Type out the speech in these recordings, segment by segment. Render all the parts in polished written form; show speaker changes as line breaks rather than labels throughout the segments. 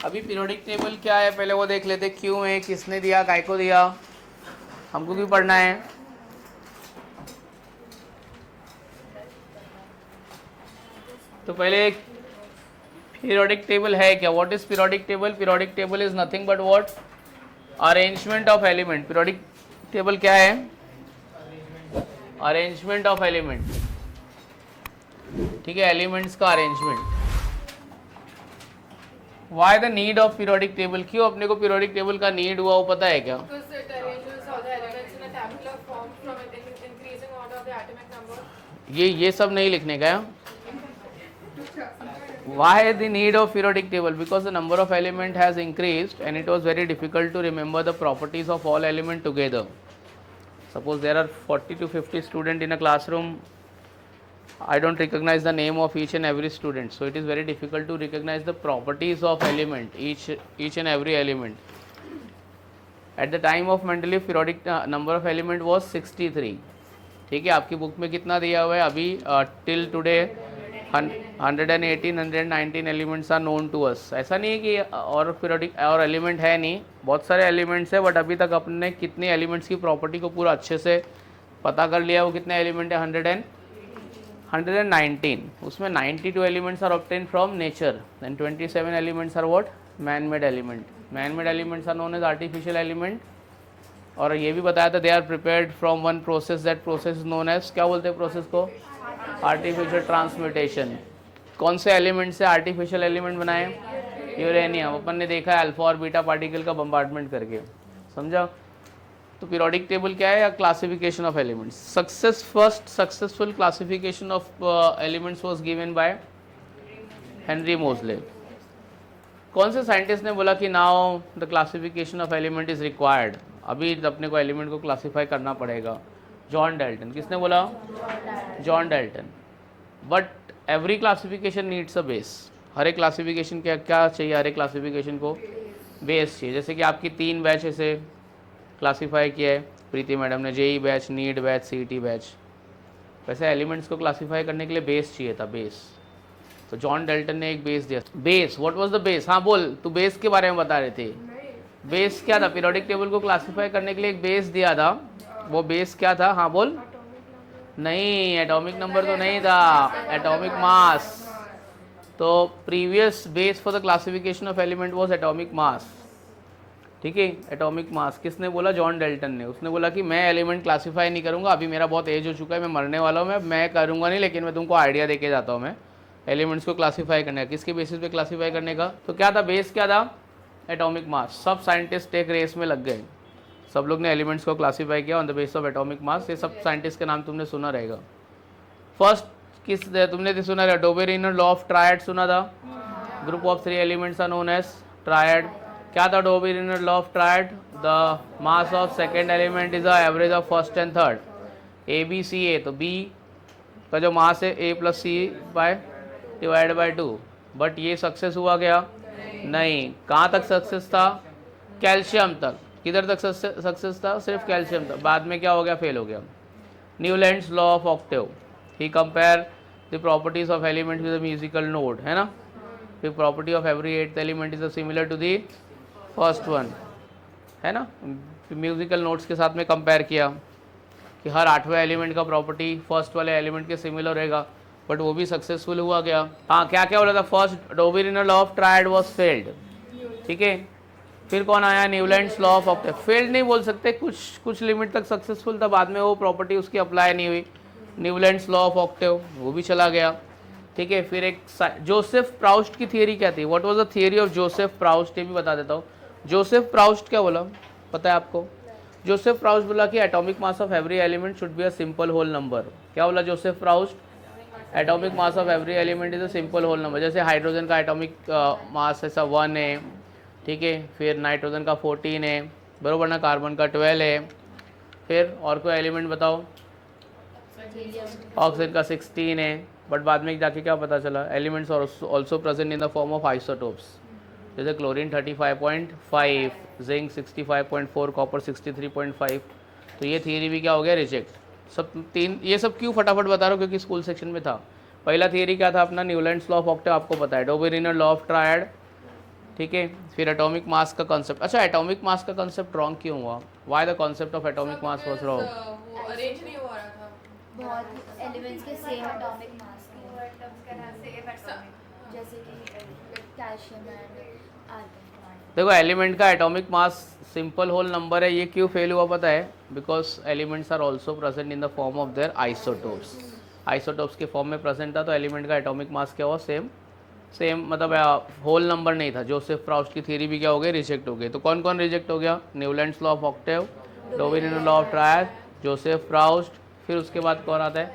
अभी periodic table क्या है पहले वो देख लेते, क्यों है, किसने दिया, काय को दिया, हमको क्यों पढ़ना है। तो पहले पीरियोडिक टेबल है क्या, what is periodic table. Periodic table is nothing but what, arrangement of element. Periodic table क्या है, अरेंजमेंट ऑफ एलिमेंट, ठीक है, एलिमेंट्स का arrangement. Y the need of periodic table, क्यों अपने को पीरियोडिक टेबल का नीड हुआ वो पता है क्या। ये सब नहीं लिखने का है। Why the need of periodic table? Because the number of element has increased and it was very difficult to remember the properties of all element together. Suppose there are 40 to 50 students in a classroom, I don't recognize the name of each and every student, so it is very difficult to recognize the properties of element, each and every element. At the time of Mendeleev, periodic number of element was 63. ठीक है, आपकी book में कितना दिया हुआ है अभी, till today 118 119 elements are known to us. ऐसा नहीं है कि और पीरियोडिक और एलिमेंट है नहीं, बहुत सारे एलिमेंट्स है, बट अभी तक अपने कितने एलिमेंट्स की प्रॉपर्टी को पूरा अच्छे से पता कर लिया। वो कितने एलिमेंट है, 119, उसमें 92 elements are obtain from nature and 27 elements are what, man made element. Man made elements are known as artificial element. और ये भी बताया था they are prepared from one process, that process is known as, क्या बोलते हैं process को, artificial transmutation. कौन से एलिमेंट से आर्टिफिशियल एलिमेंट बनाए, यूरेनियम। अपन ने देखा है अल्फा और बीटा पार्टिकल का बम्बार्डमेंट करके, समझा। तो पीरियोडिक टेबल क्या है, classification of elements. First successful classification of elements was given by Henry मोजले। कौन से साइंटिस्ट ने बोला कि now the classification of element is required, अभी अपने को एलिमेंट को क्लासीफाई करना पड़ेगा, जॉन डाल्टन। किसने बोला, John Dalton. But every classification needs a base, हर एक क्लासिफिकेशन क्या क्या चाहिए, हर एक क्लासिफिकेशन को बेस चाहिए। जैसे कि आपकी 3 बैच ऐसे क्लासीफाई किया है प्रीति मैडम ने, JEE batch, NEET batch, CET batch, वैसे एलिमेंट्स को क्लासीफाई करने के लिए बेस चाहिए था, बेस। तो जॉन डाल्टन ने एक बेस दिया। Base, what was the base, हाँ बोल, तू बेस के बारे में बता रहे थे। बेस क्या था, पीरियोडिक टेबल को क्लासीफाई करने के लिए एक बेस दिया था, वो बेस क्या था, हाँ बोल। नहीं, एटॉमिक नंबर तो नहीं था, एटॉमिक मास। तो previous base for the classification of element was atomic mass, ठीक है, एटॉमिक मास। किसने बोला, जॉन डाल्टन ने। उसने बोला कि मैं एलिमेंट क्लासीफाई नहीं करूंगा, अभी मेरा बहुत एज हो चुका है, मैं मरने वाला हूँ, मैं करूंगा नहीं, लेकिन मैं तुमको आइडिया देके जाता हूँ, मैं एलिमेंट्स को क्लासीफाई करने का। किसके बेसिस पे क्लासीफाई करने का, तो क्या था बेस, क्या था, एटॉमिक मास। सब साइंटिस्ट एक रेस में लग गए, सब लोग ने एलिमेंट्स को क्लासीफाई किया on the base of atomic mass. ये सब साइंटिस्ट के नाम तुमने सुना रहेगा। फर्स्ट किस तुमने सुना रहेगा, डोबेरिनर लॉ ऑफ ट्रायड सुना था, group of 3 elements are known as triad. क्या था Dobereiner law of triad, the mass of second element is the average of first and third, A B C A. तो B का जो mass है A plus C by divide by 2। But ये success हुआ क्या, नहीं। कहाँ तक सक्सेस था, कैल्शियम तक। किधर तक सक्सेस था, सिर्फ कैल्शियम तक, बाद में क्या हो गया, फेल हो गया। Newlands law of octave, he compare the properties of element with a musical note, है ना। फिर property of every 8th element is similar to the first one, है ना। म्यूजिकल नोट्स के साथ में कंपेयर किया कि हर 8वें एलिमेंट का प्रॉपर्टी फर्स्ट वाले एलिमेंट के सिमिलर रहेगा, बट वो भी सक्सेसफुल हुआ गया। हाँ, क्या क्या बोला था, first Dobereiner law of triad was failed, ठीक है। फिर कौन आया, Newlands law of Octave. Failed नहीं बोल सकते, कुछ लिमिट तक सक्सेसफुल था, बाद में वो प्रॉपर्टी उसकी अप्लाई नहीं हुई। न्यूलैंड्स लॉ ऑफ ऑक्टेव वो भी चला गया, ठीक है। फिर एक जोसेफ प्राउस्ट की थियरी क्या थी, what was the theory of Joseph Proust, ये भी बता देता हूँ। जोसेफ प्राउस्ट क्या बोला, पता है आपको। जोसेफ प्राउस्ट बोला कि atomic mass of every element should be a simple whole number. क्या बोला Joseph Proust, atomic mass of every element is a simple whole number. जैसे हाइड्रोजन का एटॉमिक मास ऐसा 1 है, ठीक है। फिर नाइट्रोजन का 14 है, बरोबर ना। कार्बन का 12 है। फिर और कोई एलिमेंट बताओ, ऑक्सीजन का 16 है। बट बाद में जाके क्या पता चला, elements also present in the form of isotopes, जैसे क्लोरीन 35.5, जिंक 65.4, कॉपर 63.5। तो ये थियरी भी क्या हो गया, रिजेक्ट। सब 3, ये सब क्यों फटाफट बता रहा हूँ, क्योंकि स्कूल सेक्शन में था। पहला थियरी क्या था अपना, न्यूलैंड्स लॉ ऑफ ऑक्टेव आपको पता है, डोबेरिनर लॉ ऑफ ट्रायड, ठीक है। फिर एटॉमिक मास का कॉन्सेप्ट, अच्छा एटॉमिक मास का कॉन्सेप्ट रॉन्ग क्यों हुआ? Why the concept of atomic mass was wrong?
वो अरेंज नहीं हो रहा था,
बहुत एलिमेंट्स के सेम एटॉमिक मास जैसे कि कैल्शियम एंड आर्गन।
देखो एलिमेंट का atomic mass simple whole number है, ये क्यों फेल हुआ पता है? Because elements are also present in the form of their isotopes. Isotopes के फॉर्म में प्रेजेंट था, तो एलिमेंट का एटॉमिक मास क्या हुआ? सेम मतलब होल नंबर नहीं था। जोसेफ प्राउस्ट की थ्योरी भी क्या हो गई? रिजेक्ट हो गई। तो कौन कौन रिजेक्ट हो गया? Newlands law of octave, Dobereiner law of triad, Joseph Proust, फिर उसके बाद कौन आता है?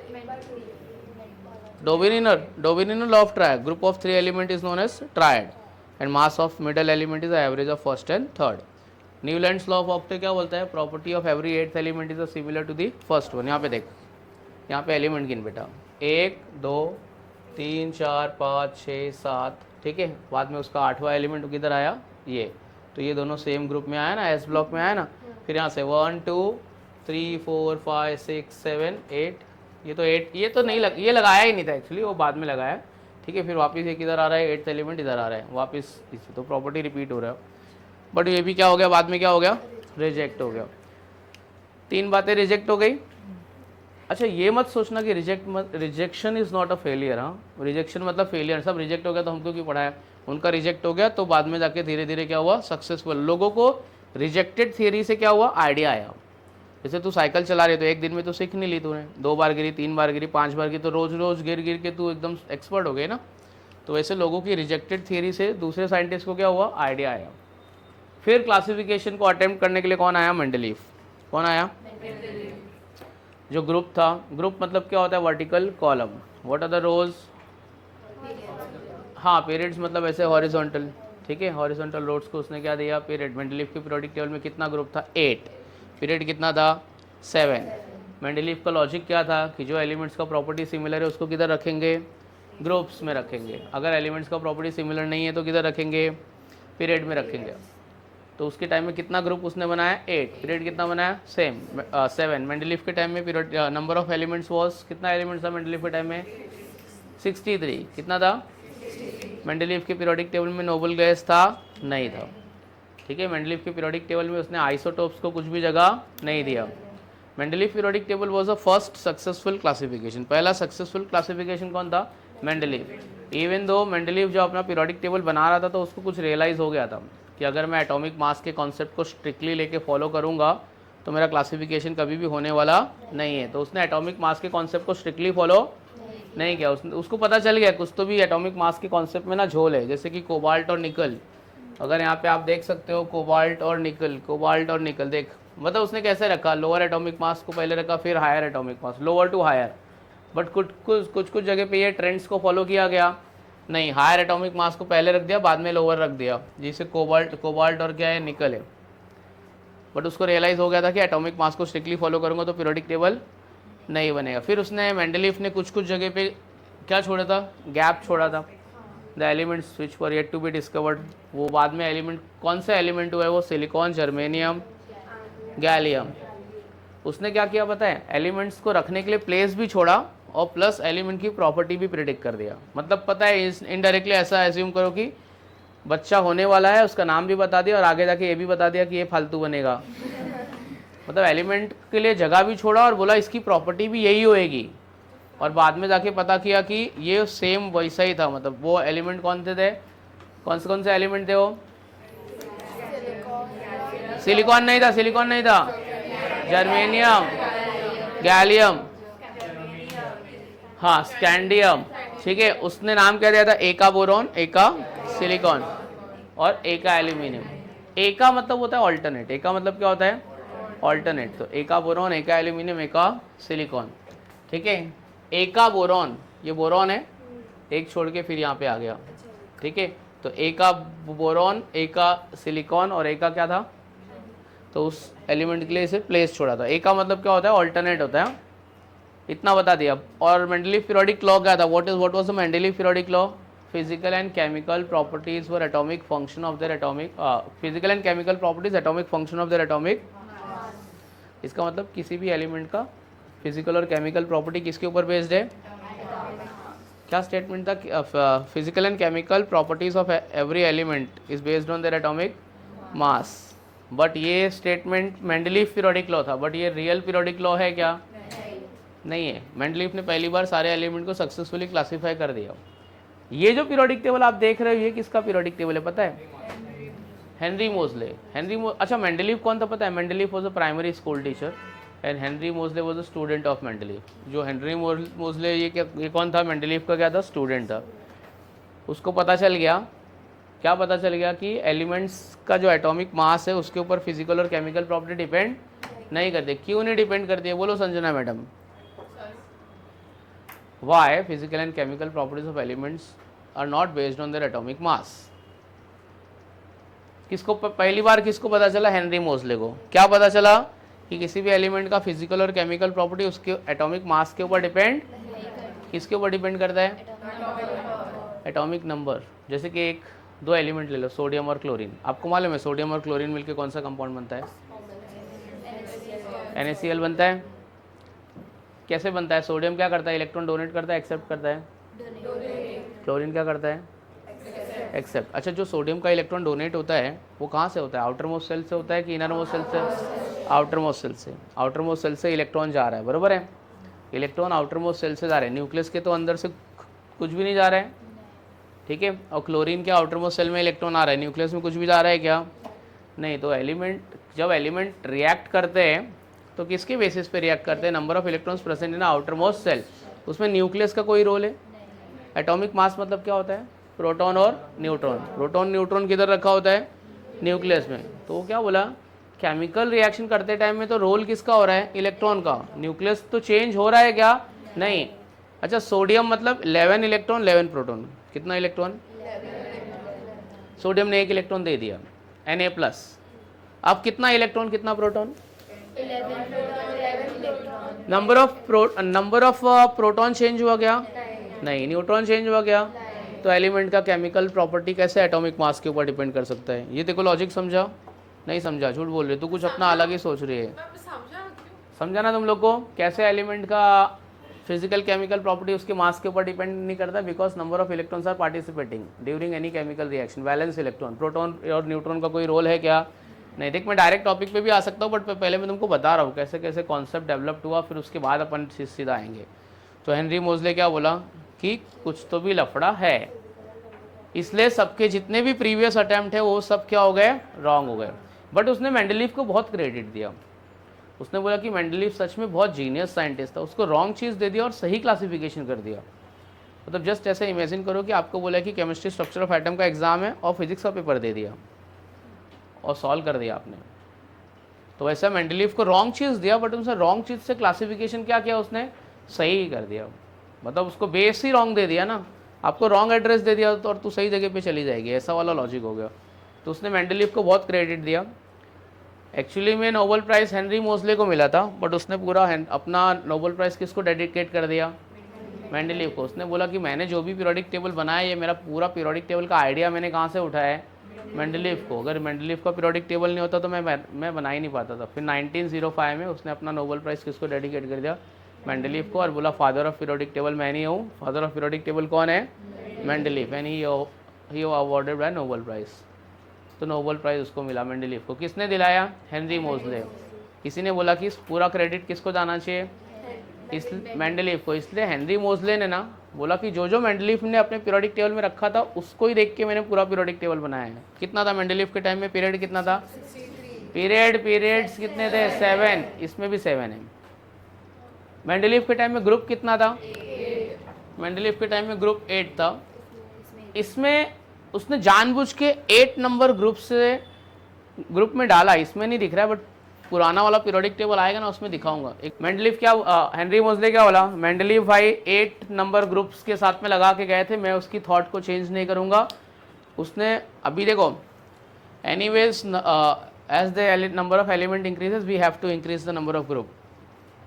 Dobereiner law of triad, group of 3 element is known as triad and mass of middle element is the average of first and third. Newlands law of octave क्या बोलता है? Property of every 8th element is similar to the first one. यहाँ पे देख, यहाँ पे element गिन बेटा, 1 2 3 4 5 6 7, ठीक है। बाद में उसका 8वां एलिमेंट किधर आया? ये। तो ये दोनों सेम ग्रुप में आया ना, एस ब्लॉक में आया ना। फिर यहाँ से 1 2 3 4 5 6 7 8, ये तो 8, ये तो नहीं ये लगाया ही नहीं था एक्चुअली, वो बाद में लगाया, ठीक है। फिर वापस ये किधर आ रहा है? 8th एलिमेंट इधर आ रहा है वापस इसी, तो प्रॉपर्टी रिपीट हो रहा है। बट ये भी क्या हो गया? बाद में क्या हो गया? रिजेक्ट हो गया। 3 बातें रिजेक्ट हो गई। अच्छा ये मत सोचना कि rejection is not a failure. हाँ, रिजेक्शन मतलब फेलियर, सब रिजेक्ट हो गया तो हमको क्यों पढ़ाया? उनका रिजेक्ट हो गया तो बाद में जाके धीरे धीरे क्या हुआ? सक्सेसफुल। लोगों को रिजेक्टेड थियरी से क्या हुआ? आइडिया आया। जैसे तू साइकिल चला रहे तो एक दिन में तो सीख नहीं ली तूने, 2 बार गिरी, 3 बार गिरी, 5 बार गिरी, तो रोज रोज गिर गिर के तू एकदम एक्सपर्ट हो गए ना। तो वैसे लोगों की रिजेक्टेड थियरी से दूसरे साइंटिस्ट को क्या हुआ? आइडिया आया। फिर क्लासिफिकेशन को अटेम्प्ट करने के लिए कौन आया? मेंडलीफ। कौन आया? जो ग्रुप था, ग्रुप मतलब क्या होता है? Vertical column. What are the rows? हाँ, पीरियड्स मतलब ऐसे हॉरिजॉन्टल, ठीक है। हॉरिजॉन्टल रोड्स को उसने क्या दिया? पीरियड। मेंडलीफ के पीरियोडिक टेबल में कितना ग्रुप था? 8। पीरियड कितना था? 7। मेंडलीफ का लॉजिक क्या था? कि जो एलिमेंट्स का प्रॉपर्टी सिमिलर है उसको किधर रखेंगे? ग्रुप्स में रखेंगे। अगर एलिमेंट्स का प्रॉपर्टी सिमिलर नहीं है तो किधर रखेंगे? पीरियड में रखेंगे। तो उसके टाइम में कितना ग्रुप उसने बनाया? 8। पीरियड कितना बनाया? 7। मेंडलीफ के टाइम में period number of elements was, कितना एलिमेंट्स था मेंडलीफ के टाइम में? 63। कितना था? मेंडलीफ के पीरियोडिक टेबल में नोबल गैस था? नहीं था, ठीक है। मेंडलीफ के पीरियोडिक टेबल में उसने आइसोटोप्स को कुछ भी जगह नहीं दिया। Mendeleev periodic table was a first successful classification. पहला सक्सेसफुल क्लासिफिकेशन कौन था? मेंडलीफ। इवन दो मेंडलीफ जो अपना पीरियोडिक टेबल बना रहा था तो उसको कुछ रियलाइज़ हो गया था कि अगर मैं एटॉमिक मास के कॉन्सेप्ट को स्ट्रिक्टली लेके फॉलो करूँगा तो मेरा क्लासिफिकेशन कभी भी होने वाला नहीं है। तो उसने एटॉमिक मास के कॉन्सेप्ट को स्ट्रिक्टली फॉलो नहीं किया। उसको पता चल गया कुछ तो भी एटॉमिक मास के कॉन्सेप्ट में ना झोल है, जैसे कि कोबाल्ट और निकल। अगर यहाँ पे आप देख सकते हो कोबाल्ट और निकल, कोबाल्ट और निकल, देख मतलब उसने कैसे रखा? लोअर एटॉमिक मास को पहले रखा, फिर higher atomic mass, lower to higher. But कुछ जगह पे ये ट्रेंड्स को फॉलो किया गया नहीं, हायर एटॉमिक मास को पहले रख दिया, बाद में लोअर रख दिया, जिसे कोबाल्ट और क्या है? निकल है। बट उसको रियलाइज़ हो गया था कि एटॉमिक मास को स्ट्रिक्टली फॉलो करूँगा तो पीरियोडिक टेबल नहीं बनेगा। फिर उसने मेंडलीफ ने कुछ जगह पे क्या छोड़ा था? गैप छोड़ा था। The elements which were yet to be discovered, वो बाद में एलिमेंट, कौन सा एलिमेंट हुआ है वो? Silicon, germanium, gallium. उसने क्या किया पता है? एलिमेंट्स को रखने के लिए प्लेस भी छोड़ा और प्लस एलिमेंट की प्रॉपर्टी भी प्रिडिक्ट कर दिया। मतलब पता है, इनडायरेक्टली ऐसा एज्यूम करो कि बच्चा होने वाला है, उसका नाम भी बता दिया और आगे जाके ये भी बता दिया कि ये फालतू बनेगा। मतलब एलिमेंट के लिए जगह भी छोड़ा और बोला इसकी प्रॉपर्टी भी यही होएगी, और बाद में जाके पता किया कि ये सेम वैसा ही था। मतलब वो एलिमेंट कौन थे? कौन से एलिमेंट थे वो? सिलिकॉन नहीं था, सिलिकॉन नहीं था, जर्मेनियम, गैलियम, हाँ स्कैंडियम, ठीक है। उसने नाम क्या दिया था? एका बोरॉन, एका सिलिकॉन और एका एल्यूमिनियम। एका मतलब होता है ऑल्टरनेट, एका मतलब क्या होता है? ऑल्टरनेट। तो एका बोरॉन, एका एल्यूमिनियम, एका सिलिकॉन, ठीक है। एका बोरॉन, ये बोरॉन है, एक छोड़ के फिर यहाँ पे आ गया, ठीक है। तो एका बोरॉन, एका सिलिकॉन और एका क्या था? तो उस एलिमेंट के लिए इसे प्लेस छोड़ा था। एका मतलब क्या होता है? ऑल्टरनेट होता है, इतना बता दिया। और मेंडलीफ पीरियोडिक लॉ क्या था? What was the Mendeleev periodic law? Physical and chemical properties were atomic function of their atomic, physical and chemical properties atomic function of their atomic. इसका मतलब किसी भी एलिमेंट का फिजिकल और केमिकल प्रॉपर्टी किसके ऊपर बेस्ड है? क्या स्टेटमेंट था? Physical and chemical properties of every element is based on their atomic mass. But ये स्टेटमेंट मेंडलीफ पीरियोडिक लॉ था, बट ये रियल पीरियोडिक लॉ है क्या? नहीं है। मेंडलीफ ने पहली बार सारे एलिमेंट को सक्सेसफुली क्लासीफाई कर दिया। ये जो पीरियोडिक टेबल आप देख रहे हो ये किसका पीरियोडिक टेबल है पता है? हेनरी मोजले। अच्छा मेंडलीफ कौन था पता है? Mendeleev was a primary school teacher and Henry Moseley was a student of Mendeleev. जो हेनरी मोजले ये कौन था? मेंडलीफ का क्या था? स्टूडेंट था। उसको पता चल गया, क्या पता चल गया कि एलिमेंट्स का जो एटॉमिक मास है उसके ऊपर फिजिकल और केमिकल प्रॉपर्टी डिपेंड नहीं करते। क्यों नहीं डिपेंड करती है? बोलो Sanjana madam. Why physical and chemical properties of elements are not based on their atomic mass? किसको पहली बार किसको पता चला? हेनरी मोजले को। क्या पता चला कि किसी भी एलिमेंट का फिजिकल और केमिकल प्रॉपर्टी उसके एटॉमिक मास के ऊपर डिपेंड, किसके ऊपर डिपेंड करता है? Atomic number. जैसे कि एक दो एलिमेंट ले लो, सोडियम और क्लोरीन। आपको मालूम है सोडियम और क्लोरीन मिलकर कौन सा कंपाउंड बनता है? NaCl बनता है। कैसे बनता है? सोडियम क्या करता है? इलेक्ट्रॉन डोनेट करता है, एक्सेप्ट करता है। क्लोरीन क्या करता है? एक्सेप्ट। अच्छा जो सोडियम का इलेक्ट्रॉन डोनेट होता है वो कहाँ से होता है? आउटर मोस्ट सेल से होता है कि इनर मोस्ट सेल से? आउटर मोस्ट सेल से। आउटर मोस्ट सेल से इलेक्ट्रॉन जा रहा है, बराबर है? इलेक्ट्रॉन आउटर मोस्ट सेल से जा रहे हैं, न्यूक्लियस के तो अंदर से कुछ भी नहीं जा रहा है, ठीक है। और क्लोरीन के आउटर मोस्ट सेल में इलेक्ट्रॉन आ रहा है, न्यूक्लियस में कुछ भी जा रहा है क्या? नहीं। तो जब एलिमेंट रिएक्ट करते हैं तो किसके बेसिस पे रिएक्ट करते हैं? Number of electrons present in outer most shell. उसमें न्यूक्लियस का कोई रोल है? एटॉमिक मास मतलब क्या होता है? प्रोटॉन और न्यूट्रॉन। प्रोटॉन न्यूट्रॉन किधर रखा होता है? न्यूक्लियस में। तो वो क्या बोला? केमिकल रिएक्शन करते टाइम में तो रोल किसका हो रहा है? इलेक्ट्रॉन का। न्यूक्लियस तो चेंज हो रहा है क्या? नहीं। अच्छा सोडियम मतलब 11 इलेक्ट्रॉन 11 प्रोटॉन। कितना इलेक्ट्रॉन? सोडियम ने 1 इलेक्ट्रॉन दे दिया, Na+। अब कितना इलेक्ट्रॉन कितना proton? Number of proton change हुआ क्या? नहीं। न्यूट्रॉन चेंज हुआ क्या? तो एलिमेंट का केमिकल प्रॉपर्टी कैसे एटॉमिक मास के ऊपर डिपेंड कर सकता है? ये देखो लॉजिक समझा? नहीं समझा, झूठ बोल रहे तू, कुछ अपना अलग ही सोच रही है। समझा ना तुम लोग को? कैसे एलिमेंट का फिजिकल केमिकल प्रॉपर्टी उसके मास के ऊपर डिपेंड नहीं करता? Because number of electrons are participating during any chemical reaction. Valence electron. Proton और न्यूट्रॉन का कोई रोल है क्या? नहीं। देख मैं डायरेक्ट टॉपिक पे भी आ सकता हूँ बट पहले मैं तुमको बता रहा हूँ कैसे कैसे कॉन्सेप्ट डेवलप्ड हुआ, फिर उसके बाद अपन सीधा आएंगे। तो हेनरी मोजले क्या बोला कि कुछ तो भी लफड़ा है, इसलिए सबके जितने भी प्रीवियस अटेम्प्ट है वो सब क्या हो गए? रॉन्ग हो गए। बट उसने मेंडलीफ को बहुत क्रेडिट दिया। उसने बोला कि मेंडलीफ सच में बहुत जीनियस साइंटिस्ट था, उसको रॉन्ग चीज़ दे दिया और सही क्लासिफिकेशन कर दिया। मतलब जस्ट ऐसे इमेजिन करो कि आपको बोला कि केमिस्ट्री स्ट्रक्चर ऑफ एटम का एग्जाम है और फिजिक्स का पेपर दे दिया और सॉल्व कर दिया आपने। तो वैसा मेंडलीफ को रॉन्ग चीज़ दिया बट उनसे रॉन्ग चीज़ से क्लासिफिकेशन क्या किया उसने? सही कर दिया। मतलब उसको बेस ही रॉन्ग दे दिया ना, आपको रॉन्ग एड्रेस दे दिया तो और तू सही जगह पे चली जाएगी, ऐसा वाला लॉजिक हो गया। तो उसने मेंडलीफ को बहुत क्रेडिट दिया। एक्चुअली में नोबेल प्राइज़ हेनरी मोजले को मिला था बट उसने पूरा अपना नोबेल प्राइज़ किसको डेडिकेट कर दिया? मेंडलीफ को। उसने बोला कि मैंने जो भी पीरियोडिक टेबल बनाया ये मेरा पूरा पीरियोडिक टेबल का आइडिया मैंने कहाँ से उठाया है? मेंडलीफ को। अगर मेंडलीफ का पीरियोडिक टेबल नहीं होता तो मैं बना ही नहीं पाता था। फिर 1905 में उसने अपना नोबेल प्राइज़ किसको डेडिकेट कर दिया? मेंडलीफ को। और बोला फादर ऑफ पीरियोडिक टेबल मैं नहीं हूँ, फादर ऑफ पीरियोडिक टेबल कौन है? Mendeleev. And he awarded bye Nobel prize. तो नोबेल प्राइज़ उसको मिला मेंडलीफ को। किसने दिलाया? हेनरी मोजले। किसी ने बोला कि पूरा क्रेडिट किसको जाना चाहिए? इस मेंडलीफ को। इसलिए हेनरी मोजले ने ना बोला कि जो मेंडलीफ ने अपने पीरियोडिक टेबल में रखा था उसको ही देख के मैंने पूरा पीरियोडिक टेबल बनाया है। कितना था मेंडलीफ के टाइम में? पीरियड कितना था? पीरियड्स कितने थे? 7। इसमें भी 7 है। मेंडलीफ के टाइम में ग्रुप कितना था? मेंडलीफ के टाइम में ग्रुप 8 था। इसमें उसने जानबूझ के 8 नंबर ग्रुप में डाला, इसमें नहीं दिख रहा है बट पुराना वाला पीरियोडिक टेबल आएगा ना उसमें दिखाऊंगा। एक मेंडलीफ क्या हेनरी मोजले क्या बोला? मेंडलीफ भाई 8 नंबर ग्रुप्स के साथ में लगा के गए थे, मैं उसकी थॉट को चेंज नहीं करूंगा। उसने अभी देखो anyways as the number of element increases we have to increase the number of group.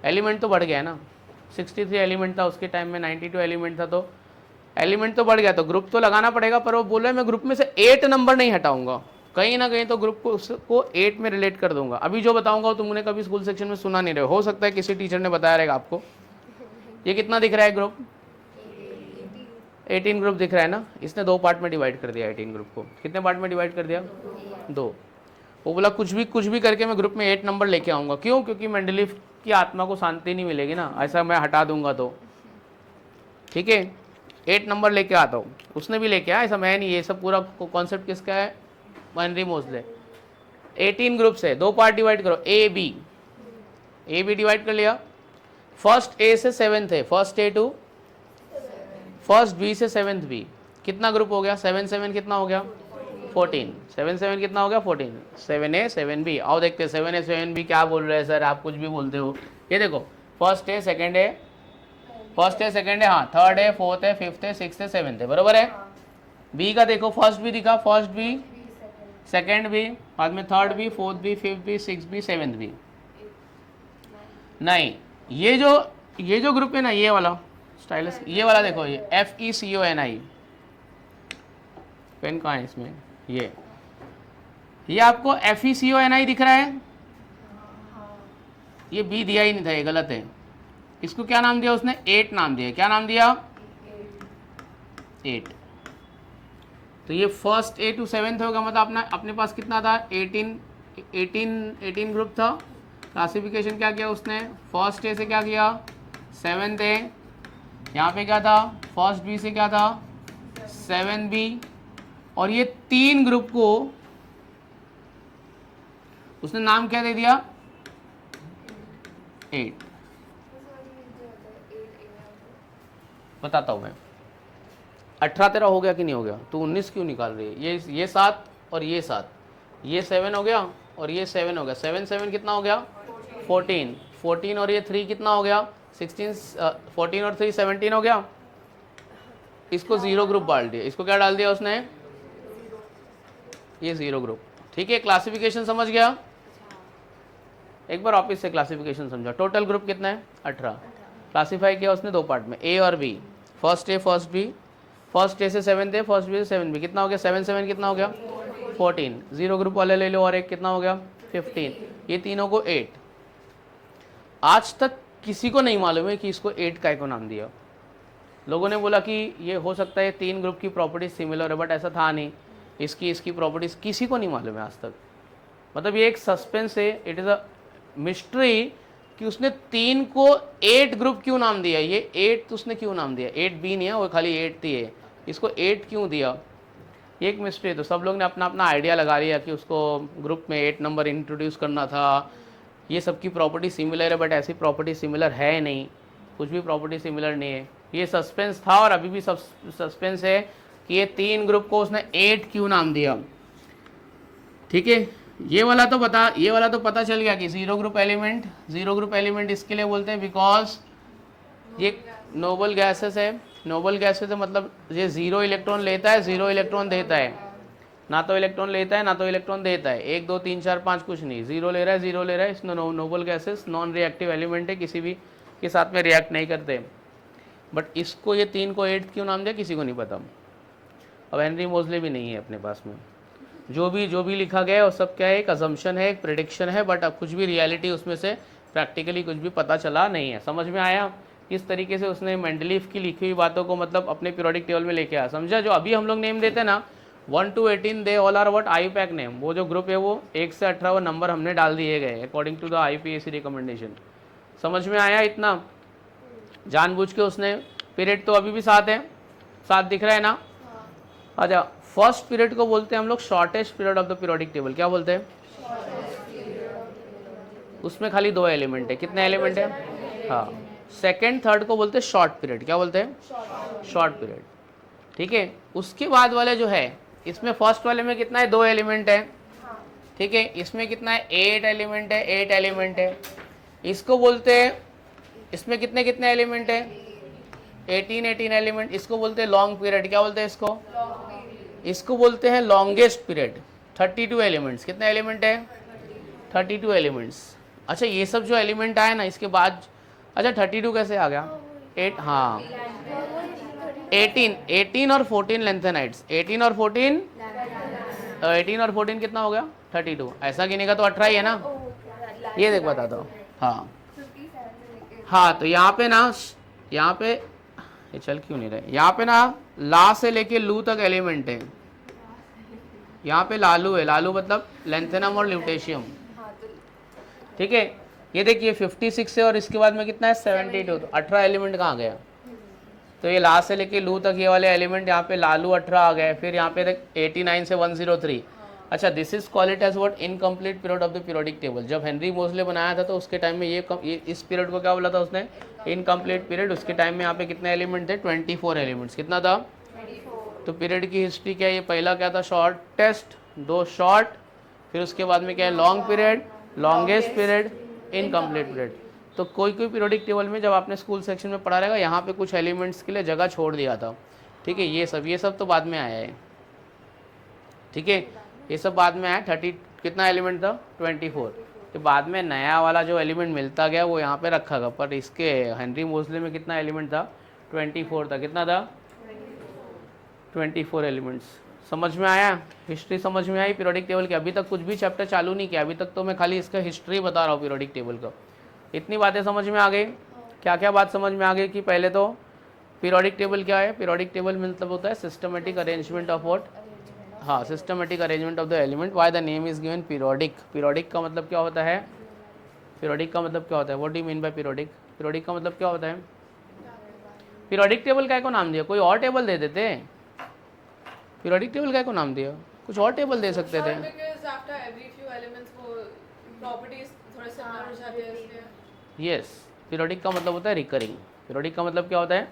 Element तो बढ़ गया ना, 63 एलिमेंट था उसके टाइम में, 92 एलिमेंट था, तो एलिमेंट तो बढ़ गया तो ग्रुप तो लगाना पड़ेगा। पर वो बोले मैं ग्रुप में से 8 नंबर नहीं हटाऊंगा, कहीं ना कहीं तो ग्रुप को उसको 8 में रिलेट कर दूंगा। अभी जो बताऊंगा तुमने कभी स्कूल सेक्शन में सुना नहीं रहे हो सकता है किसी टीचर ने बताया रहेगा आपको। ये कितना दिख रहा है ग्रुप? 18 ग्रुप दिख रहा है ना, इसने 2 पार्ट में डिवाइड कर दिया 18 ग्रुप को। कितने पार्ट में डिवाइड कर दिया? 2। वो बोला कुछ भी करके मैं ग्रुप में 8 नंबर लेके आऊँगा। क्यों? क्योंकि मेंडलीफ की आत्मा को शांति नहीं मिलेगी ना, ऐसा मैं हटा दूंगा तो। ठीक है, 8 नंबर लेके आता हूँ। उसने भी लेके आया, ऐसा मैं नहीं। ये सब पूरा कॉन्सेप्ट किसका है? हेनरी मोज़ले। 18 ग्रुप से 2 पार्ट डिवाइड करो, ए बी डिवाइड कर लिया। फर्स्ट ए से 7th है, first A to first B से 7th बी। कितना ग्रुप हो गया? 7 7 कितना हो गया? 14। 7 7 कितना हो गया? 14। 7A 7B। आओ देखते हैं 7A 7B क्या बोल रहे हैं सर, आप कुछ भी बोलते हो। ये देखो, फर्स्ट है, सेकंड है, हाँ, थर्ड है, फोर्थ है, फिफ्थ है, सिक्स्थ है, सेवेंथ है, बराबर है। बी का देखो, फर्स्ट बी दिखा, फर्स्ट बी, सेकंड बी, बाद में third B, fourth B, fifth B, sixth B, seventh B. नहीं, ये जो ग्रुप है ना, ये वाला स्टाइलस, ये वाला देखो, ये FECONI, पेन कहाँ है इसमें? ये आपको FECONI दिख रहा है? ये बी दिया ही नहीं था, ये गलत है। इसको क्या नाम दिया उसने? 8 नाम दिया। क्या नाम दिया? 8। तो ये फर्स्ट ए टू 7th होगा, मतलब अपने पास कितना था? 18 ग्रुप था। क्लासिफिकेशन क्या किया उसने? फर्स्ट ए से क्या किया? 7th ए। यहाँ पे क्या था? फर्स्ट बी से क्या था? 7th B. और ये 3 ग्रुप को उसने नाम क्या दे दिया? 8। बताता हूँ मैं। 18 तेरा हो गया कि नहीं हो गया? तू 19 क्यों निकाल रही है? ये 7 और ये 7, ये 7 हो गया और ये 7 हो गया। 7 7 कितना हो गया? 14। 14 और ये 3 कितना हो गया? 16। 14 और 3 17 हो गया। इसको 0 ग्रुप डाल दिया। इसको क्या डाल दिया उसने? ये 0 ग्रुप। ठीक है, क्लासिफिकेशन समझ गया? एक बार ऑफिस से क्लासिफिकेशन समझा। टोटल ग्रुप कितना है? 18। क्लासीफाई किया उसने 2 पार्ट में, ए और B. First A, first B. First A से 7th ए, फर्स्ट बी से 7th बी। कितना हो गया? 7 7 कितना हो गया? 14। 0 ग्रुप वाले ले लो और एक कितना हो गया? 15। ये तीनों को 8। आज तक किसी को नहीं मालूम है कि इसको 8 काय को नाम दिया। लोगों ने बोला कि ये हो सकता है 3 ग्रुप की प्रॉपर्टीज सिमिलर है, बट ऐसा था नहीं। इसकी प्रॉपर्टीज किसी को नहीं मालूम है आज तक। मतलब ये एक सस्पेंस है, इट इज़ अ मिस्ट्री कि उसने 3 को 8 ग्रुप क्यों नाम दिया। ये 8 उसने क्यों नाम दिया? 8B नहीं है, वो खाली 8 थी है, इसको 8 क्यों दिया? ये एक मिस्ट्री है। तो सब लोग ने अपना अपना आइडिया लगा लिया कि उसको ग्रुप में 8 नंबर इंट्रोड्यूस करना था। ये सबकी प्रॉपर्टी सिमिलर है, बट ऐसी प्रॉपर्टी सिमिलर है नहीं, कुछ भी प्रॉपर्टी सिमिलर नहीं है। ये सस्पेंस था और अभी भी सस्पेंस है कि ये 3 ग्रुप को उसने 8 क्यों नाम दिया। ठीक है, ये वाला तो पता चल गया कि 0 ग्रुप एलिमेंट इसके लिए बोलते हैं बिकॉज ये नोबल गैसेस है। नोबल गैसेस है मतलब ये 0 इलेक्ट्रॉन लेता है, 0 इलेक्ट्रॉन देता है। ना तो इलेक्ट्रॉन लेता है, ना तो इलेक्ट्रॉन देता है। 1 2 3 4 5 कुछ नहीं, 0 ले रहा है, 0 ले रहा है। इसमें noble gases non reactive element है, किसी भी के साथ में रिएक्ट नहीं करते। बट इसको ये 3 को 8 क्यों नाम दिया किसी को नहीं पता। अब हेनरी मोज़ले भी नहीं है अपने पास में। जो भी लिखा गया है वो सब क्या है? एक अजम्पशन है, एक प्रेडिक्शन है, बट अब कुछ भी रियलिटी उसमें से प्रैक्टिकली कुछ भी पता चला नहीं है। समझ में आया किस तरीके से उसने मेंडलीफ की लिखी हुई बातों को मतलब अपने पीरियोडिक टेबल में लेके आया? समझा? जो अभी हम लोग नेम देते हैं ना 1 to 18 they all are what IUPAC नेम। वो जो ग्रुप है वो 1 से 18 वो नंबर हमने डाल दिए गए according to the IPAC recommendation. समझ में आया इतना? जानबूझ के उसने पीरियड तो अभी भी 7 है, 7 दिख रहा है ना? अच्छा, फर्स्ट पीरियड को बोलते हैं हम लोग shortest period of the periodic table. क्या बोलते हैं? उसमें खाली 2 एलिमेंट है। कितने एलिमेंट है? हाँ। सेकेंड थर्ड को बोलते हैं शॉर्ट पीरियड। क्या बोलते हैं? Short period. ठीक है, उसके बाद वाले जो है इसमें फर्स्ट वाले में कितना है? 2 एलिमेंट है। ठीक है, इसमें कितना है? 8 एलिमेंट है, 8 एलिमेंट है। इसको बोलते हैं, इसमें कितने कितने एलिमेंट है? 18 एलिमेंट। इसको बोलते हैं लॉन्ग पीरियड। क्या बोलते हैं इसको? इसको बोलते हैं लॉन्गेस्ट पीरियड। 32 एलिमेंट्स। कितने एलिमेंट है? 32 एलिमेंट्स। अच्छा, ये सब जो एलिमेंट आए ना इसके बाद, अच्छा 32 कैसे आ गया? 8, हाँ 18 और 14 लेंथेनाइड्स। 18 और 14 कितना हो गया? 32। ऐसा गिनेगा तो 18 ही है ना? ये देख बताता हूँ। हाँ, तो यहाँ पे ना, यहाँ पे ये चल क्यों नहीं रहे? यहाँ पे ना ला से लेके लू तक एलिमेंट है, यहाँ पे लालू है, लालू मतलब लेंथेनम और ल्यूटेशियम, ठीक है। ये देखिए 56 है और इसके बाद में कितना है 72, तो 18 एलिमेंट कहाँ गया? तो ये ला से लेके लू तक ये वाले एलिमेंट यहाँ पे लालू 18 आ गए, फिर यहाँ पे 89 से 103। अच्छा, this is called it as what? Incomplete period of the periodic table. जब हेनरी मोजले बनाया था तो उसके टाइम में ये इस पीरियड को क्या बोला था उसने? Incomplete period. उसके टाइम में यहाँ पे कितने एलिमेंट थे? 24 एलिमेंट्स। कितना था?
24।
तो पीरियड की हिस्ट्री क्या है? ये पहला क्या था? शॉर्टेस्ट, दो शॉर्ट, फिर उसके बाद में क्या है? Long period, longest period, incomplete period. तो कोई कोई पीरियोडिक टेबल में जब आपने स्कूल सेक्शन में पढ़ा रहेगा, यहाँ पे कुछ एलिमेंट्स के लिए जगह छोड़ दिया था, ठीक है। ये सब तो बाद में आया है, ठीक है, ये सब बाद में आया। 30 कितना एलिमेंट था? 24। तो बाद में नया वाला जो एलिमेंट मिलता गया वो यहाँ पे रखा गया, पर इसके हेनरी मोजले में कितना एलिमेंट था? 24 था। कितना था? 24 एलिमेंट्स। समझ में आया? हिस्ट्री समझ में आई पीरियोडिक टेबल की? अभी तक कुछ भी चैप्टर चालू नहीं किया, अभी तक तो मैं खाली इसका हिस्ट्री बता रहा हूँ पीरियोडिक टेबल का। इतनी बातें समझ में आ गई? क्या क्या बात समझ में आ गई? कि पहले तो पीरियोडिक टेबल क्या है? पीरियोडिक टेबल मतलब होता है सिस्टमेटिक अरेंजमेंट ऑफ व्हाट? हाँ, systematic arrangement of the element. Y the name is given periodic? Periodic का मतलब क्या होता है? पीरियोडिक का मतलब क्या होता है? What do you mean bye periodic? Periodic का मतलब क्या होता है? पीरियोडिक टेबल काय को नाम दिया? कोई और टेबल दे देते। पीरियोडिक टेबल काय को नाम दिया? कुछ और टेबल दे सकते थे।
Because after every few elements वो properties थोड़े similar हो जाते हैं इसलिए।
यस, पीरियोडिक का मतलब होता है रिकरिंग। पीरियोडिक का मतलब क्या होता है?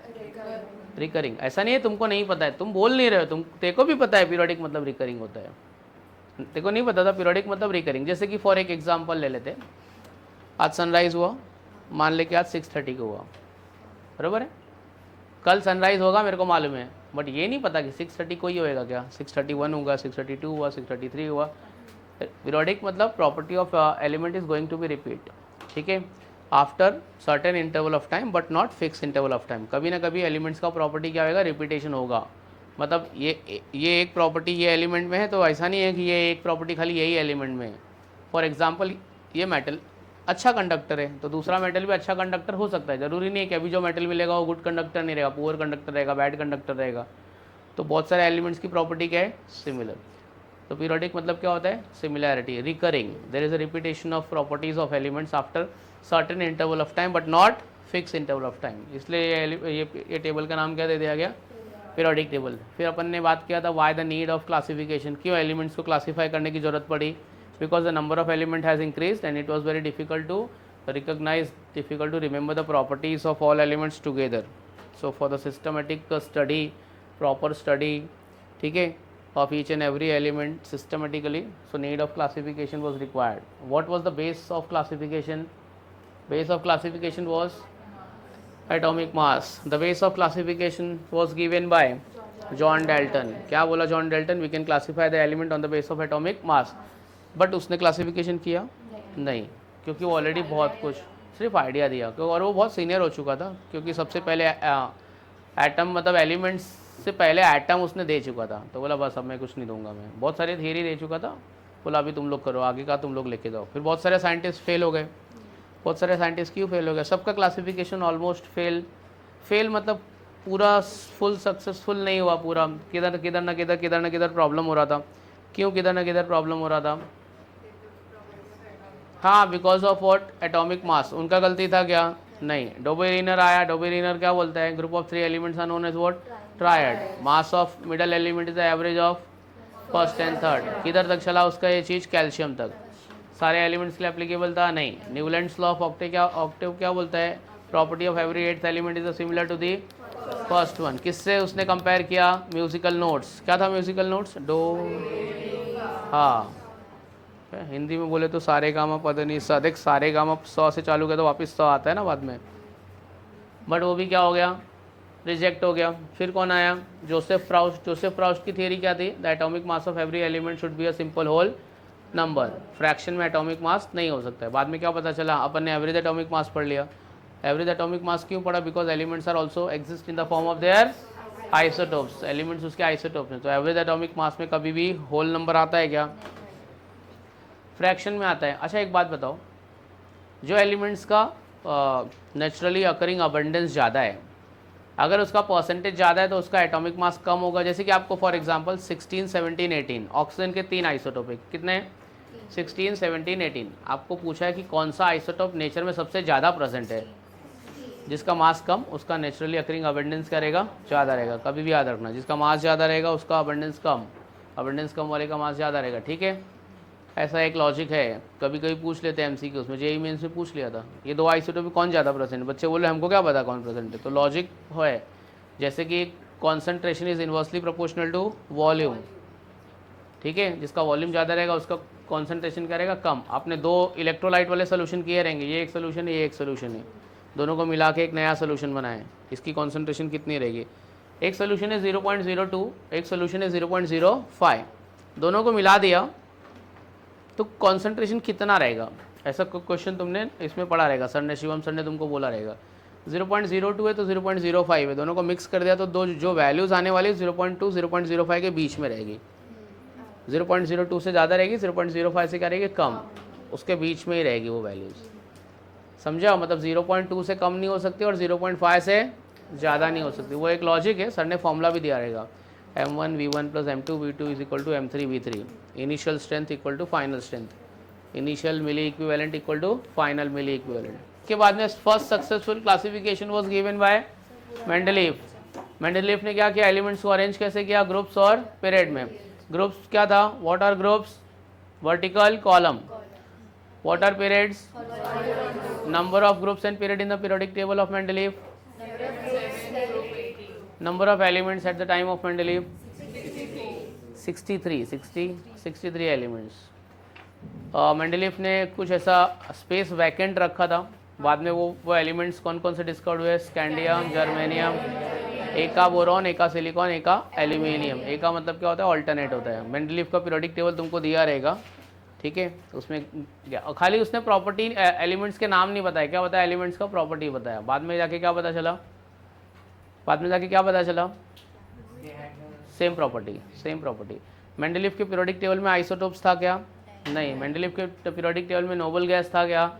रिकरिंग। ऐसा नहीं है तुमको नहीं पता है, तुम बोल नहीं रहे हो, तेको भी पता है पीरियोडिक मतलब रिकरिंग होता है। तेको नहीं पता था पीरियोडिक मतलब रिकरिंग। जैसे कि फॉर एक एग्जांपल ले लेते, आज सनराइज हुआ, मान ले कि आज 6:30 को हुआ, बराबर है। कल सनराइज होगा मेरे को मालूम है, बट ये नहीं पता कि 6:30 को ही होएगा क्या, 6:31 होगा, 6:32 हुआ, 6:33 हुआ। पीरियोडिक मतलब property of element is going to be repeat, ठीक है, after certain interval of time but not fix interval of time. कभी ना कभी एलिमेंट्स का प्रॉपर्टी क्या होगा? रिपीटेशन होगा। मतलब ये एक प्रॉपर्टी ये एलिमेंट में है, तो ऐसा नहीं है कि ये एक प्रॉपर्टी खाली यही एलिमेंट में है। फॉर एग्जाम्पल ये मेटल अच्छा कंडक्टर है, तो दूसरा मेटल भी अच्छा कंडक्टर हो सकता है। जरूरी नहीं है कि अभी जो मेटल मिलेगा वो गुड कंडक्टर नहीं रहेगा, पुअर कंडक्टर रहेगा, बैड कंडक्टर रहेगा। तो बहुत सारे एलिमेंट्स की प्रॉपर्टी क्या है? सिमिलर। तो पीरियोडिक मतलब क्या होता है? Similarity, recurring. There is a repetition of properties of elements after certain interval of time but not fix interval of time. इसलिए ये टेबल का नाम क्या दे दिया गया? Periodic table. फिर अपन ने बात किया था why the need of classification, क्यों एलिमेंट्स को क्लासीफाई करने की जरूरत पड़ी? because the number of element has increased and it was very difficult to recognize, difficult to remember the properties of all elements together. So for the systematic study, proper study, ठीक है, of each and every element systematically, so need of classification was required. What was the base of classification? Base of classification was atomic mass. The base of classification was given by John Dalton. क्या बोला John Dalton? We can classify the element on the base of atomic mass. But उसने classification किया नहीं, क्योंकि वो already बहुत कुछ सिर्फ आइडिया दिया, और वो बहुत सीनियर हो चुका था, क्योंकि सबसे पहले एटम मतलब एलिमेंट्स से पहले एटम उसने दे चुका था। तो बोला बस अब मैं कुछ नहीं दूंगा, मैं बहुत सारी थियरी दे चुका था, बोला अभी तुम लोग करो, आगे का तुम लोग लेके जाओ। फिर बहुत सारे साइंटिस्ट फेल हो गए। बहुत सारे साइंटिस्ट क्यों फेल हो गए? सबका क्लासिफिकेशन ऑलमोस्ट फेल मतलब पूरा फुल सक्सेसफुल नहीं हुआ पूरा, किधर ना किधर प्रॉब्लम हो रहा था। क्यों किधर ना किधर प्रॉब्लम हो रहा था? हाँ, because of what? Atomic mass. उनका गलती था क्या? नहीं। डोबेरिनर आया, डोबेरिनर क्या बोलता है? Group of 3 elements are known as what? Triad. Mass of middle element is the average of first and third. किधर तक चला उसका ये चीज़? कैल्शियम तक। सारे एलिमेंट्स के लिए एप्लीकेबल था? नहीं। न्यूलैंड्स लॉ ऑफ ऑक्टेव क्या बोलता है? Property of every 8th element is similar to the first one. किससे उसने कंपेयर किया? Musical notes. क्या था म्यूजिकल नोट्स? डो, हाँ, हिंदी में बोले तो सारे गामा पदनी सा। देख सारे गामा 100 से चालू किया तो वापस 100 आता है ना बाद में, बट वो भी क्या हो गया? रिजेक्ट हो गया। फिर कौन आया? Joseph Proust. जोसेफ प्राउस्ट की थियरी क्या थी? The atomic mass of every element should be a simple whole number. Fraction में एटॉमिक मास नहीं हो सकता है। बाद में क्या पता चला? अपन ने एवरेज एटॉमिक मास पढ़ लिया। एवरेज एटॉमिक मास क्यों पढ़ा? Because elements are also exist in the form of their isotopes. Elements उसके आइसोटोप्स हैं। तो एवरेज एटॉमिक मास में कभी भी होल नंबर आता है क्या? फ्रैक्शन में आता है। अच्छा एक बात बताओ, जो एलिमेंट्स का नेचुरली अकरिंग अबंडेंस ज़्यादा है, अगर उसका परसेंटेज ज़्यादा है तो उसका एटॉमिक मास कम होगा। जैसे कि आपको फॉर एग्जांपल 16, 17, 18 ऑक्सीजन के 3 आइसोटोपिक कितने हैं? 16, 17, 18। आपको पूछा है कि कौन सा आइसोटोप नेचर में सबसे ज़्यादा प्रेजेंट है, जिसका मास कम उसका नेचुरली अकरिंग अबंडेंस करेगा ज़्यादा रहेगा। कभी भी याद रखना, जिसका मास ज़्यादा रहेगा उसका अबंडेंस कम, अबंडेंस कम वाले का मास ज़्यादा रहेगा। ठीक है, ऐसा एक लॉजिक है। कभी कभी पूछ लेते हैं एमसीक्यू, उसमें जेईई मेंस में पूछ लिया था, ये 2 आइसोटोप कौन ज़्यादा प्रेजेंट है, बच्चे बोले हमको क्या पता कौन प्रेजेंट है। तो लॉजिक है जैसे कि concentration is inversely proportional to volume. ठीक है, जिसका वॉल्यूम ज़्यादा रहेगा उसका कॉन्सेंट्रेशन क्या रहेगा? कम। आपने 2 इलेक्ट्रोलाइट वाले सोल्यूशन किए रहेंगे, ये एक सोल्यूशन है, ये एक सोल्यूशन है, दोनों को मिला के एक नया सोल्यूशन बनाएं। इसकी कॉन्सेंट्रेशन कितनी रहेगी? एक सोल्यूशन है 0.02, एक सोल्यूशन है 0.05, दोनों को मिला दिया तो कॉन्सेंट्रेशन कितना रहेगा? ऐसा क्वेश्चन तुमने इसमें पढ़ा रहेगा, सर ने, शिवम सर ने तुमको बोला रहेगा। 0.02 है तो 0.05 है, दोनों को मिक्स कर दिया तो दो जो वैल्यूज़ आने वाली 0.2 0.05 के बीच में रहेगी। 0.02 से ज़्यादा रहेगी, 0.05 से क्या रहेगी? कम, उसके बीच में ही रहेगी वो वैल्यूज़। समझा? मतलब 0.2 से कम नहीं हो सकती और 0.5 से ज़्यादा नहीं हो सकती। वो एक लॉजिक है, सर ने फॉर्मूला भी दिया रहेगा, m1 v1 plus m2 v2 is equal to m3 v3, initial strength equal to final strength, initial milli equivalent equal to final milli equivalent. के बाद में first successful classification was given by Mendeleev. Mendeleev ने क्या किया? Elements को arrange कैसे किया? Groups और पीरियड में। ग्रुप्स क्या था? What are groups? Vertical column. What are periods? Number of groups and period in the periodic table of Mendeleev. Number of elements at the time of Mendeleev 63 elements. Mendeleev ने कुछ ऐसा space vacant रखा था, बाद में वो elements कौन कौन से डिस्कवर्ड हुए? स्कैंडियम, जर्मेनियम, एक का बोरॉन, एक का सिलिकॉन, एक का एल्यूमिनियम। एक का मतलब क्या होता है? ऑल्टरनेट होता है। मेंडलीफ का पीरियोडिक टेबल तुमको दिया रहेगा, ठीक है, उसमें खाली उसने प्रॉपर्टी एलिमेंट्स के नाम नहीं बताया, क्या बताया? एलिमेंट्स का प्रॉपर्टी बताया। बाद में जाके क्या पता चला? Same property. मेंडलीफ के पीरियोडिक टेबल में आइसोटोप्स था क्या? नहीं। मेंडलीफ के पीरियोडिक टेबल में नोबल गैस था क्या?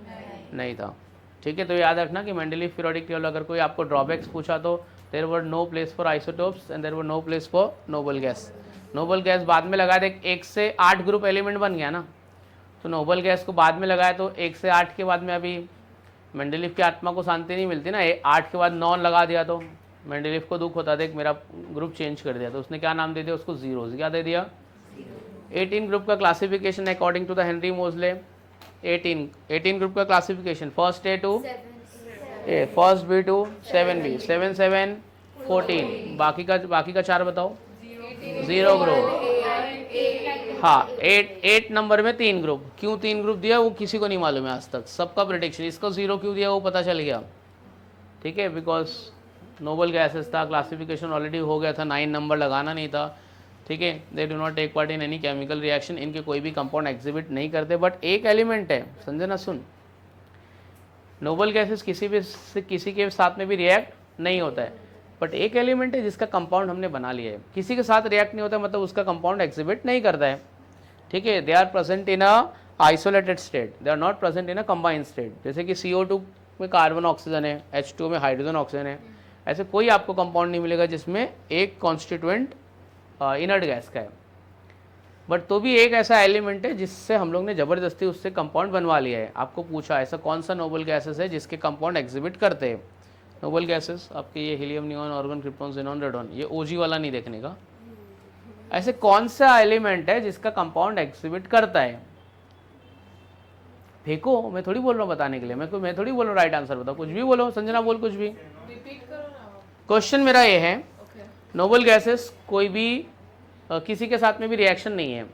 नहीं था। ठीक है, तो याद रखना कि मेंडलीफ पीरियोडिक टेबल अगर कोई आपको ड्रॉबैक्स पूछा तो there were no place for isotopes and there were no place for noble gas. Noble gas बाद में लगाया था, 1 से 8 ग्रुप एलिमेंट बन गया ना, तो नोबल गैस को बाद में लगाया तो 1 से 8 के बाद में अभी मेंडलीफ की आत्मा को शांति नहीं मिलती ना, 8 के बाद 9 लगा दिया तो मेंडलीफ को दुख होता था, एक मेरा ग्रुप चेंज कर दिया, तो उसने क्या नाम दे दिया उसको? जीरोस। क्या दे दिया? 18 ग्रुप का classification according to the Henry Moseley. 18 group का classification, first A to A, first B to 7b, 7 7 14, बाकी का 4 बताओ। 0 ग्रुप। हाँ, 8 नंबर में 3 ग्रुप। क्यों 3 ग्रुप दिया वो किसी को नहीं मालूम है आज तक, सबका प्रेडिक्शन। इसको 0 क्यों दिया वो पता चल गया, ठीक है, बिकॉज नोबल गैसेस था, क्लासिफिकेशन ऑलरेडी हो गया था, 9 नंबर लगाना नहीं था, ठीक है। They do not take part in any chemical reaction, इनके कोई भी कंपाउंड एग्जिबिट नहीं करते, बट एक एलिमेंट है, समझे ना, सुन, नोबल गैसेस किसी के साथ में भी रिएक्ट नहीं होता है, बट एक एलिमेंट है जिसका कंपाउंड हमने बना लिया है, किसी के साथ रिएक्ट नहीं होता, मतलब उसका कंपाउंड एग्जिबिट नहीं करता है, ठीक है। They are present in a isolated state, they are not present in a combined state. जैसे कि CO2 में कार्बन ऑक्सीजन है, H2 में हाइड्रोजन ऑक्सीजन है, ऐसे कोई आपको कंपाउंड नहीं मिलेगा जिसमें एक कॉन्स्टिट्यूएंट इनर्ट गैस का है, बट तो भी एक ऐसा एलिमेंट है जिससे हम लोग ने ज़बरदस्ती उससे कंपाउंड बनवा लिया है। आपको पूछा ऐसा कौन सा नोबल गैसेस है जिसके कंपाउंड एग्जिबिट करते हैं। नोबल गैसेस आपके ये helium, neon, argon, krypton, xenon, radon, ये OG वाला नहीं देखने का। ऐसे कौन सा एलिमेंट है जिसका कंपाउंड एग्जिबिट करता है? फेंको, मैं थोड़ी बोल रहा हूँ बताने के लिए, मैं थोड़ी बोल रहा हूँ राइट आंसर बताओ, कुछ भी बोलो, संजना बोल कुछ भी।
रिपीट करो ना।
क्वेश्चन मेरा ये है,
ओके।
नोबल गैसेस कोई भी किसी के साथ में भी रिएक्शन नहीं है,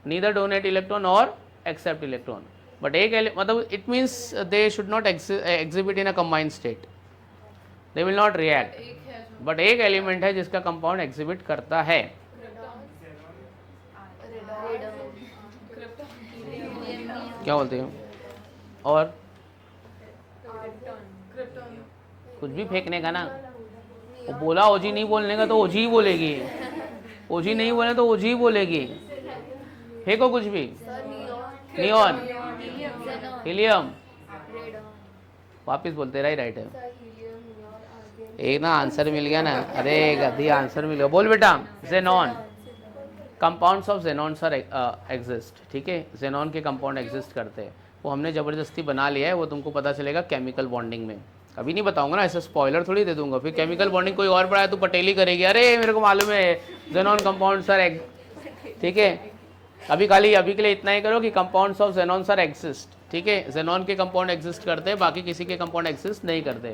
नीदर डोनेट इलेक्ट्रॉन और एक्सेप्ट इलेक्ट्रॉन, बट एक मतलब it means they should not exhibit in a combined state, they will not react,
एक है जो
बट एक एलिमेंट है जिसका कंपाउंड एग्जिबिट करता है। क्या बोलते हो? और कुछ भी फेंकने का ना, वो बोला OG नहीं बोलने का तो OG ही बोलेगी, OG नहीं बोले तो OG ही बोलेगी। फेंको कुछ भी। नियॉन, हीलियम, वापिस बोलते राइट है। एक ना आंसर मिल गया ना, अरे गधी आंसर मिल गया। बोल बेटा, xenon, compounds of xenons are exist, ठीक है, जेनॉन के कंपाउंड एग्जिस्ट करते हैं, वो हमने ज़बरदस्ती बना लिया है, वो तुमको पता चलेगा केमिकल बॉन्डिंग में। अभी नहीं बताऊंगा ना, ऐसा स्पॉइलर थोड़ी दे दूंगा, फिर केमिकल बॉन्डिंग कोई और पढ़ाया तो पटेली करेगी, अरे मेरे को मालूम है जेनॉन कंपाउंड्स आर ठीक है। अभी के लिए इतना ही करो कि compounds of xenons are exist, ठीक है, जेनॉन के कंपाउंड एग्जिस्ट करते हैं, बाकी किसी के कंपाउंड एग्जिस्ट नहीं करते।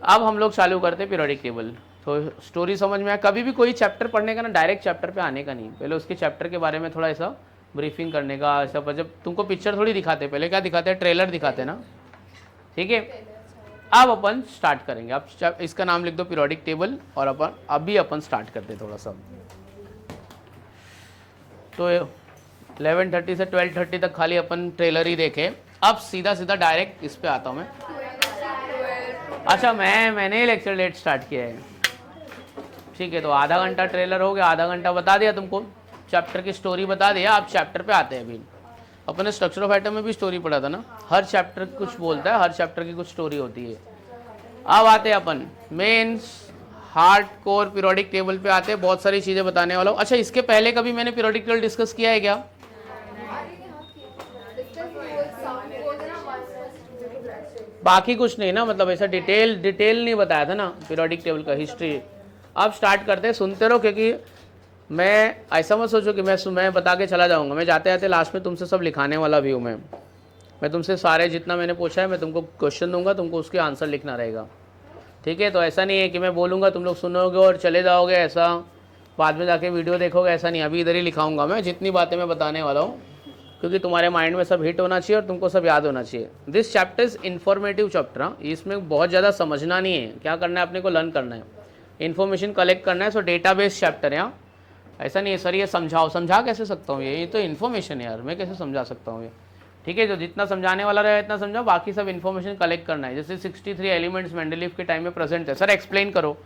अब हम लोग चालू करते हैं पीरियोडिक टेबल। तो स्टोरी समझ में आया। कभी भी कोई चैप्टर पढ़ने का ना डायरेक्ट चैप्टर पे आने का नहीं, पहले उसके चैप्टर के बारे में थोड़ा ऐसा ब्रीफिंग करने का, ऐसा। जब तुमको पिक्चर थोड़ी दिखाते, पहले क्या दिखाते हैं, ट्रेलर दिखाते ना, ठीक है। अब अपन स्टार्ट करेंगे। अब इसका नाम लिख दो पीरियोडिक टेबल, और अपन अभी अपन स्टार्ट करते हैं थोड़ा सा। तो 11:30 से 12:30 तक खाली अपन ट्रेलर ही देखे। अब सीधा डायरेक्ट इस पे आता हूँ मैं। अच्छा, मैंने लेक्चर लेट स्टार्ट किया है, ठीक है। तो आधा घंटा ट्रेलर हो गया, आधा घंटा बता दिया तुमको, चैप्टर की स्टोरी बता दिया। अब चैप्टर पे आते हैं। अभी अपने स्ट्रक्चर ऑफ एटम में भी स्टोरी पढ़ा था ना, हर चैप्टर कुछ बोलता है, हर चैप्टर की कुछ स्टोरी होती है। अब आते हैं अपन mains hard core periodic table पे आते हैं, बहुत सारी चीज़ें बताने वाला हूँ। अच्छा, इसके पहले कभी मैंने पीरियोडिक टेबल डिस्कस किया है क्या? बाकी कुछ नहीं ना, मतलब ऐसा डिटेल नहीं बताया था ना पीरियोडिक टेबल का, हिस्ट्री। अब स्टार्ट करते हैं, सुनते रहो, क्योंकि मैं ऐसा मत सोचो कि मैं बता के चला जाऊंगा। मैं जाते जाते लास्ट में तुमसे सब लिखाने वाला भी हूँ। मैं तुमसे सारे जितना मैंने पूछा है, मैं तुमको क्वेश्चन दूंगा, तुमको उसके आंसर लिखना रहेगा, ठीक है। तो ऐसा नहीं है कि मैं बोलूँगा तुम लोग सुनोगे और चले जाओगे, ऐसा बाद में जाके वीडियो देखोगे, ऐसा नहीं। अभी इधर ही लिखाऊंगा मैं जितनी बातें मैं बताने वाला हूँ, क्योंकि तुम्हारे माइंड में सब हिट होना चाहिए और तुमको सब याद होना चाहिए। This chapter is informative chapter. इसमें बहुत ज़्यादा समझना नहीं है, क्या करना है अपने को, लर्न करना है, इन्फॉर्मेशन कलेक्ट करना है। सो डेटाबेस चैप्टर है यहाँ। ऐसा नहीं है सर ये समझा कैसे सकता हूँ, ये तो इन्फॉर्मेशन है यार, मैं कैसे समझा सकता हूँ ये, ठीक है। जो जितना समझाने वाला रहे इतना समझाओ, बाकी सब इन्फॉर्मेशन कलेक्ट करना है। जैसे 63 एलिमेंट्स मेंडलीफ के टाइम में प्रेजेंट है, सर एक्सप्लेन करो।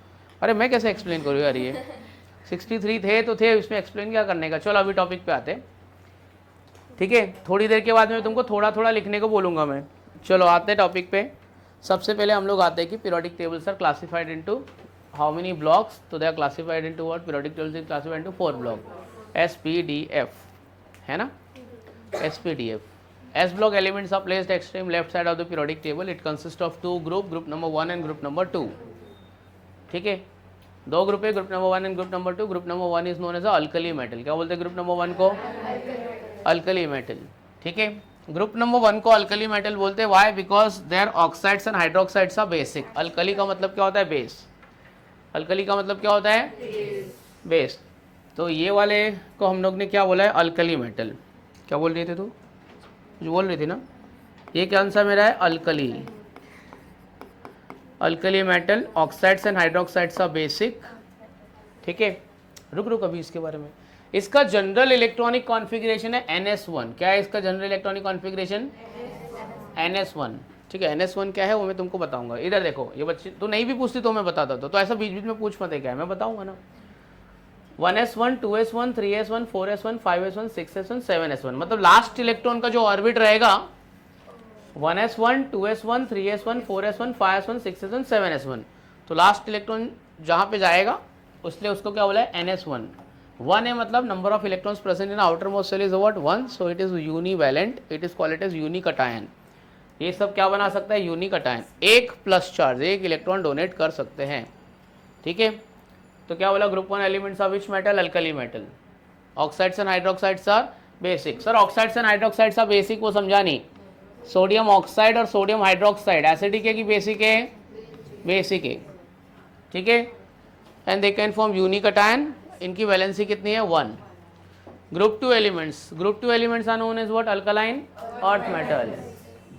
अरे मैं कैसे एक्सप्लेन करूँ यार, ये 63 थे तो थे, इसमें एक्सप्लेन क्या करने का। चलो अभी टॉपिक पे आते, ठीक है। थोड़ी देर के बाद में तुमको थोड़ा लिखने को बोलूँगा मैं। चलो आते हैं टॉपिक पे। सबसे पहले हम लोग आते हैं कि periodic tables are classified into how many blocks. तो they are classified into what, periodic tables is classified into 4 block, SPDF, है ना, SPDF। S block elements are placed extreme left side of the periodic table. It consists of 2 group number 1 and group number 2, ठीक है। 2 group है, group number 1 and group number 2। Group number 1 is known as alkali metal. क्या बोलते हैं group number 1 को? Alkali metal, ठीक है। Group number 1 को अल्कली मेटल बोलते हैं। Why? Because their oxides and hydroxides are basic. Alkali का मतलब क्या होता है? बेस। अल्कली का मतलब क्या होता है? बेस। तो ये वाले को हम लोग ने क्या बोला है? Alkali metal. क्या बोल रही थी तू? कुछ बोल रही थी ना? ये क्या आंसर मेरा है? Alkali. Alkali metal, oxides and hydroxides are basic, ठीक है। रुक अभी इसके बारे में। इसका जनरल इलेक्ट्रॉनिक कॉन्फ़िगरेशन है NS1। क्या है इसका जनरल इलेक्ट्रॉनिक कॉन्फ़िगरेशन? NS1, ठीक है। NS1 क्या है वो मैं तुमको बताऊंगा। इधर देखो, ये बच्चे तो नहीं भी पूछती तो मैं बताता तो ऐसा बीच बीच में पूछ मत, क्या है मैं बताऊंगा ना। 1s1, 2s1, 3s1, 4s1, 5s1, 6s1, 7s1, मतलब लास्ट इलेक्ट्रॉन का जो ऑर्बिट रहेगा 1s1, 2s1, 3s1, 4s1, 5s1, 6s1, 7s1, तो लास्ट इलेक्ट्रॉन जहाँ पे जाएगा उसलिए उसको क्या बोला है? NS1। 1 है मतलब number of electrons present in outer most shell is what? 1, so it is univalent, it is called as unication. ये सब क्या बना सकता है? यूनिकटायन। एक प्लस चार्ज, एक इलेक्ट्रॉन डोनेट कर सकते हैं, ठीक है। तो क्या बोला? Group 1 elements of which metal? Alkali metal. Oxides and hydroxides are basic. Sir oxides and hydroxides are basic वो समझा नहीं। सोडियम ऑक्साइड और सोडियम हाइड्रोक्साइड एसिडिक है कि बेसिक है? बेसिक है, ठीक है। And they can form unication. इनकी वैलेंसी कितनी है? 1। Group 2 elements are known as what? Alkaline earth metal.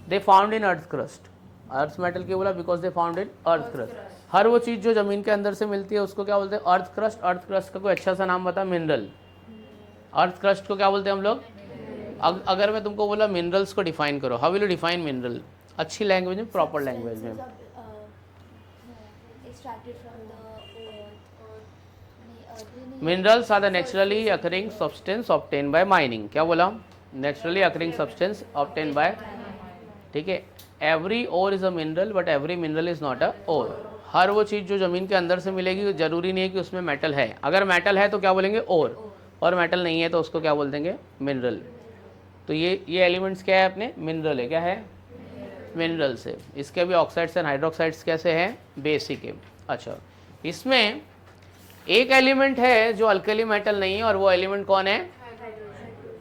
They found in earth crust. Earth metal क्यों बोला? Because they found in earth crust. हर वो चीज़ जो जमीन के अंदर से मिलती है उसको क्या बोलते हैं? अर्थ क्रस्ट। अर्थ क्रस्ट का कोई अच्छा सा नाम बता। मिनरल। अर्थ क्रस्ट को क्या बोलते हैं हम लोग? अगर मैं तुमको बोला मिनरल्स को डिफाइन करो, how will you define mineral? अच्छी लैंग्वेज में, प्रॉपर लैंग्वेज में। Minerals are the naturally occurring substance obtain by mining. क्या बोला? Naturally occurring substance obtain by, ठीक है। Every ore is a mineral but every mineral is not a ore. हर वो चीज़ जो ज़मीन के अंदर से मिलेगी ज़रूरी नहीं है कि उसमें मेटल है। अगर मेटल है तो क्या बोलेंगे और मेटल नहीं है तो उसको क्या बोल देंगे मिनरल। तो ये एलिमेंट्स क्या है अपने मिनरल है, क्या है मिनरल से। इसके भी ऑक्साइड्स एंड हाइड्रोक्साइड्स कैसे हैं बेसिक है। अच्छा इसमें एक एलिमेंट है जो अल्कली मेटल नहीं है और वो एलिमेंट कौन है,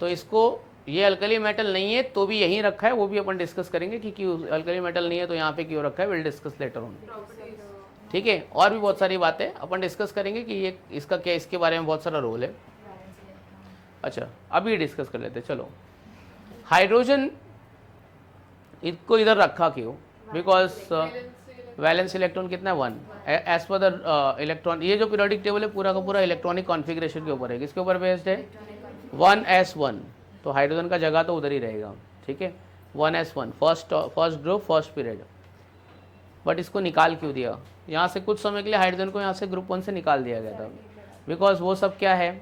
तो इसको ये अल्कली मेटल नहीं है तो भी यहीं रखा है, वो भी अपन डिस्कस करेंगे कि क्यों अल्कली मेटल नहीं है तो यहाँ पे क्यों रखा है, विल डिस्कस लेटर ऑन। ठीक है, और भी बहुत सारी बातें अपन डिस्कस करेंगे कि ये इसका क्या, इसके बारे में बहुत सारा रोल है। अच्छा अभी डिस्कस कर लेते चलो। हाइड्रोजन इसको इधर रखा क्यों, बिकॉज वैलेंस इलेक्ट्रॉन कितना है 1 एज पर द इलेक्ट्रॉन। ये जो पीरियोडिक टेबल है पूरा का पूरा इलेक्ट्रॉनिक कॉन्फ़िगरेशन के ऊपर है, किसके ऊपर बेस्ड है 1s1। तो हाइड्रोजन का जगह तो उधर ही रहेगा। ठीक है 1s1 first group first period. But इसको निकाल क्यों दिया, यहाँ से कुछ समय के लिए हाइड्रोजन को यहाँ से ग्रुप 1 से निकाल दिया गया था, बिकॉज वो सब क्या है,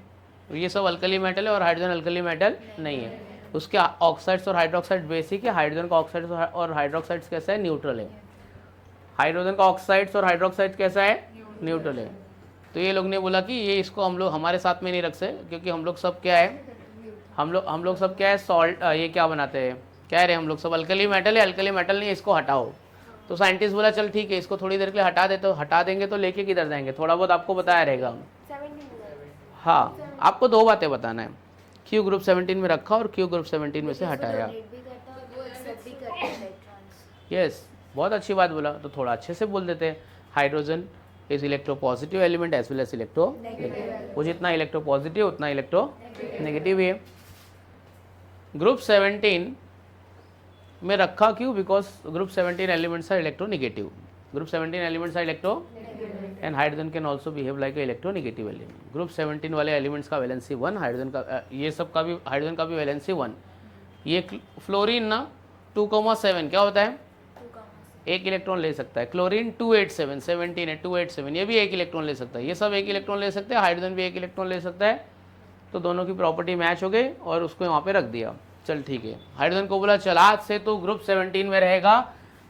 ये सब अल्कली मेटल है और हाइड्रोजन अल्कली मेटल नहीं है। उसके ऑक्साइड्स और हाइड्रोक्साइड बेसिक है, हाइड्रोजन का ऑक्साइड्स और हाइड्रोक्साइड्स कैसा है न्यूट्रल है। हाइड्रोजन का ऑक्साइड्स और हाइड्रोक्साइड कैसा है न्यूट्रल है। तो ये लोग ने बोला कि ये इसको हम लोग हमारे साथ में नहीं रख सकते, क्योंकि हम लोग सब क्या है, हम लोग सब क्या है सॉल्ट, ये क्या बनाते हैं, कह रहे हैं हम लोग सब अल्कली मेटल है, अल्कली मेटल नहीं है, इसको हटाओ। तो साइंटिस्ट बोला चल ठीक है इसको थोड़ी देर के लिए हटा दे, तो हटा देंगे तो लेके किधर जाएंगे, थोड़ा बहुत आपको बताया रहेगा। हाँ आपको दो बातें बताना है, क्यों ग्रुप 17 में रखा और क्यों ग्रुप 17 में से हटाया। यस बहुत अच्छी बात बोला, तो थोड़ा अच्छे से बोल देते हैं। Hydrogen is electro positive element as well as electro, वो जितना इलेक्ट्रो पॉजिटिव उतना इलेक्ट्रो नेगेटिव है। ग्रुप 17 में रखा क्यों, because group 17 elements are electro negative. Group 17 elements are electro and hydrogen can also behave like electro negative element. Group 17 वाले elements का valency 1, hydrogen का ये सब का भी हाइड्रोजन का भी वैलेंसी 1। ये फ्लोरीन ना 2,7 क्या होता है, एक इलेक्ट्रॉन ले सकता है। क्लोरीन 287 17 है 287, ये भी एक इलेक्ट्रॉन ले सकता है। ये सब एक इलेक्ट्रॉन ले सकते हैं, हाइड्रोजन भी एक इलेक्ट्रॉन ले सकता है। तो दोनों की प्रॉपर्टी मैच हो गई और उसको वहाँ पे रख दिया। चल ठीक है, हाइड्रोजन को बोला चल आज से तो ग्रुप 17 में रहेगा,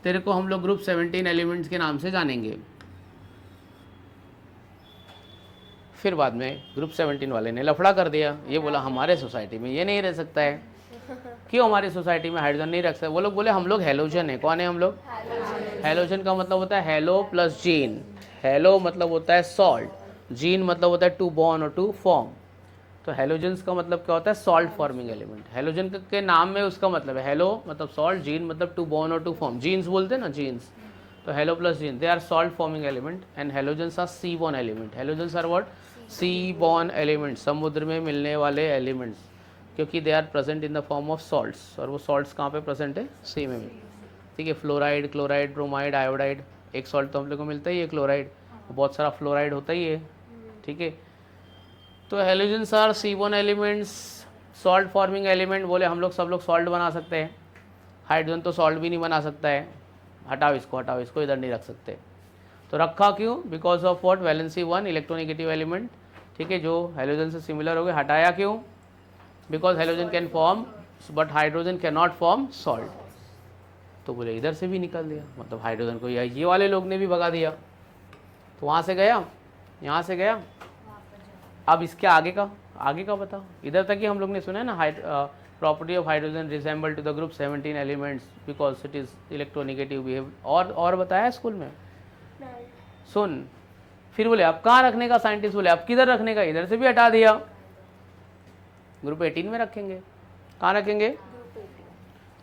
तेरे को हम लोग ग्रुप 17 एलिमेंट्स के नाम से जानेंगे। फिर बाद में ग्रुप 17 वाले ने लफड़ा कर दिया, ये बोला हमारे सोसाइटी में ये नहीं रह सकता है। क्यों हमारी सोसाइटी में हाइड्रोजन नहीं रख सकते, वो लोग बोले हम लोग हेलोजन है। कौन है हम लोग, हेलोजन का मतलब होता है हेलो प्लस जीन। हेलो मतलब होता है सॉल्ट, जीन मतलब होता है टू बॉर्न और टू फॉर्म। तो हेलोजन्स का मतलब क्या होता है, सॉल्ट फॉर्मिंग एलिमेंट। हेलोजन के नाम में उसका मतलब है हेलो मतलब सॉल्ट, जीन मतलब टू बॉर्न और टू फॉर्म, जीन्स बोलते हैं ना जीन्स। तो halo plus gen they are salt forming element and halogens are sea born element. Halogens are what, sea born element, समुद्र में मिलने वाले एलिमेंट्स, क्योंकि they are present in the form of salts. और वो सॉल्ट्स कहाँ पे प्रेजेंट है, सी में। ठीक है, फ्लोराइड, क्लोराइड, ब्रोमाइड, आयोडाइड, एक सॉल्ट तो हम लोग को मिलता ही है क्लोराइड, बहुत सारा फ्लोराइड होता ही है। ठीक है, तो halogens are sea born elements, salt forming element. बोले हम लोग सब लोग सॉल्ट बना सकते हैं, हाइड्रोजन तो सॉल्ट भी नहीं बना सकता है। हटाओ इसको इधर नहीं रख सकते। तो रखा क्यों, because of what, valency 1 electronegative element. ठीक है, जो हेलोजन से सिमिलर हो गए। हटाया क्यों, because halogen can form but hydrogen can not form salt. तो बोले इधर से भी निकाल दिया, मतलब हाइड्रोजन को ये वाले लोग ने भी भगा दिया। तो वहाँ से गया, यहाँ से गया। अब इसके आगे का बताओ, इधर तक ही हम लोग ने सुना है ना, property of hydrogen resemble to the group 17 elements because it is electronegative behave. और बताया स्कूल में, सुन। फिर बोले अब कहाँ रखने का, साइंटिस्ट बोले अब किधर रखने का, इधर से भी हटा दिया, ग्रुप 18 में रखेंगे। कहाँ रखेंगे,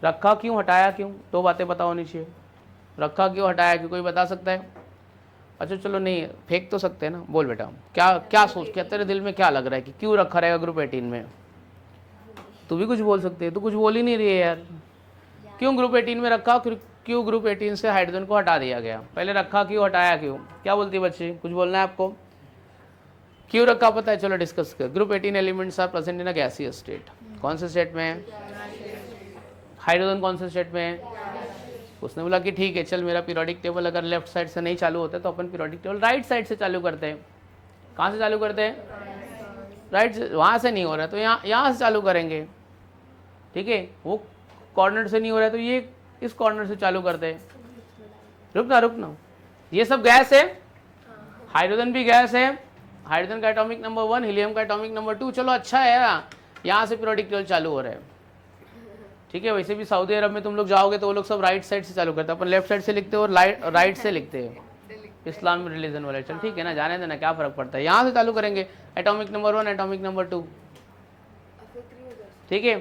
रखा क्यों, हटाया क्यों, दो बातें पता होनी चाहिए। रखा क्यों, हटाया क्यों, कोई बता सकता है। अच्छा चलो नहीं फेंक तो सकते हैं ना, बोल बेटा क्या सोच, क्या तेरे दिल में क्या लग रहा है कि क्यों रखा रहेगा ग्रुप 18 में। तू भी कुछ बोल सकते है, तू कुछ बोल ही नहीं रही है यार। क्यों ग्रुप 18 में रखा, क्यों ग्रुप 18 से हाइड्रोजन को हटा दिया गया, पहले रखा क्यों, हटाया क्यों, क्या बोलती है बच्चे, कुछ बोलना है आपको। क्यों रखा पता है, चलो डिस्कस कर। Group 18 elements are present in a gaseous state. कौन से स्टेट में है, हाइड्रोजन कौन से स्टेट में है। उसने बोला कि ठीक है चल, मेरा पीरियोडिक टेबल अगर लेफ्ट साइड से नहीं चालू होता है तो अपन पीरियोडिक टेबल राइट साइड से चालू करते हैं। कहाँ से चालू करते हैं, राइट से। वहाँ से नहीं हो रहा है तो यहाँ से चालू करेंगे। ठीक है, वो कॉर्नर से नहीं हो रहा है तो ये इस कॉर्नर से चालू करते हैं। रुक ना ये सब गैस है, हाइड्रोजन भी गैस है, हाइड्रोजन का एटॉमिक नंबर 1, हीलियम का एटॉमिक नंबर 2। चलो अच्छा है यार, यहाँ से पीरियोडिक टेबल चालू हो रहा है, ठीक है। वैसे भी सऊदी अरब में तुम लोग जाओगे तो वो लोग सब राइट साइड से चालू करते हैं, अपन लेफ्ट साइड से लिखते हैं और राइट से लिखते हैं, इस्लाम रिलीजन वाले। चल ठीक है ना, जाने देना, क्या फर्क पड़ता है। यहाँ से चालू करेंगे, एटॉमिक नंबर 1, एटॉमिक नंबर 2, ठीक है।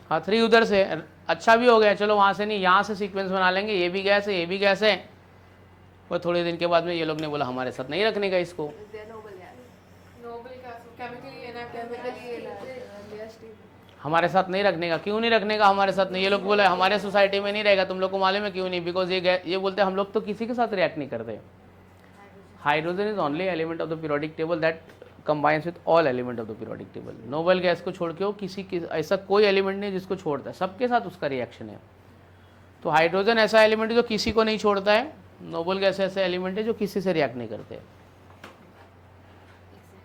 हाँ 3 उधर से, अच्छा भी हो गया। चलो वहाँ से नहीं, यहाँ से सीक्वेंस बना लेंगे, ये भी गैस है, ये भी गैस है। और थोड़े दिन के बाद में ये लोग ने बोला हमारे साथ नहीं रखने का इसको,
नोबल केमिकली
हमारे साथ नहीं रखने का। क्यों नहीं रखने का हमारे साथ नहीं? ये लोग बोले हमारे सोसाइटी में नहीं रहेगा। तुम लोग को मालूम है क्यों नहीं? बिकॉज ये बोलते हैं हम लोग तो किसी के साथ रिएक्ट नहीं करते। Hydrogen is only element of the periodic table that combines with all element of the periodic table. Noble gas को छोड़ के वो ऐसा कोई एलिमेंट नहीं जिसको छोड़ता है, सबके साथ उसका रिएक्शन है। तो हाइड्रोजन ऐसा एलिमेंट है जो किसी को नहीं छोड़ता है, नोबल गैस ऐसे एलिमेंट है जो किसी से रिएक्ट नहीं करते,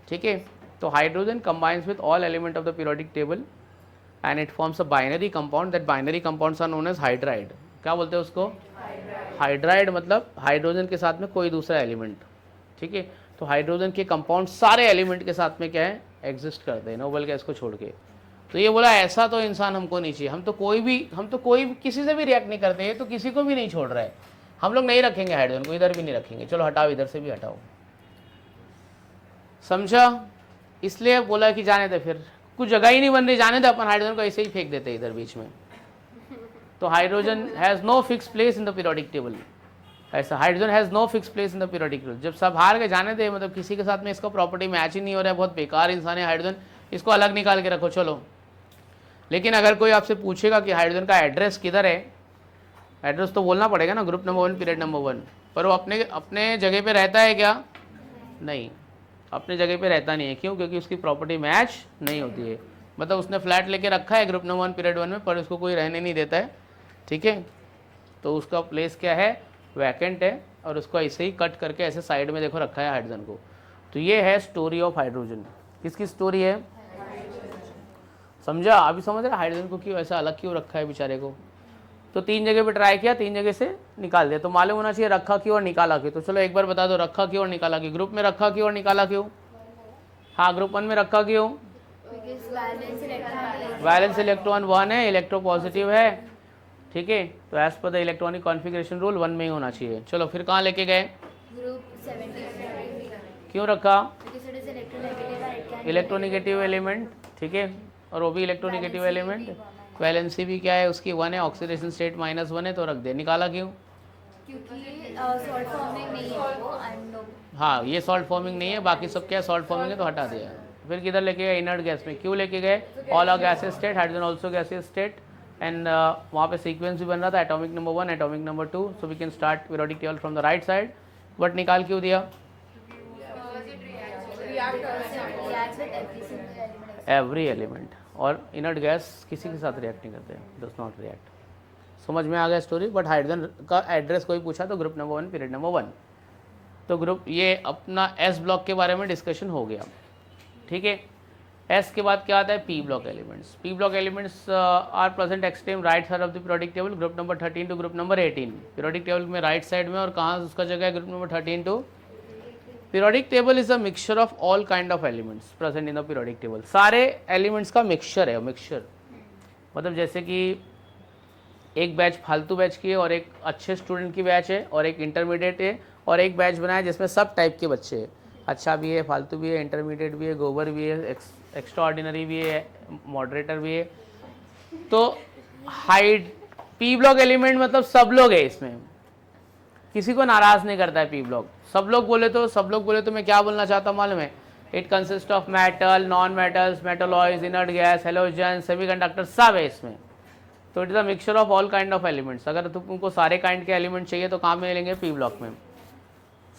ठीक है। तो hydrogen combines with all element of the periodic table and it forms a binary compound. That binary compounds are known as hydride. क्या बोलते हैं उसको? हाइड्राइड मतलब हाइड्रोजन के साथ में कोई दूसरा एलिमेंट, ठीक है। तो हाइड्रोजन के कंपाउंड सारे एलिमेंट के साथ में क्या है, एग्जिस्ट करते हैं, नोबल गैस को छोड़ के। तो ये बोला ऐसा तो इंसान हमको नहीं चाहिए, हम तो कोई भी किसी से भी रिएक्ट नहीं करते हैं, तो किसी को भी नहीं छोड़ रहा है, हम लोग नहीं रखेंगे हाइड्रोजन को, इधर भी नहीं रखेंगे। चलो हटाओ, इधर से भी हटाओ, समझा? इसलिए बोला कि जाने दे, फिर कुछ जगह ही नहीं बन रही, जाने दे, अपन हाइड्रोजन को ऐसे ही फेंक देते इधर बीच में। तो hydrogen has no fix place in the periodic table. ऐसा hydrogen has no fix place in the periodic table. जब सब हार के जाने दे, मतलब किसी के साथ में इसका प्रॉपर्टी मैच ही नहीं हो रहा है, बहुत बेकार इंसान है हाइड्रोजन, इसको अलग निकाल के रखो चलो। लेकिन अगर कोई आपसे पूछेगा कि हाइड्रोजन का एड्रेस किधर है, एड्रेस तो बोलना पड़ेगा ना, ग्रुप नंबर 1 पीरियड नंबर 1, पर वो अपने जगह पे रहता है क्या? नहीं, अपने जगह पे रहता नहीं है। क्यों? क्योंकि उसकी प्रॉपर्टी मैच नहीं होती है। मतलब उसने फ्लैट लेके रखा है ग्रुप नंबर 1 पीरियड 1 में, पर उसको कोई रहने नहीं देता है, ठीक है। तो उसका प्लेस क्या है? वैकेंट है, और उसको ऐसे ही कट करके ऐसे साइड में देखो रखा है हाइड्रोजन को। तो ये है स्टोरी ऑफ हाइड्रोजन। किसकी स्टोरी है? समझा? अभी समझ रहे हाइड्रोजन को क्यों ऐसा अलग क्यों रखा है बेचारे को? तो 3 जगह पे ट्राई किया, 3 जगह से निकाल दिया। तो मालूम होना चाहिए रखा क्यों और निकाला क्यों। तो चलो एक बार बता दो, रखा क्यों और निकाला क्यों? ग्रुप में रखा क्यों और निकाला क्यों? हाँ, ग्रुप 1 में रखा क्यों? वैलेंस इलेक्ट्रॉन 1 है, इलेक्ट्रोपॉजिटिव है, ठीक है। तो as per the electronic configuration rule 1 में ही होना चाहिए। चलो फिर कहाँ लेके गए? क्यों रखा? इलेक्ट्रोनिगेटिव एलिमेंट, ठीक है, और वो भी इलेक्ट्रोनिगेटिव एलिमेंट। वैलेंसी भी क्या है उसकी? 1 है, ऑक्सीडेशन स्टेट -1 है, तो रख दे। निकाला क्यों?
क्योंकि सॉल्ट फॉर्मिंग नहीं है वो, एंड
हाँ, ये सॉल्ट फॉर्मिंग नहीं है, बाकी सब क्या सॉल्ट फॉर्मिंग है, तो हटा दिया। फिर किधर लेके गए? इनर्ट गैस में। क्यों लेके गए? All are gases state, hydrogen also gases state, and वहाँ पे सीक्वेंस भी बन रहा था, atomic number 1, atomic number 2, so we can start periodic table from the right side. But निकाल क्यों दिया? एवरी एलिमेंट, और इनर्ट गैस किसी के साथ रिएक्ट नहीं करते, डज नॉट रिएक्ट। समझ में आ गया स्टोरी? बट हाइड्रोजन का एड्रेस कोई पूछा तो ग्रुप नंबर 1 पीरियड नंबर 1। तो ग्रुप ये अपना एस ब्लॉक के बारे में डिस्कशन हो गया, ठीक है। एस के बाद क्या आता है? P block elements. P block elements are present extreme right side of the periodic table, group number 13 to group number 18। Periodic table में राइट साइड में, और कहाँ उसका जगह है? Group number 13 to. Periodic table is a mixture of all kind of elements present in the periodic table. सारे elements का mixture है, मिक्सचर मतलब जैसे कि एक बैच फालतू बैच की है, और एक अच्छे स्टूडेंट की बैच है, और एक इंटरमीडिएट है, और एक बैच बनाया जिसमें सब टाइप के बच्चे हैं, अच्छा भी है, फालतू भी है, इंटरमीडिएट भी है, गोबर भी है, एक्स्ट्रा ऑर्डिनरी भी है, मॉडरेटर भी है। तो हाइट पी ब्लॉक एलिमेंट मतलब सब लोग है इसमें, किसी को नाराज नहीं करता है पी ब्लॉक। सब लोग बोले तो मैं क्या बोलना चाहता हूँ मालूम है? It consist of metal, non metals, metalloids, inert gas, halogen, semiconductor, सब है इसमें। तो it is a mixture of all kind of elements. अगर तुमको सारे काइंड के एलिमेंट चाहिए तो कहाँ में मिलेंगे? पी ब्लॉक में।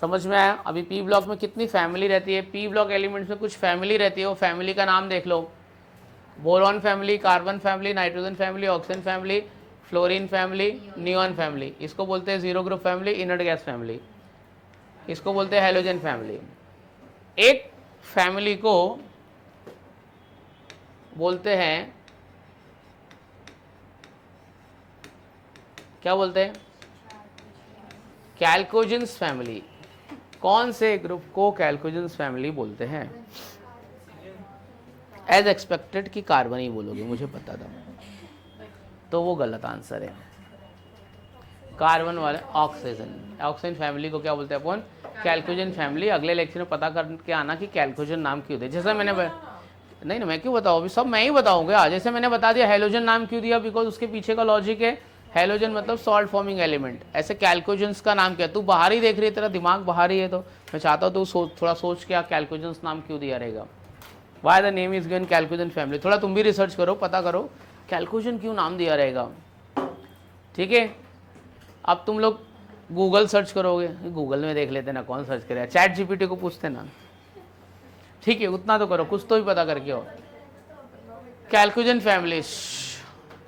समझ में आया? अभी पी ब्लॉक में कितनी फैमिली रहती है? पी ब्लॉक एलिमेंट्स में कुछ फैमिली रहती है, वो फैमिली का नाम देख लो। Boron family, carbon family, nitrogen family, oxygen family, fluorine family, neon family. इसको बोलते हैं zero group family, inert gas family. इसको बोलते हैं हेलोजन फैमिली। एक फैमिली को बोलते हैं, क्या बोलते हैं? कैल्कोजेंस फैमिली। कौन से ग्रुप को कैल्कोजेंस फैमिली बोलते हैं? एज एक्सपेक्टेड कि कार्बन ही बोलोगे, मुझे पता था, तो वो गलत आंसर है। कार्बन वाले ऑक्सीजन फैमिली को क्या बोलते हैं अपन? कैल्कोजेन फैमिली। अगले लेक्चर में पता करके आना कि कैल्कोजेन नाम क्यों दिया। जैसे मैंने नहीं ना, मैं क्यों बताऊँ, अभी सब मैं ही बताऊँगा। जैसे मैंने बता दिया हेलोजन नाम क्यों दिया, बिकॉज उसके पीछे का लॉजिक है, हेलोजन मतलब सॉल्ट फॉर्मिंग एलिमेंट। ऐसे कैल्कोजेंस का नाम क्या? तू बाहर ही देख रही है, तेरा दिमाग बाहर ही है, तो मैं चाहता हूँ तू थोड़ा सोच के कैल्कोजेंस नाम क्यों दिया रहेगा, why the name is given chalcogen family. थोड़ा तुम भी रिसर्च करो, पता करो कैल्कोजेन क्यों नाम दिया रहेगा, ठीक है। अब तुम लोग गूगल सर्च करोगे, गूगल में देख लेते ना, कौन सर्च करेगा, चैट जीपीटी को पूछते ना, ठीक है, उतना तो करो, कुछ तो भी पता करके हो। कैल्कोजेन फैमिली,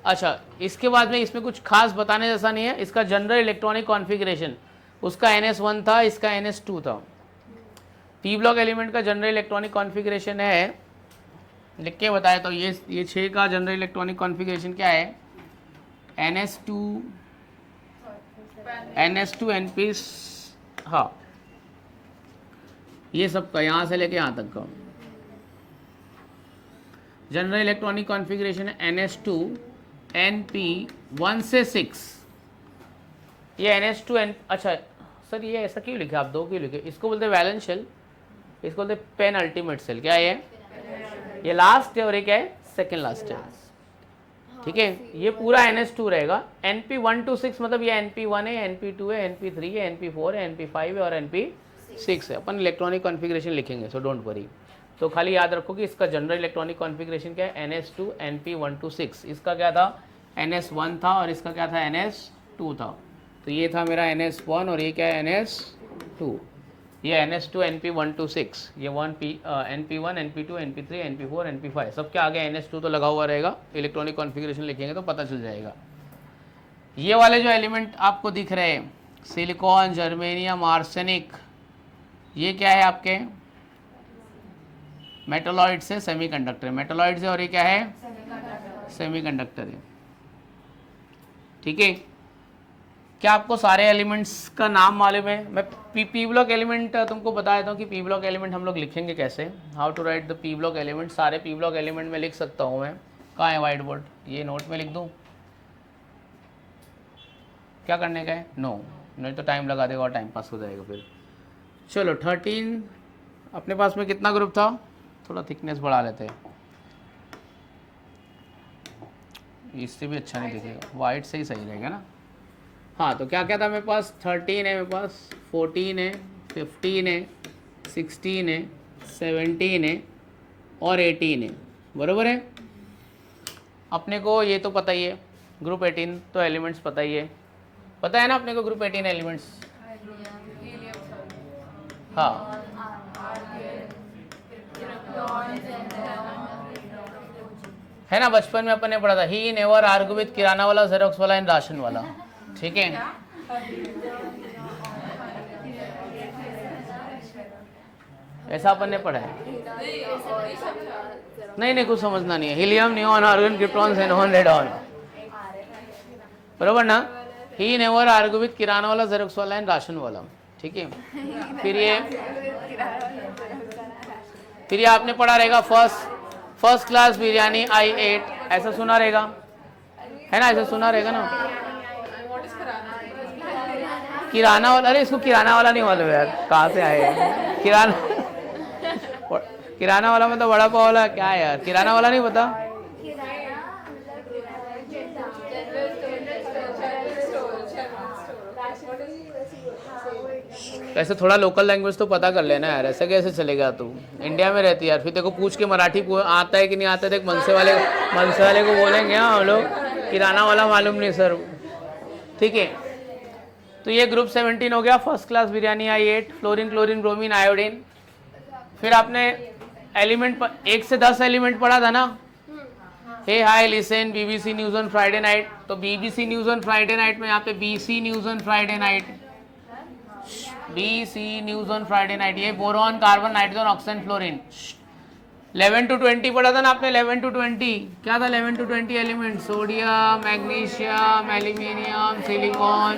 अच्छा इसके बाद में इसमें कुछ खास बताने जैसा नहीं है। इसका जनरल इलेक्ट्रॉनिक कॉन्फ़िगरेशन, उसका NS1 था, इसका NS2 था। पी ब्लॉक एलिमेंट का जनरल इलेक्ट्रॉनिक कॉन्फ़िगरेशन है, लिख के बताया तो ये 6 का जनरल इलेक्ट्रॉनिक कॉन्फ़िगरेशन क्या है? NS2 NP, हाँ ये सब का यहाँ से लेके यहाँ तक का जनरल इलेक्ट्रॉनिक कॉन्फ़िगरेशन है NS2 NP 1 से 6। ये NS2 अच्छा सर ये ऐसा क्यों लिखे आप, 2 क्यों लिखे? इसको बोलते हैं वैलेंस शेल, इसको बोलते हैं पेन अल्टीमेट सेल। क्या है ये लास्ट है और ये क्या है? सेकेंड लास्ट है, ठीक है। ये पूरा NS2 रहेगा। NP 1 to 6 मतलब ये NP1 है, NP2 है, NP3 है, NP4 है, NP5 है और NP6 है। अपन इलेक्ट्रॉनिक कॉन्फ़िगरेशन लिखेंगे, सो डोंट वरी। तो खाली याद रखो कि इसका जनरल इलेक्ट्रॉनिक कॉन्फ़िगरेशन क्या है? NS2 NP 1 to 6। इसका क्या था? NS1 था और इसका क्या था? NS2 था। तो ये था मेरा NS1 और ये क्या है? NS2। ये NS2 NP 1 to 6, ये NP1 NP2 NP3 NP4 NP5 सब क्या आगे NS2 तो लगा हुआ रहेगा। इलेक्ट्रॉनिक कॉन्फ़िगरेशन लिखेंगे तो पता चल जाएगा। ये वाले जो एलिमेंट आपको दिख रहे हैं, सिलिकॉन, जर्मेनियम, आर्सेनिक, ये क्या है आपके? मेटलॉइड से सेमीकंडक्टर, मेटलॉइड से, और ये क्या है? सेमीकंडक्टर है, ठीक है। क्या आपको सारे एलिमेंट्स का नाम मालूम है? मैं पी ब्लॉक एलिमेंट तुमको बता देता हूँ कि पी ब्लॉक एलिमेंट हम लोग लिखेंगे कैसे। How to write the P block element. सारे पी ब्लॉक एलिमेंट में लिख सकता हूँ मैं। कहाँ है वाइट बोर्ड? ये नोट में लिख दूँ? क्या करने का है? नो, नहीं तो टाइम लगा देगा और टाइम पास हो जाएगा फिर। चलो 13 अपने पास में कितना ग्रुप था? थोड़ा थिकनेस बढ़ा लेते हैं, इससे भी अच्छा नहीं दिखेगा, वाइट से ही सही रहेगा ना। हाँ तो क्या क्या था मेरे पास? 13 है मेरे पास, 14 है, 15 है, 16 है, 17 है और 18 है, बराबर है। अपने को ये तो पता ही है, ग्रुप 18 तो एलिमेंट्स पता ही है, पता है ना अपने को ग्रुप 18 एलिमेंट्स? हाँ है ना, बचपन में अपन ने पढ़ा था, ही नेवर आर्ग्यू विद किराना वाला, जेरोक्स वाला एंड राशन वाला, ठीक है। ऐसा अपन ने पढ़ा है? नहीं कुछ समझना नहीं है। Helium, neon, argon, krypton, xenon, radon, बरोबर ना। ही नेवर आर्ग्यू विद किराना वाला, जेरोक्स वाला एंड राशन वाला, ठीक है। फिर ये आपने पढ़ा रहेगा first class biryani I ate, ऐसा सुना रहेगा, है ना, ऐसा सुना रहेगा ना। किराना वाला, अरे इसको किराना वाला नहीं मालूम यार, कहाँ से आए? किराना वाला मतलब बड़ा पाव वाला, क्या है यार किराना वाला नहीं पता? ऐसे थोड़ा लोकल लैंग्वेज तो पता कर लेना यार, ऐसे कैसे चलेगा? तू इंडिया में रहती है यार, फिर तेरे को पूछ के मराठी आता है कि नहीं आता है, देख मनसे वाले को बोलेंगे हाँ हम लोग, किराना वाला मालूम नहीं सर, ठीक है। तो ये ग्रुप 17 हो गया, first class biryani I ate, fluorine, chlorine, bromine, iodine. फिर आपने एलिमेंट 1 से 10 एलिमेंट पढ़ा था ना। Hey hi listen, BBC news on Friday night, तो BBC news on Friday night में यहाँ पे BC news on Friday night, BC news on Friday night. ये boron, carbon, nitrogen, oxygen, fluorine. 11 to 20 पढ़ा था ना आपने, 11 to 20 क्या था? 11 to 20 element, sodium, magnesium, aluminium, silicon.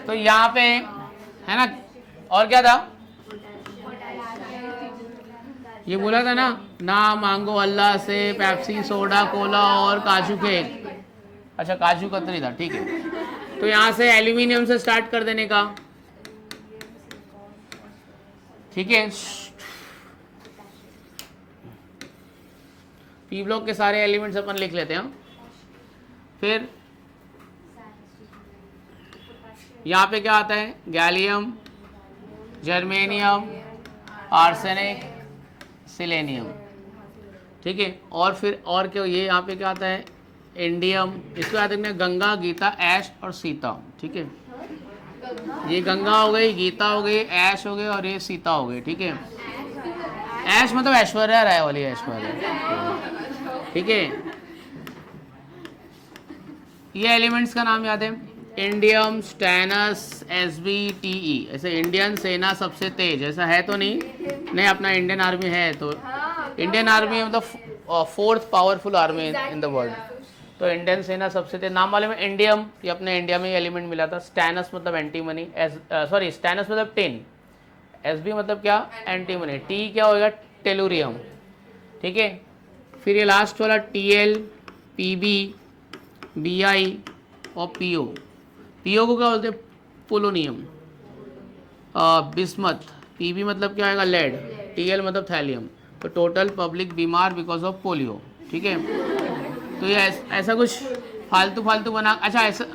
तो यहाँ पे है ना, और क्या था, ये बोला था ना मांगो अल्लाह से पेप्सी सोडा कोला और काजू केक। अच्छा काजू कतरी था, ठीक है। तो यहाँ से एल्यूमिनियम से स्टार्ट कर देने का, ठीक है। पी ब्लॉक के सारे एलिमेंट्स अपन लिख लेते हैं। फिर यहाँ पे क्या आता है, गैलियम, जर्मेनियम, आर्सेनिक, सिलेनियम, ठीक है। और फिर और क्या, ये यहाँ पे क्या आता है, इंडियम। इसको याद रखना, गंगा, गीता, ऐश और सीता, ठीक है। ये गंगा हो गई, गीता हो गई, ऐश हो गई और ये सीता हो गई, ठीक है। ऐश मतलब ऐश्वर्या राय वाली ऐश्वर्या, ठीक है। ये एलिमेंट्स का नाम याद है, इंडियम, स्टैनस, SBTE। ऐसे इंडियन सेना सबसे तेज, ऐसा है तो नहीं अपना इंडियन आर्मी है, तो इंडियन आर्मी मतलब fourth powerful army in the world. तो इंडियन सेना सबसे तेज। नाम वाले में इंडियम, ये अपने इंडिया में एलिमेंट मिला था। स्टैनस मतलब एंटीमनी, सॉरी स्टैनस मतलब टिन, SB मतलब क्या, एंटीमनी। टी क्या होगा, टेलुरियम, ठीक है। फिर ये लास्ट वाला TL, PB, BI और PO। PO को क्या बोलते हैं, पोलोनियम, बिस्मथ। PB मतलब क्या आएगा, लेड। TL मतलब थैलियम। तो टोटल पब्लिक बीमार बिकॉज ऑफ पोलियो, ठीक है। तो ये ऐसा कुछ फालतू बना। अच्छा ऐसा,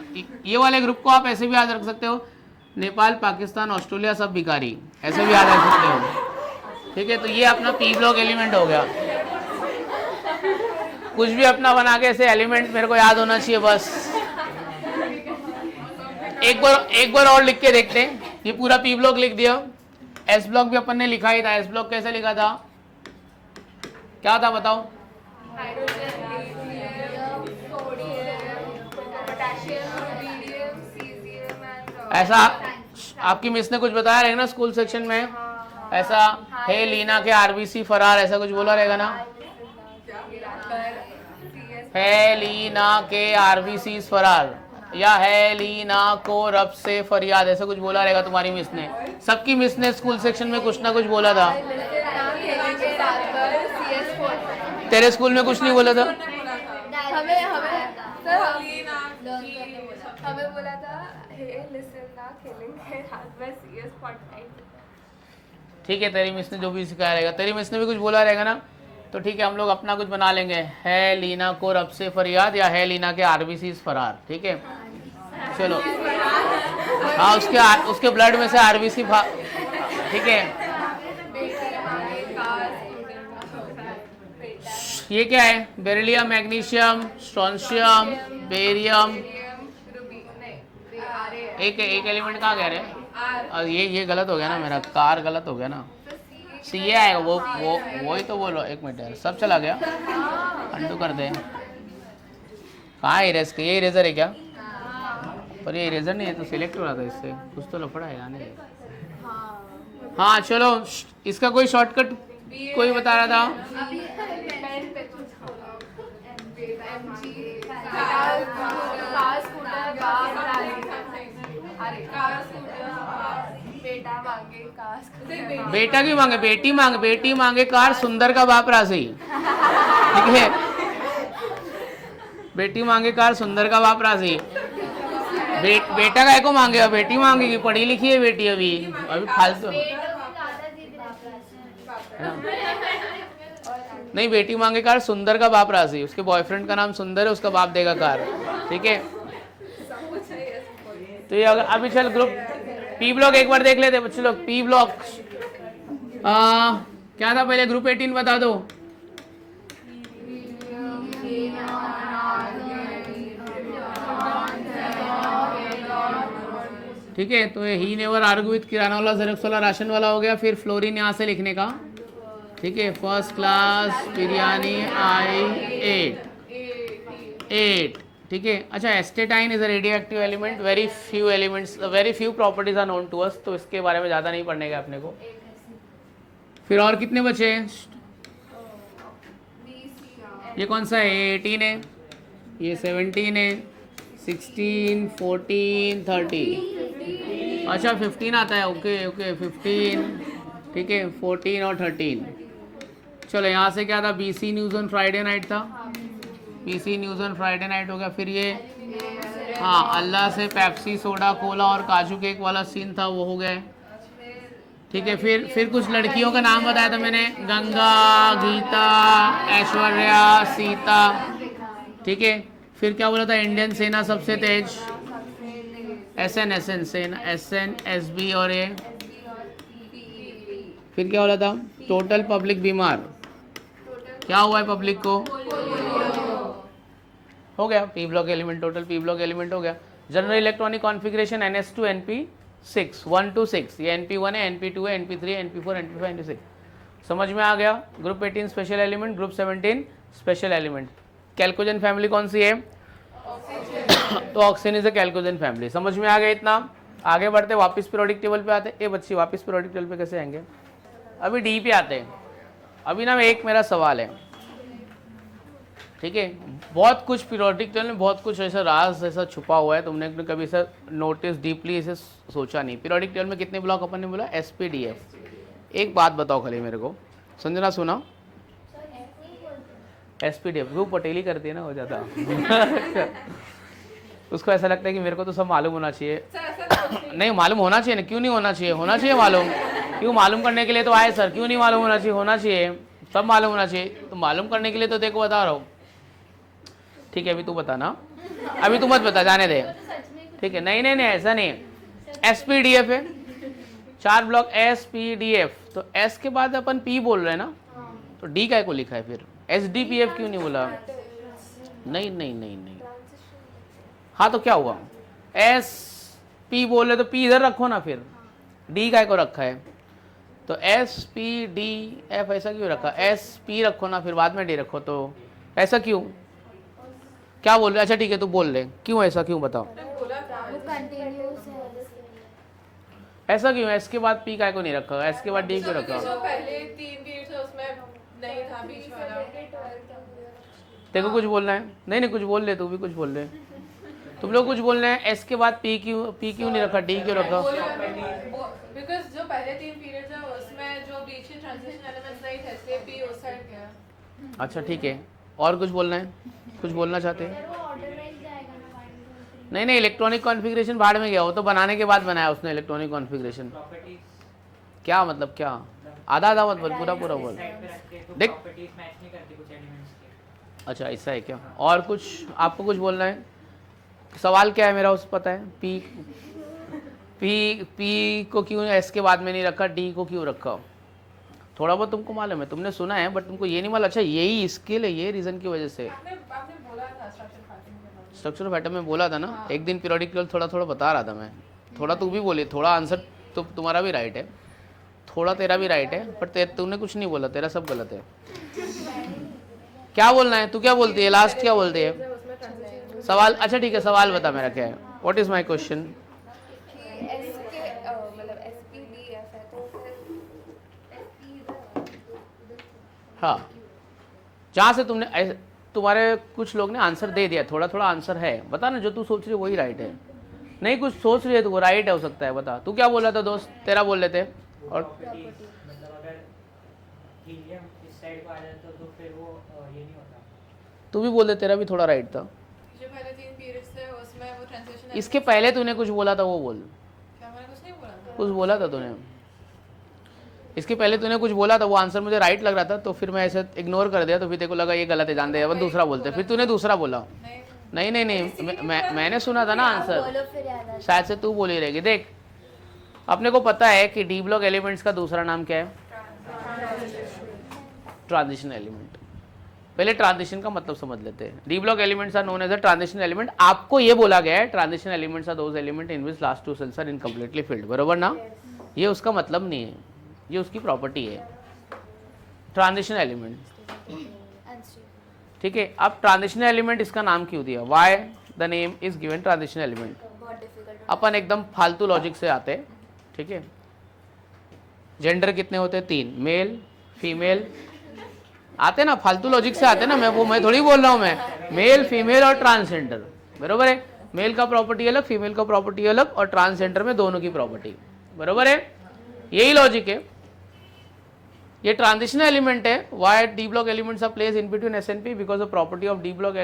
ये वाले ग्रुप को आप ऐसे भी याद रख सकते हो, नेपाल, पाकिस्तान, ऑस्ट्रेलिया सब भिखारी, ऐसे भी याद रख सकते हो, ठीक है। तो ये अपना पी ब्लॉक एलिमेंट हो गया। कुछ भी अपना बना के ऐसे एलिमेंट मेरे को याद होना चाहिए बस। एक बार और लिख के देखते हैं। ये पूरा पी ब्लॉक लिख दिया। एस ब्लॉक भी अपन ने लिखा ही था। एस ब्लॉक कैसे लिखा था, क्या था बताओ, ऐसा आपकी मिस ने कुछ बताया रहेगा ना स्कूल सेक्शन में, ऐसा है लीना के RBC फरार, ऐसा कुछ बोला रहेगा ना, है लीना के RBC फरार, या है लीना को रब से फरियाद, ऐसा कुछ बोला रहेगा तुम्हारी मिस ने। सबकी मिस ने स्कूल सेक्शन में कुछ ना कुछ बोला था। तेरे स्कूल में कुछ नहीं बोला था,
हमें बोला था खेलेंगे रात में CS स्पॉटलाइट।
ठीक है, तेरी मिस ने जो भी सिखाया रहेगा, तेरी मिस ने भी कुछ बोला रहेगा ना, तो ठीक है हम लोग अपना कुछ बना लेंगे। है लीना को रब से फरियाद या है लीना के RBC फरार, ठीक है। चलो हाँ, उसके ब्लड में से RBC, ठीक है। ये क्या है, बेरिलियम, मैग्नीशियम, स्ट्रोंशियम, बेरियम। एक एलिमेंट कहाँ कह रहे हैं, ये गलत हो गया ना मेरा, कार गलत हो गया ना। सी ये आएगा, वो ही तो बोलो। एक मिनट यार, सब चला गया, अंडू कर दे। कहाँ है इरेज, ये इरेजर है क्या, पर ये इरेजर नहीं है तो सिलेक्ट हो रहा था इससे, कुछ तो लफड़ा है आने। हाँ चलो, इसका कोई शॉर्टकट कोई बता रहा था, बेटा की मांगे बेटी मांगे कार, सुंदर का बाप राशि, ठीक है। बेटी मांगे कार, सुंदर का बाप राशि। बेटा का एको मांगेगा, बेटी मांगेगी, पढ़ी लिखी है बेटी, अभी फालतू नहीं। बेटी मांगे कार, सुंदर का बाप राशि, उसके बॉयफ्रेंड का नाम सुंदर है, उसका बाप देगा कार, ठीक है। तो ये अभी चल ग्रुप पी ब्लॉक एक बार देख लेते बच्चे लोग। पी ब्लॉक क्या था पहले, ग्रुप 18 बता दो। ठीक है, तो ये ही नेवर आर्ग्यू विथ किराना वाला, जेरोक्स वाला, राशन वाला हो गया। फिर फ्लोरीन यहाँ से लिखने का, ठीक है। फर्स्ट क्लास बिरयानी I 8, ठीक है। अच्छा, astatine is a radio active element, very few properties are known to us, तो इसके बारे में ज़्यादा नहीं पढ़ने का अपने को। फिर और कितने बचे हैं, ये कौन सा है, 18 है, ये 17 है, 16, 14, 30, अच्छा 15 आता है, ओके ओके 15, ठीक है 14 और 13। चलो यहाँ से क्या था, BC news on Friday night था, BC news on Friday night हो गया। फिर ये हाँ अल्लाह से पेप्सी सोडा कोला और काजू केक वाला सीन था, वो हो गया। ठीक है, फिर कुछ लड़कियों का नाम बताया था मैंने, गंगा, गीता, ऐश्वर्या, सीता। ठीक है, फिर क्या बोला था, इंडियन सेना सबसे तेज, SN सेना, SN SB और ये। फिर क्या बोला था, टोटल पब्लिक बीमार, क्या हुआ है पब्लिक को, हो गया P block element, total P block element हो गया। General electronic configuration NS2 NP6 1 to 6, ये NP1 है, NP2 है, NP3 है, NP4 NP5 NP6 समझ में आ गया। Group 18 special element, group 17 special element. Chalcogen family कौन सी है, तो oxygen is a chalcogen family. समझ में आ गया इतना। आगे बढ़ते वापस पीरियोडिक टेबल पे आते। ए बच्ची वापस पीरियोडिक टेबल पे कैसे आएंगे, अभी डी पे आते हैं। अभी ना एक मेरा सवाल है, ठीक है, बहुत कुछ पीरियोडिक टेबल में बहुत कुछ ऐसा राज ऐसा छुपा हुआ है, तुमने कभी ऐसा नोटिस डीपली ऐसे सोचा नहीं। पीरियोडिक टेबल में कितने ब्लॉक अपन ने बोला, SPDF। एक बात बताओ खाली मेरे को, संजना सुना, SPDF वो पटेली करती है ना, हो जाता उसको ऐसा लगता है कि मेरे को तो सब मालूम होना चाहिए। नहीं मालूम होना चाहिए ना, क्यों नहीं होना चाहिए, होना चाहिए मालूम। क्यों मालूम करने के लिए तो आए सर, क्यों नहीं मालूम होना चाहिए, होना चाहिए, सब मालूम होना चाहिए। तो मालूम करने के लिए तो देखो बता रहा हूँ। ठीक है अभी तू बता ना, अभी तू मत बता, जाने दे। ठीक है, नहीं नहीं नहीं ऐसा नहीं, SPDF है 4 ब्लॉक SPDF। तो S के बाद अपन P बोल रहे हैं ना, तो D काय को लिखा है फिर, SDPF क्यों नहीं बोला, नहीं नहीं नहीं नहीं। हाँ तो क्या हुआ, SP बोल रहे तो P इधर रखो ना, फिर D काय को रखा है, तो SPDF ऐसा क्यों रखा, SP रखो ना, फिर बाद में D रखो, तो ऐसा क्यों, क्या बोल रहे। अच्छा ठीक है तू बोल ले क्यों, ऐसा क्यों बताओ, ऐसा क्यों, S के बाद P काय को नहीं रखा, S के बाद D क्यों रखा।
जो पहले 3 पीरियड थे उसमें नहीं था बीच वाला।
तेरे को कुछ बोलना है, नहीं नहीं कुछ बोल ले, तू भी कुछ बोल ले, तुम लोग कुछ बोल रहे हैं। S के बाद P क्यों नहीं रखा, D क्यों रखा।
बिकॉज जो पहले 3 पीरियड थे उसमें जो बीच के ट्रांजिशन एलिमेंट्स नहीं थे, इसलिए P उस साइड गया।
अच्छा ठीक है, और कुछ बोलना है, कुछ बोलना चाहते हैं। नहीं नहीं इलेक्ट्रॉनिक कॉन्फ़िगरेशन भाड़ में गया, वो तो बनाने के बाद बनाया उसने इलेक्ट्रॉनिक कॉन्फ़िगरेशन। क्या मतलब, क्या आधा आधा मत बोल, पूरा पूरा बोल। देख अच्छा ऐसा है क्या, और कुछ आपको कुछ बोलना है। सवाल क्या है मेरा, उस पता है P को क्यों S के बाद में नहीं रखा, D को क्यों रखा, थोड़ा बहुत तुमको मालूम है, तुमने सुना है, बट तुमको ये नहीं मालूम। अच्छा यही इसके लिए, ये रीज़न की वजह से
आपने बोला था
स्ट्रक्चर ऑफ एटम में बोला था ना। एक दिन पीरियोडिक टेबल थोड़ा थोड़ा बता रहा था मैं, थोड़ा तू भी बोली, थोड़ा आंसर तो तुम्हारा भी राइट है, थोड़ा तेरा भी राइट है, बट तूने कुछ नहीं बोला, तेरा सब गलत है। क्या बोलना है, तू क्या बोलती है लास्ट, क्या बोलती है सवाल। अच्छा ठीक है सवाल बता मेरा क्या है, व्हाट इज माय क्वेश्चन। हाँ जहाँ से तुमने तुम्हारे कुछ लोग ने आंसर दे दिया, थोड़ा थोड़ा आंसर है, बता ना जो तू सोच रही है वही राइट है, नहीं कुछ सोच रही है तो वो राइट है, हो सकता है। बता तू क्या बोल रहा था दोस्त, तेरा बोल रहे थे। और तू भी बोल दे, तेरा भी थोड़ा राइट था।
जो पहले 3 पीरियड्स थे उसमें वो ट्रांजिशन।
इसके पहले तूने कुछ बोला था, वो बोल।
क्या मैंने कुछ नहीं बोला था,
कुछ बोला था तूने, इसके पहले तूने कुछ बोला था, वो आंसर मुझे राइट लग रहा था, तो फिर मैं ऐसे इग्नोर कर दिया, तो फिर तेरे को लगा ये गलत है, जान दे अपन दूसरा बोलते, फिर तूने दूसरा बोला। नहीं नहीं नहीं मैंने सुना था ना आंसर, शायद से तू बोली रहेगी। देख अपने को पता है कि डी ब्लॉक एलिमेंट्स का दूसरा नाम क्या है, ट्रांजिशन एलिमेंट। पहले ट्रांजिशन का मतलब समझ लेते हैं। D block elements are known as a transition element. आपको ये बोला गया है transition elements are those element in which last 2 shells are incompletely filled, बरोबर ना। ये उसका मतलब नहीं है, ये उसकी प्रॉपर्टी है ट्रांजिशन एलिमेंट, ठीक है। अब ट्रांजिशन एलिमेंट इसका नाम क्यों दिया, why the name is given transition element. अपन एकदम फालतू लॉजिक से आते हैं, ठीक है। जेंडर कितने होते हैं, 3, मेल फीमेल आते ना, फालतू लॉजिक से आते ना। मैं थोड़ी बोल रहा हूँ, मैं मेल फीमेल और ट्रांसजेंडर, बरोबर है। मेल का प्रॉपर्टी अलग, फीमेल का प्रॉपर्टी अलग, और ट्रांसजेंडर में दोनों की प्रॉपर्टी, बरोबर है, यही लॉजिक है। ये ट्रांजिशनल एलिमेंट है। Why D block elements are placed in between S and P, because the property of D block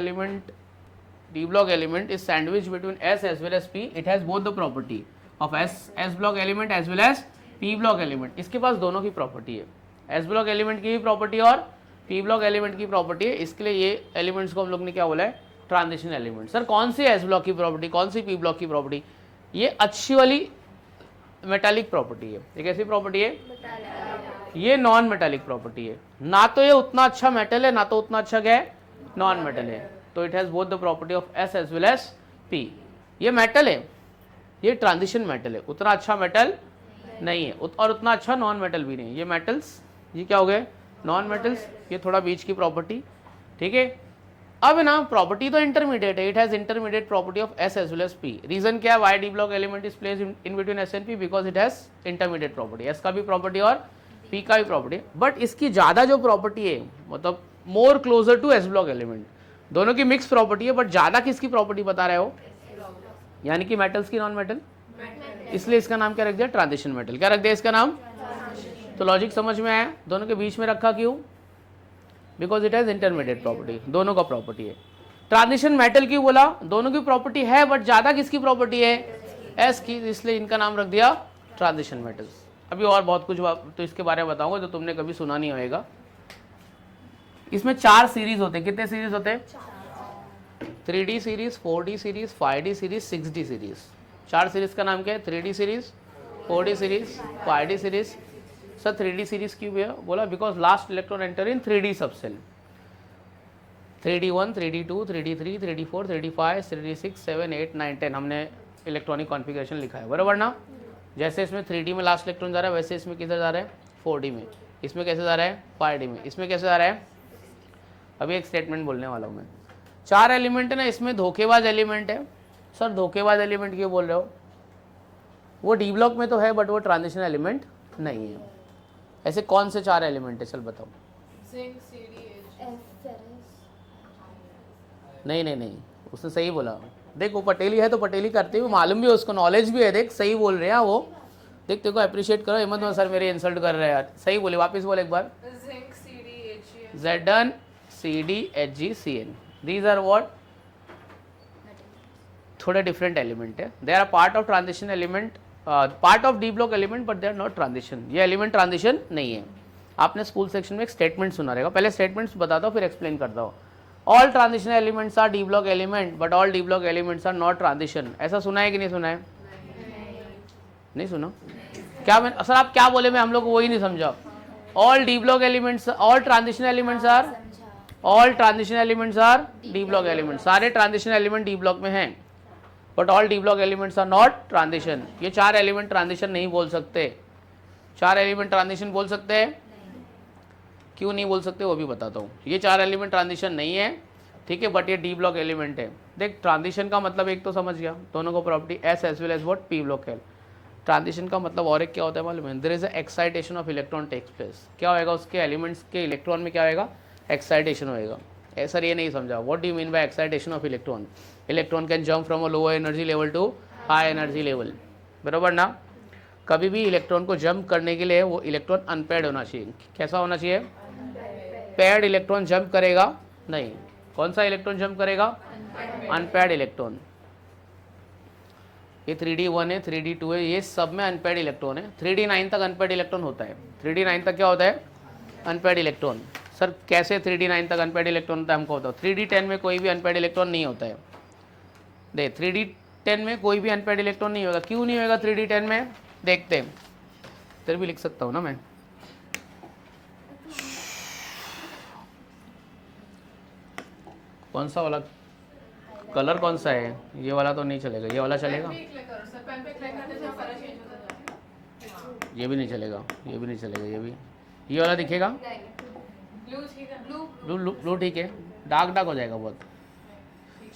element is sandwich between S as well as P. It has both the property of S block element as well as P block element. इसके पास दोनों की property है, S block element की भी property और P block element की property है। इसके लिए ये एलिमेंट्स को हम लोग ने क्या बोला है, ट्रांजिशन एलिमेंट। सर कौन सी एस ब्लॉक की प्रॉपर्टी, कौन सी पी ब्लॉक की प्रॉपर्टी? ये अच्छी वाली मेटालिक प्रॉपर्टी है। ये कैसी प्रॉपर्टी है? ये नॉन मेटालिक प्रॉपर्टी है। ना तो ये उतना अच्छा मेटल है, ना तो उतना अच्छा क्या है, नॉन मेटल है। तो it has both the property of S as well as P. ये मेटल है, ये ट्रांजिशन मेटल है, उतना अच्छा मेटल नहीं है और उतना अच्छा नॉन मेटल भी नहीं है। ये मेटल्स, ये क्या हो गए, नॉन मेटल्स। ये थोड़ा बीच की प्रॉपर्टी, ठीक है। अब ना प्रॉपर्टी तो इंटरमीडिएट है, it has intermediate property of S as well as P. Reason क्या है, why D block element is placed in between S and P, because it has intermediate property. S का भी प्रॉपर्टी और P का भी property, but इसकी ज्यादा जो प्रॉपर्टी है, मतलब more closer to S block element. दोनों की मिक्स प्रॉपर्टी है, बट ज्यादा किसकी प्रॉपर्टी बता रहे हो, यानी कि मेटल्स की, नॉन मेटल। इसलिए इसका नाम क्या रख दिया, ट्रांजिशन मेटल। क्या रख दिया इसका नाम? तो लॉजिक समझ में आया? दोनों के बीच में रखा क्यों? Because it has intermediate property, दोनों का प्रॉपर्टी है। ट्रांजिशन मेटल की बोला, दोनों की प्रॉपर्टी है, बट ज्यादा किसकी प्रॉपर्टी है, एस की, इसलिए इनका नाम रख दिया ट्रांजिशन मेटल्स। अभी और बहुत कुछ तो इसके बारे में बताऊंगा जो तुमने कभी सुना नहीं होगा। इसमें 4 सीरीज होते हैं। कितने सीरीज होते हैं? 3D series, 4D series, 5D series, 6D series. 4 series का नाम क्या है? 3D series, 4D series, 5D series. Sir 3D series क्यों है? बोला because last electron enter in 3D subshell. 3D1, 3D2, 3D3, 3D4, 3D5, 3D6, 7, 8, 9, 10 हमने electronic configuration लिखा है, बराबर ना। जैसे इसमें 3D में लास्ट इलेक्ट्रॉन जा रहा है, वैसे इसमें किधर जा रहा है, 4D में। इसमें कैसे जा रहा है, 5D में। इसमें कैसे जा रहा है? अभी एक स्टेटमेंट बोलने वाला हूँ मैं। 4 एलिमेंट है ना, इसमें धोखेबाज एलिमेंट है। सर धोखेबाज एलिमेंट क्यों बोल रहे हो? वो डी ब्लॉक में तो है, बट वो ट्रांजिशन एलिमेंट नहीं है। ऐसे कौन से 4 एलिमेंट है, चल बताओ।
Zinc, CD, Ag।
नहीं, उसने सही बोला। देख वो पटेली है तो पटेली करते हुए मालूम भी है उसको, नॉलेज भी है। देख सही बोल रहे हैं वो। देख तेरे को अप्रिशिएट करो, हिम्मत में सर मेरे इंसल्ट कर रहे हैं यार। सही बोले, वापस बोल एक बार।
Zinc, CD, Ag।
Zn, CD, Hg, Cn, these are what? थोड़े डिफरेंट एलिमेंट है। They are part of transition element, part of D block element, but they are not transition. ये एलिमेंट ट्रांजिशन नहीं है। आपने स्कूल सेक्शन में एक statement सुना रहेगा, पहले स्टेटमेंट्स बताता हूँ फिर एक्सप्लेन करता हूँ। All transition elements are D block element, but all D block elements are not transition. ऐसा सुना है कि नहीं सुना है? नहीं सुना? क्या मैं सर आप क्या बोले, मैं हम लोग को वही नहीं समझा। All D block elements, all transition elements are, all transition elements are D block element. सारे ट्रांजिशन एलिमेंट डी ब्लॉक में हैं, but all D block elements are not transition. ये 4 एलिमेंट ट्रांजिशन नहीं बोल सकते। 4 एलिमेंट ट्रांजिशन बोल सकते हैं, क्यों नहीं बोल सकते वो भी बताता हूँ। ये 4 एलिमेंट ट्रांजिशन नहीं है, ठीक है, बट ये डी ब्लॉक एलिमेंट है। देख ट्रांजिशन का मतलब एक तो समझ गया, दोनों को property S as well as what, P block है। ट्रांजिशन का मतलब और एक क्या होता है मालूम है? There is excitation of electron takes place. क्या होएगा उसके एलिमेंट्स के इलेक्ट्रॉन में, क्या होएगा, एक्साइटेशन होएगा। सर ये नहीं समझा, what do you mean by excitation of electron? Electron can jump from a lower energy level to high energy level, बराबर ना। कभी भी इलेक्ट्रॉन को जंप करने के लिए वो इलेक्ट्रॉन अनपेयर्ड होना चाहिए। कैसा होना चाहिए? पेयर्ड इलेक्ट्रॉन जंप करेगा नहीं। कौन सा इलेक्ट्रॉन जंप करेगा? Unpaired electron. ये 3D1 है, 3D2 है, ये सब में अनपेयर्ड इलेक्ट्रॉन है। 3D9 तक अनपेयर्ड इलेक्ट्रॉन होता है। 3D9 तक क्या होता है? Unpaired electron. सर कैसे 3D9 तक अनपेयर्ड इलेक्ट्रॉन होता है, हमको बताओ। 3D10 में कोई भी अनपेयर्ड इलेक्ट्रॉन नहीं होता है। दे 3D10 में कोई भी अनपेयर्ड इलेक्ट्रॉन नहीं होगा। क्यों नहीं होगा 3D10 में? देखते हैं, तेरे भी लिख सकता हूँ ना मैं। कौन सा वाला कलर, कौन सा है? ये वाला तो नहीं चलेगा, ये वाला चलेगा। ये भी नहीं चलेगा, ये भी नहीं चलेगा, ये वाला दिखेगा। ब्लू ठीक है, डार्क हो जाएगा बहुत।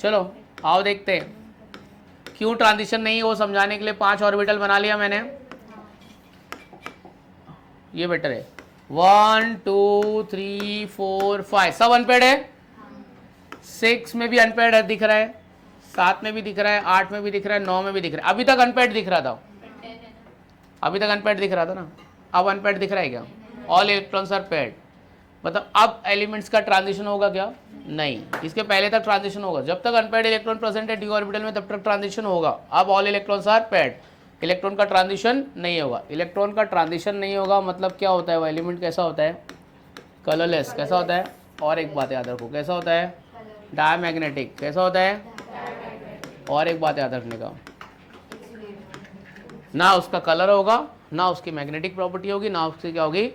चलो आओ देखते हैं क्यों ट्रांजिशन नहीं है, वो समझाने के लिए 5 ऑर्बिटल बना लिया मैंने। ये बेटर है। 1 2 3 4 5 सब अनपेयर्ड है। 6 में भी अनपेयर्ड है, दिख रहा है। 7 में भी दिख रहा है, 8 में भी दिख रहा है, 9 में भी दिख रहा है। अभी तक अनपेड दिख रहा था, अभी तक अनपेड दिख रहा था ना, अब अनपेड दिख रहा है क्या? All electrons are paired. मतलब अब एलिमेंट्स का ट्रांजिशन होगा क्या? नहीं, इसके पहले तक ट्रांजिशन होगा। जब तक अनपेड इलेक्ट्रॉन प्रेजेंट है डी ऑर्बिटल में तब तक ट्रांजिशन होगा। अब all electrons are paired, electron का ट्रांजिशन नहीं होगा। इलेक्ट्रॉन का ट्रांजिशन नहीं होगा मतलब क्या होता है? वो एलिमेंट कैसा होता है? कलरलेस। कैसा होता है? और एक बात याद रखो, कैसा होता है? डायमैग्नेटिक। कैसा होता है? और एक बात याद रखने का, ना उसका कलर होगा, ना उसकी मैग्नेटिक प्रॉपर्टी होगी, ना उसकी क्या होगी?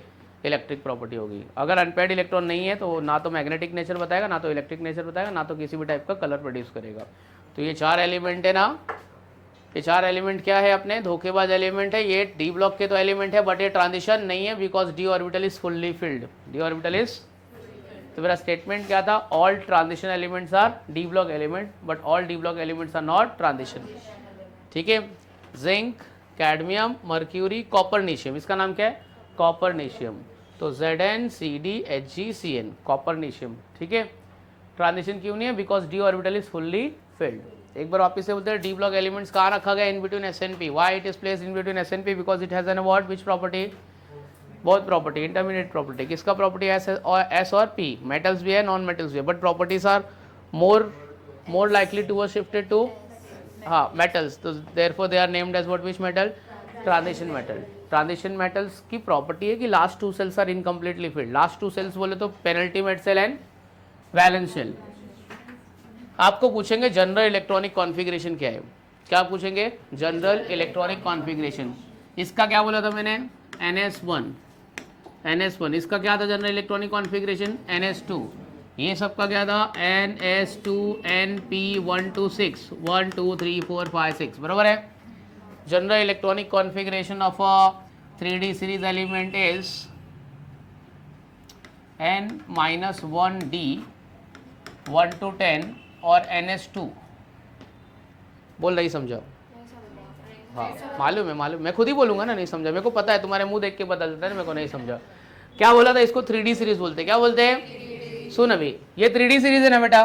इलेक्ट्रिक प्रॉपर्टी होगी। अगर अनपेड इलेक्ट्रॉन नहीं है तो ना तो मैग्नेटिक नेचर बताएगा, ना तो इलेक्ट्रिक नेचर बताएगा, ना तो किसी भी टाइप का कलर प्रोड्यूस करेगा। तो ये 4 एलिमेंट है ना, ये 4 एलिमेंट क्या है अपने? धोखेबाज एलिमेंट है। ये डी ब्लॉक के तो एलिमेंट है बट ये ट्रांजिशन नहीं है because D orbital is fully filled. D orbital is, तो मेरा स्टेटमेंट क्या था? All transition elements are D block element but all D block elements are not transition. ठीक है, जिंक, कैडमियम, मर्क्यूरी, कॉपरनीशियम, इसका नाम क्या है? कॉपरनीशियम। तो ZnCdHgCn कॉपरनीशियम। ठीक है, ट्रांजिशन क्यों नहीं है? Because D orbital is fully field. एक बार वापस से बोलते हैं, डी ब्लॉक एलिमेंट्स कहाँ रखा गया? In between SnP। Why it is placed in between SnP? Because it has an what? Which property? Both property, intermediate property. किसका प्रॉपर्टी? S और P। मेटल्स भी है, नॉन मेटल्स भी है, but properties are more likely to shifted to metals. तो therefore they are named as what? Which metal? Transition metal. Transition metals की property है कि last 2 shells are incompletely filled. Last 2 sales बोले तो penultimate shell and valence shell. आपको पूछेंगे general electronic configuration क्या है? क्या पूछेंगे? General electronic configuration. इसका क्या बोला था मैंने? NS1। इसका क्या था जनरल इलेक्ट्रॉनिक कॉन्फ़िगरेशन? NS2। ये सबका क्या था? NS2 NP126 1 2 3 4 5 6। बराबर है। General electronic configuration of a 3D series element is N-1D 1 to 10 और NS2। बोल रही समझाओ? हाँ मालूम है, मालूम, मैं खुद ही बोलूंगा ना नहीं समझा, मेरे को पता है, तुम्हारे मुंह देख के पता चलता है ना मेरे को नहीं समझा। क्या बोला था? इसको 3D सीरीज बोलते हैं। क्या बोलते हैं? सुन अभी, ये 3D सीरीज है ना बेटा,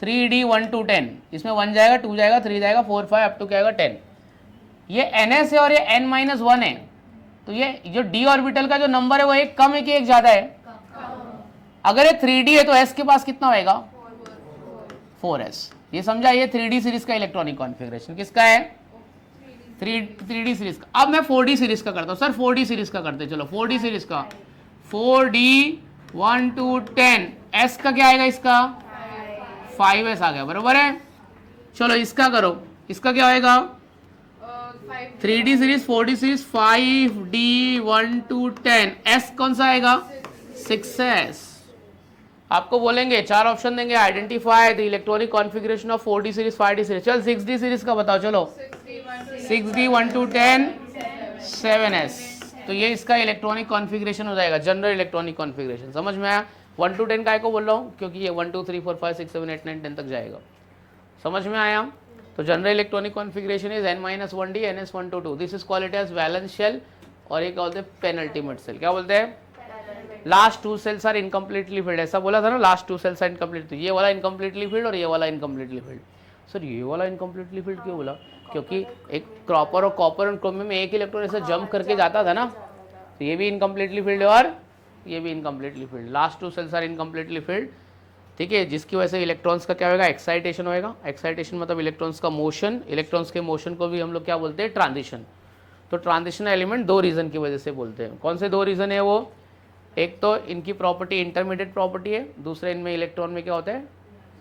3D 1 to 10। इसमें 1 जाएगा, 2 जाएगा, 3 जाएगा, 4 5 अप टू क्या आएगा? 10। ये NS है और ये N-1 है, तो ये जो D ऑर्बिटल का जो नंबर है वो एक कम है कि एक ज्यादा है? अगर ये 3D है तो S के पास कितना होएगा? 4s। ये समझा? ये 3D सीरीज का इलेक्ट्रॉनिक कॉन्फ़िगरेशन किसका है? 3D सीरीज का। अब मैं 4D सीरीज का करता हूँ। सर 4D सीरीज का करते हैं, चलो 4D सीरीज का। 4D 1 to 10, S का क्या आएगा? इसका 5s आ गया। बराबर है। चलो इसका करो, इसका क्या आएगा? 3D series 4D series 5D 1 to 10, S कौन सा आएगा? 6s। आपको बोलेंगे 4 ऑप्शन देंगे, identify the electronic configuration of 4D series 5D series. चल 6D सीरीज का बताओ। चलो 6D 1 to 10 7s। तो ये इसका इलेक्ट्रॉनिक कॉन्फ़िगरेशन हो जाएगा, जनरल इलेक्ट्रॉनिक कॉन्फ़िगरेशन। समझ में आया? 1 to 10 काय को बोल रहा हूँ? क्योंकि ये 1 2 3 4 5 6 7 8 9 10 तक जाएगा। समझ में आया? तो general electronic configuration is N-1D NS1 to 2। This is called as valence shell और ये क्या बोलते हैं? Penultimate shell. क्या बोलते हैं? Last 2 shells are incompletely filled. ऐसा बोला था ना, लास्ट 2 सेल्स आर इनकम्प्लीट। तो ये वाला इनकम्प्लीटली फिल्ड और ये वाला इनकम्प्लीटली फिल्ड। सर ये वाला इनकम्प्लीटली फिल्ड क्यों बोला? क्योंकि एक कॉपर और क्रोमियम में एक इलेक्ट्रॉन ऐसा जंप करके जाता था ना, तो ये भी इनकम्प्लीटली फिल्ड और ये भी incompletely filled. Last 2 shells are incompletely filled. ठीक है, जिसकी वजह से इलेक्ट्रॉन्स का क्या होगा? एक्साइटेशन होएगा। एक्साइटेशन मतलब इलेक्ट्रॉन्स का मोशन। इलेक्ट्रॉन्स के मोशन को भी हम लोग क्या बोलते हैं? ट्रांजिशन। तो ट्रांजिशन एलिमेंट 2 रीज़न की वजह से बोलते हैं। कौन से 2 रीज़न है वो? एक तो इनकी प्रॉपर्टी इंटरमीडिएट प्रॉपर्टी है, दूसरे इनमें इलेक्ट्रॉन में क्या होता है?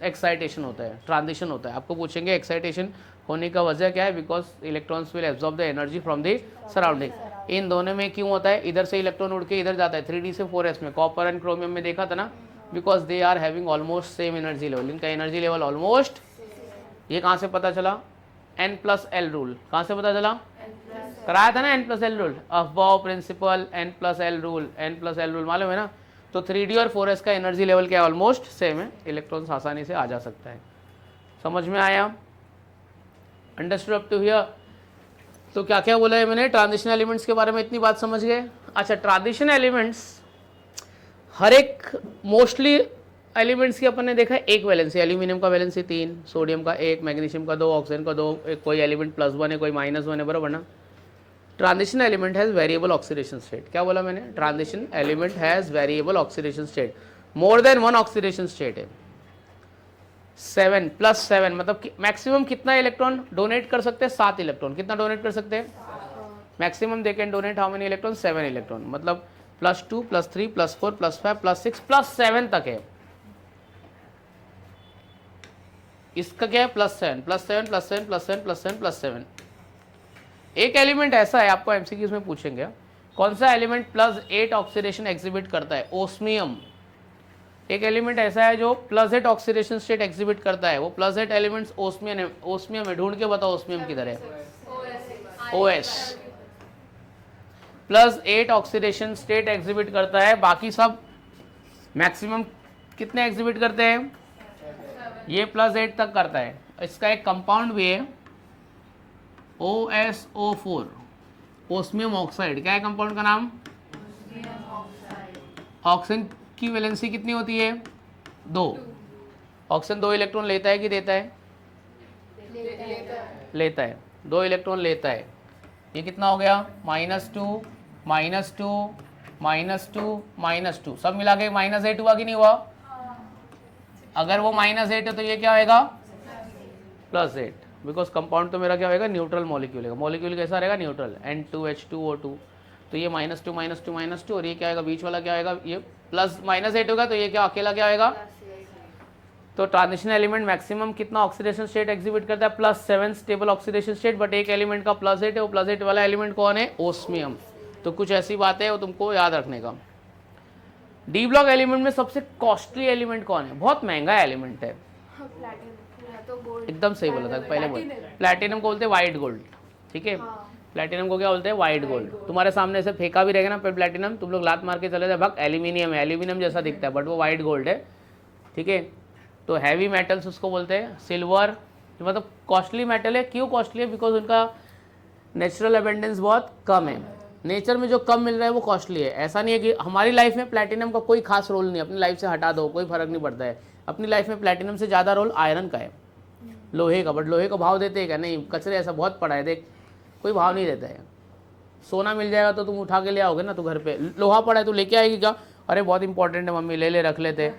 एक्साइटेशन होता है, ट्रांजिशन होता है। आपको पूछेंगे एक्साइटेशन होने का वजह क्या है? Because electrons will absorb the energy from the surrounding. इन दोनों में क्यों होता है? इधर से इलेक्ट्रॉन उड़ के इधर जाता है 3D से 4s में। कॉपर एंड क्रोमियम में देखा था ना, because they are having almost same energy level. इनका एनर्जी लेवल ऑलमोस्ट, ये कहाँ से पता चला? N+L rule. कहाँ से पता चला? कराया था ना N+L rule, Aufbau principal, N+L rule मालूम है ना? तो 3D और 4s का एनर्जी लेवल क्या ऑलमोस्ट सेम है, इलेक्ट्रॉन्स आसानी से आ जा सकता है। समझ में आया? Understood up to here? तो क्या क्या बोला है मैंने? ट्रांजिशन एलिमेंट्स के बारे में इतनी बात समझ गए। अच्छा, ट्रांजिशन एलिमेंट्स हर एक मोस्टली एलिमेंट्स की अपन ने देखा एक वैलेंसी, एल्यूमिनियम का वैलेंसी 3, सोडियम का 1, मैग्नीशियम का 2, ऑक्सीजन का 2, कोई एलिमेंट +1 है कोई -1 है, बराबर ना। Transition element has variable oxidation state, क्या बोला मैंने, transition element has variable oxidation state, more than 1 oxidation state है। 7 + 7 मतलब मैक्सिमम कितना इलेक्ट्रॉन डोनेट कर सकते हैं, 7 इलेक्ट्रॉन, कितना डोनेट कर सकते हैं, maximum they can donate how many electron, 7 electron, मतलब +2 +3 +4 +5 +6 +7 तक है। इसका क्या है, +7 +7 +7 +7 +7 +7। एक एलिमेंट ऐसा है, आपको एमसीक्यूज में पूछेंगे, कौन सा एलिमेंट +8 ऑक्सीडेशन एग्जिबिट करता है, ओस्मियम। एक एलिमेंट ऐसा है जो +8 ऑक्सीडेशन स्टेट एग्जिबिट करता है, वो +8 एलिमेंट्स ओस्मियम है, ढूंढ के बताओ ओस्मियम किधर है, OS +8 ऑक्सीडेशन स्टेट एग्जिबिट करता है, बाकी सब मैक्सिमम कितने एग्जिबिट करते हैं, ये +8 तक करता है। इसका एक कंपाउंड भी है OSO4, ओस्मियम ऑक्साइड, क्या है कंपाउंड का नाम, ऑक्सीजन की वैलेंसी कितनी होती है, 2, ऑक्सीजन 2 इलेक्ट्रॉन लेता है कि देता है, लेता है, 2 इलेक्ट्रॉन लेता है। ये कितना हो गया, -2 -2 -2 -2, सब मिला के -8 हुआ कि नहीं हुआ, अगर वो -8 है तो ये क्या होगा, +8, बिकॉज कंपाउंड तो मेरा क्या होगा, न्यूट्रल मॉलिक्यूल है, मॉलिक्यूल कैसा रहेगा, न्यूट्रल, N2H2O2, तो ये -2 -2 -2 और ये क्या आएगा, बीच वाला क्या आएगा, ये +8 होगा, तो ये क्या अकेला क्या आएगा। तो ट्रांजिशन एलिमेंट मैक्सिमम कितना ऑक्सीडेशन स्टेट एग्जिबिट करता है, +7 स्टेबल ऑक्सीडेशन स्टेट, बट एक एलिमेंट का +8 है, वो +8 वाला एलिमेंट कौन है, ओस्मियम। तो कुछ ऐसी बातें है वो तुमको याद रखने का। डी ब्लॉक एलिमेंट में सबसे कॉस्टली एलिमेंट कौन है, बहुत महंगा एलिमेंट है, एकदम सही बोला था पहले, प्लैटिनम को बोलते हैं वाइट गोल्ड, ठीक है, प्लैटिनम को क्या बोलते हैं, वाइट गोल्ड। तुम्हारे सामने से फेंका भी रहेगा ना प्लैटिनम, तुम लोग लात मार के चले जाए, भग एल्यूमिनियम है, एल्यूमिनियम जैसा दिखता है बट वो वाइट गोल्ड है, ठीक है। तो हैवी मेटल्स उसको बोलते हैं, सिल्वर मतलब कॉस्टली मेटल है, क्यों कॉस्टली है, बिकॉज उनका नेचुरल अबेंडेंस बहुत कम है, नेचर में जो कम मिल रहा है वो कॉस्टली है। ऐसा नहीं है कि हमारी लाइफ में प्लैटिनम का कोई खास रोल नहीं, अपनी लाइफ से हटा दो कोई फर्क नहीं पड़ता है, अपनी लाइफ में प्लैटिनम से ज़्यादा रोल आयरन का है, लोहे का, बट लोहे को भाव देते हैं क्या, नहीं, कचरे ऐसा बहुत पड़ा है, देख कोई भाव नहीं देता है। सोना मिल जाएगा तो तुम उठा के ले आओगे ना, तो घर पे लोहा पड़ा है तो लेके आएगी क्या, अरे बहुत इंपॉर्टेंट है मम्मी, ले रख लेते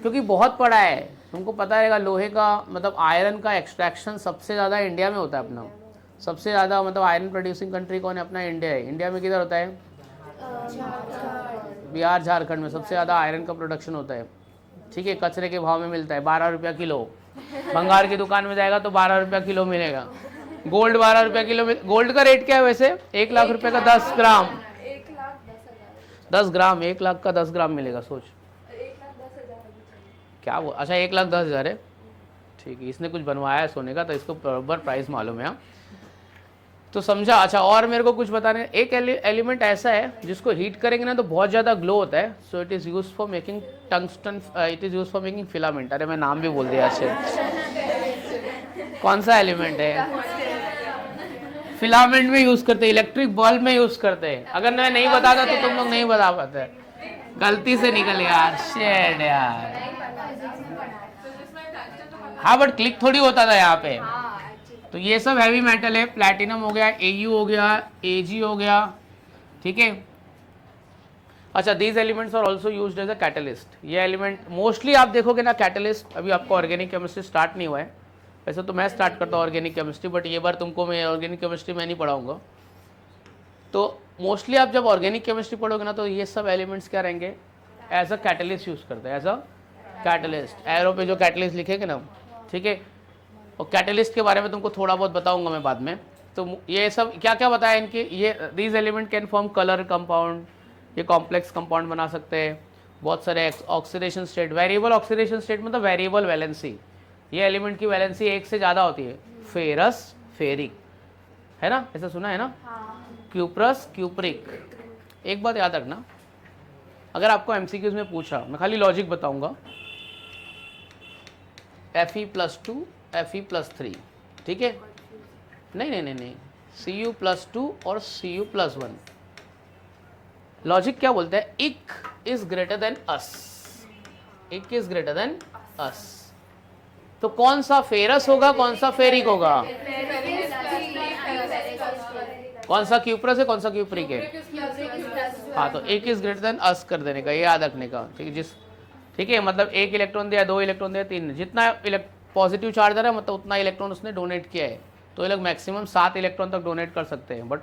क्योंकि बहुत पड़ा है। तुमको पता रहेगा लोहे का मतलब आयरन का एक्सट्रैक्शन सबसे ज़्यादा इंडिया में होता है अपना, सबसे ज़्यादा मतलब आयरन प्रोड्यूसिंग कंट्री कौन है, अपना इंडिया है। इंडिया में किधर होता है, बिहार झारखंड में सबसे ज़्यादा आयरन का प्रोडक्शन होता है, ठीक है। कचरे के भाव में मिलता है, 12 रुपया किलो, भंगार की दुकान में जाएगा तो 12 रुपया किलो मिलेगा, गोल्ड 12 रुपया किलो में। गोल्ड का रेट क्या है वैसे, 1 लाख रुपए का 10 ग्राम, 10 ग्राम, 1 लाख का 10 ग्राम मिलेगा, सोच क्या वो, अच्छा 1,10,000 है, ठीक है, इसने कुछ बनवाया है सोने का तो इसको बराबर प्राइस मालूम है, तो समझा। अच्छा और मेरे को कुछ बताने, एक एलिमेंट ऐसा है जिसको हीट करेंगे ना तो बहुत ज़्यादा ग्लो होता है, सो it is use for making tungsten, it is use for making filament. अरे मैं नाम भी बोल दिया अच्छे, कौन सा एलिमेंट है, फिलामेंट में यूज़ करते हैं, इलेक्ट्रिक बल्ब में यूज़ करते हैं। अगर मैं नहीं बताता तो तुम लोग नहीं बता पाते, गलती से निकल यार, शेड यार, हाँ बट क्लिक थोड़ी होता था यहाँ पे। तो ये सब हैवी मेटल है, प्लैटिनम हो गया, Au हो गया, Ag हो गया, ठीक है। अच्छा these elements are also used as a catalyst. ये एलिमेंट मोस्टली आप देखोगे ना कैटलिस्ट, अभी आपको ऑर्गेनिक केमिस्ट्री स्टार्ट नहीं हुआ है, वैसे तो मैं स्टार्ट करता हूँ ऑर्गेनिक केमिस्ट्री, बट ये बार तुमको मैं ऑर्गेनिक केमिस्ट्री में नहीं पढ़ाऊँगा। तो मोस्टली आप जब ऑर्गेनिक केमिस्ट्री पढ़ोगे ना तो ये सब एलिमेंट्स क्या रहेंगे, एज अ कैटलिस्ट यूज़ करते हैं, एज अ कैटलिस्ट। एरो पे जो कैटलिस्ट लिखेंगे ना, ठीक है, और कैटलिस्ट के बारे में तुमको थोड़ा बहुत बताऊंगा मैं बाद में। तो ये सब क्या क्या बताया इनके, ये these element can form colour compound, ये कॉम्प्लेक्स कंपाउंड बना सकते हैं, बहुत सारे oxidation state, variable oxidation state मतलब वेरिएबल वैलेंसी, ये एलिमेंट की वैलेंसी 1 से ज़्यादा होती है, फेरस फेरिक, है ना, ऐसा सुना है ना, क्यूप्रस क्यूप्रिक। एक बात याद रखना, अगर आपको एमसीक्यूज में पूछा, मैं खाली लॉजिक बताऊंगा, Fe+2 Fe+3, ठीक है, नहीं Cu+2 और Cu+1। लॉजिक क्या बोलता है, इक is greater than us, it is greater than us. तो कौन सा फेरस होगा, कौन सा फेरिक होगा? कौन सा क्यूप्रस है, कौन सा क्यूप्रिक है? हाँ, तो एक इज ग्रेटर देन अस कर देने का, ये याद रखने का। ठीक है, ठीक है, मतलब एक इलेक्ट्रॉन दिया, 2 इलेक्ट्रॉन दिया, 3, जितना पॉजिटिव चार्ज आ रहा है मतलब उतना इलेक्ट्रॉन उसने डोनेट किया है। तो ये लोग मैक्सिमम 7 इलेक्ट्रॉन तक डोनेट कर सकते हैं, बट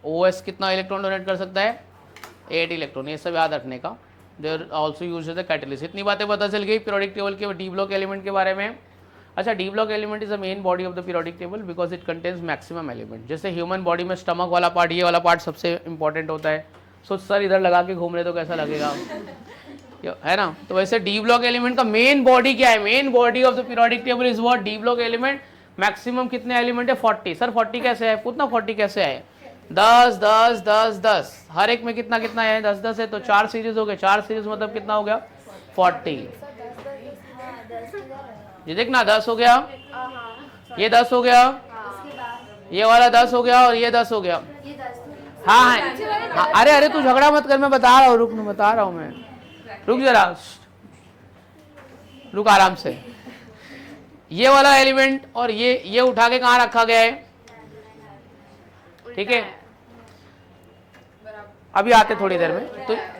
OS कितना इलेक्ट्रॉन डोनेट कर सकता है? 8 इलेक्ट्रॉन। ये सब याद रखने का। They're also use as a catalyst. इतनी बातें पता चल गई पीरियोडिक टेबल के डी ब्लॉक एलिमेंट के बारे में। अच्छा, D block element is the main body of the periodic table because it contains maximum element. जैसे ह्यूमन बॉडी में स्टमक वाला पार्ट, ये वाला पार्ट सबसे इंपॉर्टेंट होता है। सो सर इधर लगा के घूम रहे तो कैसा लगेगा, है ना? तो वैसे डी ब्लॉक एलिमेंट का मेन बॉडी क्या है? Main body of the periodic table is what? D block element. Maximum कितने एलिमेंट है? 40। सर 40 कैसे है? पूछना 40 कैसे है? 10 10 10 10, हर एक में कितना कितना है? 10 10 है, तो 4 सीरीज हो गए। 4 सीरीज मतलब कितना हो गया? 40। ये देखना 10 हो गया, ये 10 हो गया, ये वाला 10 हो गया और ये 10 हो गया। हाँ हाँ, अरे अरे तू झगड़ा मत कर, मैं बता रहा हूँ, रुक, मैं बता रहा हूँ, मैं रुक जरा, रुक आराम से। ये वाला एलिमेंट और ये उठा के कहाँ रखा गया है? ठीक है, अभी आते थोड़ी देर में।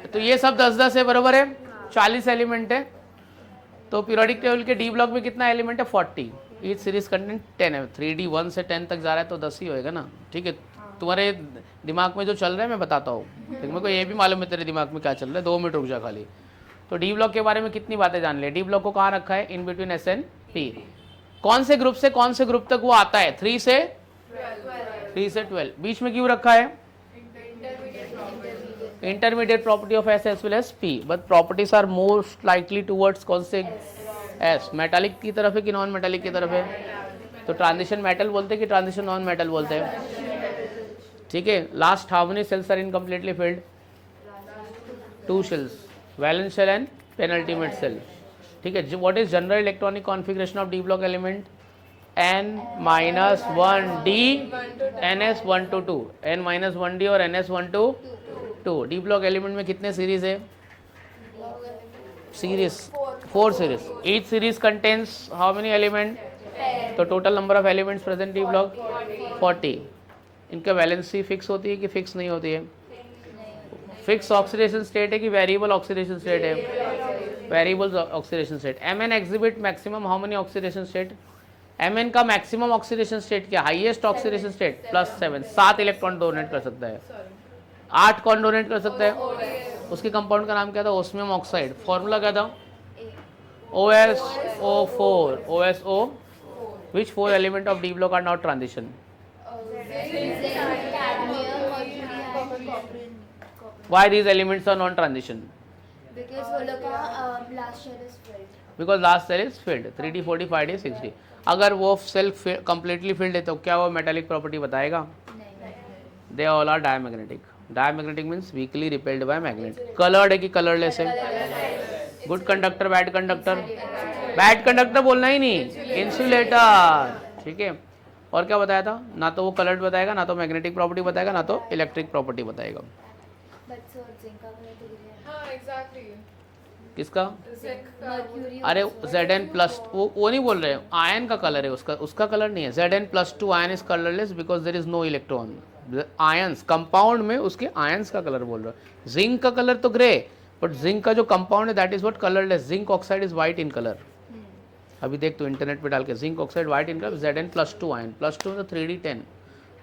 तो ये सब 10 10 है, बराबर है, 40 एलिमेंट है। तो पीरियोडिक टेबल के डी ब्लॉक में कितना एलिमेंट है? 40। ईच सीरीज कंटेंट 10 है। 3D 1 से 10 तक जा रहा है तो 10 ही होएगा ना। ठीक है, तुम्हारे दिमाग में जो चल रहा है मैं बताता हूँ, मेरे को ये भी मालूम है तेरे दिमाग में क्या चल रहा है। 2 मिनट रुक जा खाली। तो डी ब्लॉक के बारे में कितनी बातें जान ले। डी ब्लॉक को कहाँ रखा है? In between S and P। कौन से ग्रुप से कौन से ग्रुप तक वो आता है? 3 से 12। बीच में क्यों रखा है? Intermediate property of S as well as P, but properties are most likely towards कौन से? S। मेटालिक की तरफ है कि नॉन मेटालिक की तरफ है? तो ट्रांजिशन मेटल बोलते हैं कि ट्रांजिशन नॉन मेटल बोलते हैं? ठीक है। Last how many shells are incompletely filled? 2 shells, valence shell and penultimate shell. ठीक है। What is general electronic configuration of D block element? N-1D NS122, N-1D और NS122। डी ब्लॉक एलिमेंट में कितने series है? Series 4 series. Each series contains how many element? तो total number of elements present D block 40। इनका valency fix होती है कि fix नहीं होती है? फिक्स ऑक्सीडेशन स्टेट है कि वेरिएबल ऑक्सीडेशन स्टेट है? Variable oxidation state. Mn exhibit maximum how many oxidation state? Mn का मैक्सिमम ऑक्सीडेशन स्टेट क्या? Highest oxidation state +7, 7 electron donate कर सकता है। 8 कौन डोनेट कर सकता है? उसके कंपाउंड का नाम क्या था? Osmium oxide. फॉर्मूला क्या था? OSO4। OSO। Which 4 element of D block are not transition? Why these elements are non-transition? Because last cell is filled. 3D, 4D, 5D, 6D. अगर वो सेल completely filled है तो क्या वो मेटालिक प्रॉपर्टी बताएगा? They all are diamagnetic. Diamagnetic means weakly repelled by magnet. Colored है कि colorless है? Good conductor, bad conductor? Bad conductor बोलना ही नहीं, insulator. ठीक है। और क्या बताया था? ना तो वो कलर्ड बताएगा, ना तो मैग्नेटिक प्रॉपर्टी बताएगा, ना तो इलेक्ट्रिक प्रॉपर्टी बताएगा। किसका? अरे Zn+, वो नहीं बोल रहे, आयन का कलर है उसका कलर नहीं है। Zn+2 ion is colourless because there is no electron. Ions compound में उसके आयंस का कलर बोल रहा है। जिंक का कलर तो ग्रे, बट जिंक का जो कंपाउंड है that is what? Colourless. Zinc oxide is white in colour. अभी देख तो इंटरनेट पे डाल के, zinc oxide white in colour, Zn+2 ion, +2 तो 3D 10।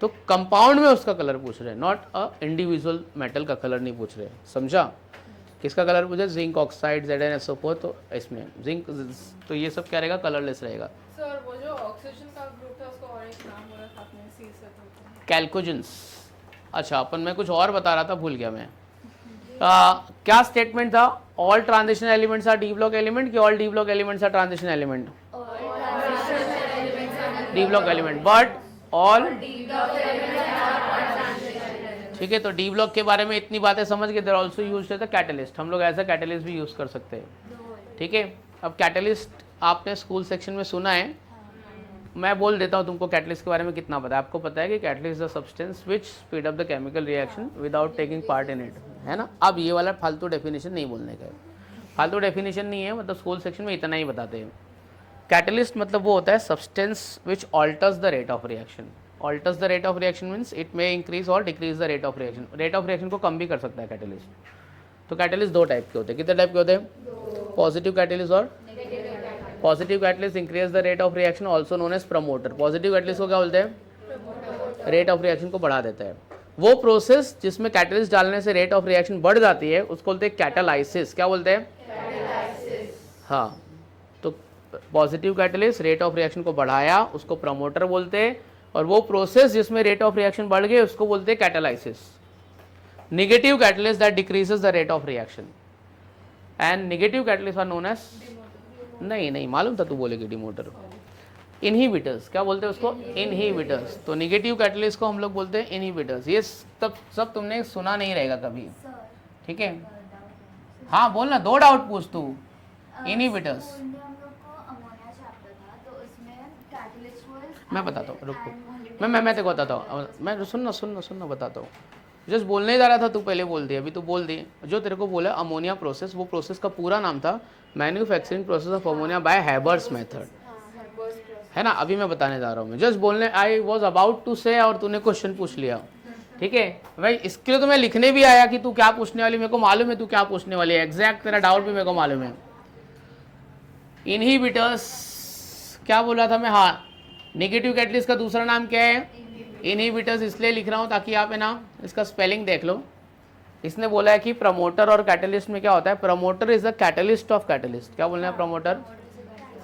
तो कंपाउंड में उसका कलर पूछ रहे हैं, नॉट अ इंडिविजुअल मेटल का कलर नहीं पूछ रहे। समझा? किसका कलर पूछे? Zinc oxide, ZnSO4। तो इसमें जिंक, तो ये सब क्या रहेगा? कलरलेस रहेगा।
सर वो जो ऑक्सीजन का ग्रुप था उसका और एक नाम बोला था आपने, सी से था
कैल्कोजेंस। अच्छा, अपन मैं कुछ और बता रहा था, भूल गया मैं। क्या स्टेटमेंट था? All transition elements are D block element कि all D block elements are transition element? D block element, but all. ठीक है। तो डी ब्लॉक के बारे में इतनी बातें समझ के, they're also used as a catalyst. हम लोग एज अ कैटलिस्ट भी यूज कर सकते हैं। ठीक है। अब कैटलिस्ट आपने स्कूल सेक्शन में सुना है, मैं बोल देता हूँ तुमको कैटलिस्ट के बारे में कितना पता है। आपको पता है कि catalyst is the substance which speed up the chemical reaction without taking part in it, है ना? अब ये वाला फालतू डेफिनेशन नहीं बोलने का है। फालतू डेफिनेशन नहीं है, मतलब स्कूल सेक्शन में इतना ही बताते हैं। कैटलिस्ट मतलब वो होता है substance which alters the rate of reaction. Alters the rate of reaction means it may increase और decrease the rate of reaction. Rate of reaction को कम भी कर सकता है कैटलिस्ट। तो कैटलिस्ट दो टाइप के होते हैं। कितने टाइप के होते हैं? पॉजिटिव कैटलिस्ट और positive catalyst increase the rate of reaction also known as promoter. Positive catalyst को क्या बोलते हैं? रेट ऑफ रिएक्शन को बढ़ा देता है। वो प्रोसेस जिसमें कैटलिस्ट डालने से रेट ऑफ रिएक्शन बढ़ जाती है उसको बोलते हैं कैटालाइसिस। क्या बोलते हैं? हाँ, तो positive catalyst rate of reaction को बढ़ाया उसको प्रमोटर बोलते हैं, और वो प्रोसेस जिसमें रेट ऑफ रिएक्शन बढ़ गई उसको बोलते हैं catalysis. Negative catalyst that decreases the rate of reaction and negative catalyst are known as, नहीं मालूम था तू बोलेगी डिमोटर। इनहिबिटर्स, क्या बोलते हैं उसको? इनहिबिटर्स। तो नेगेटिव कैटलिस्ट को हम लोग बोलते हैं इनहिबिटर्स। ये सब तुमने सुना नहीं रहेगा कभी, ठीक है? हाँ बोल ना, दो डाउट पूछ तू। इनहिबिटर्स
हम लोग को अमोनिया चैप्टर था तो उसमें कैटलिस्ट वाज,
मैं बताता हूँ, रुक मैं तेरे को बताता हूँ। मैं सुनना बताता हूँ। जस्ट बोलने ही जा रहा था, तू पहले बोल दिया, अभी तू बोल दी। जो तेरे को बोला अमोनिया प्रोसेस, वो प्रोसेस का पूरा नाम था manufacturing process of ammonia bye Haber's method, है ना? अभी मैं बताने जा रहा हूँ। मैं जस्ट बोलने, आई वॉज अबाउट टू से, और तूने क्वेश्चन पूछ लिया, ठीक है भाई? इसके लिए तो मैं लिखने भी आया कि तू क्या पूछने वाली, मेरे को मालूम है तू क्या पूछने वाली है, एग्जैक्ट तेरा डाउट भी मेरे को मालूम है। इनहिबिटर्स क्या बोला था मैं? हाँ, नेगेटिव कैटलिस्ट का दूसरा नाम क्या है? इनहिबिटर्स। इसलिए लिख रहा हूँ ताकि आप है ना इसका स्पेलिंग देख लो। इसने बोला है कि प्रमोटर और कैटलिस्ट में क्या होता है? Promoter is the catalyst of catalyst. क्या बोलना है? प्रमोटर।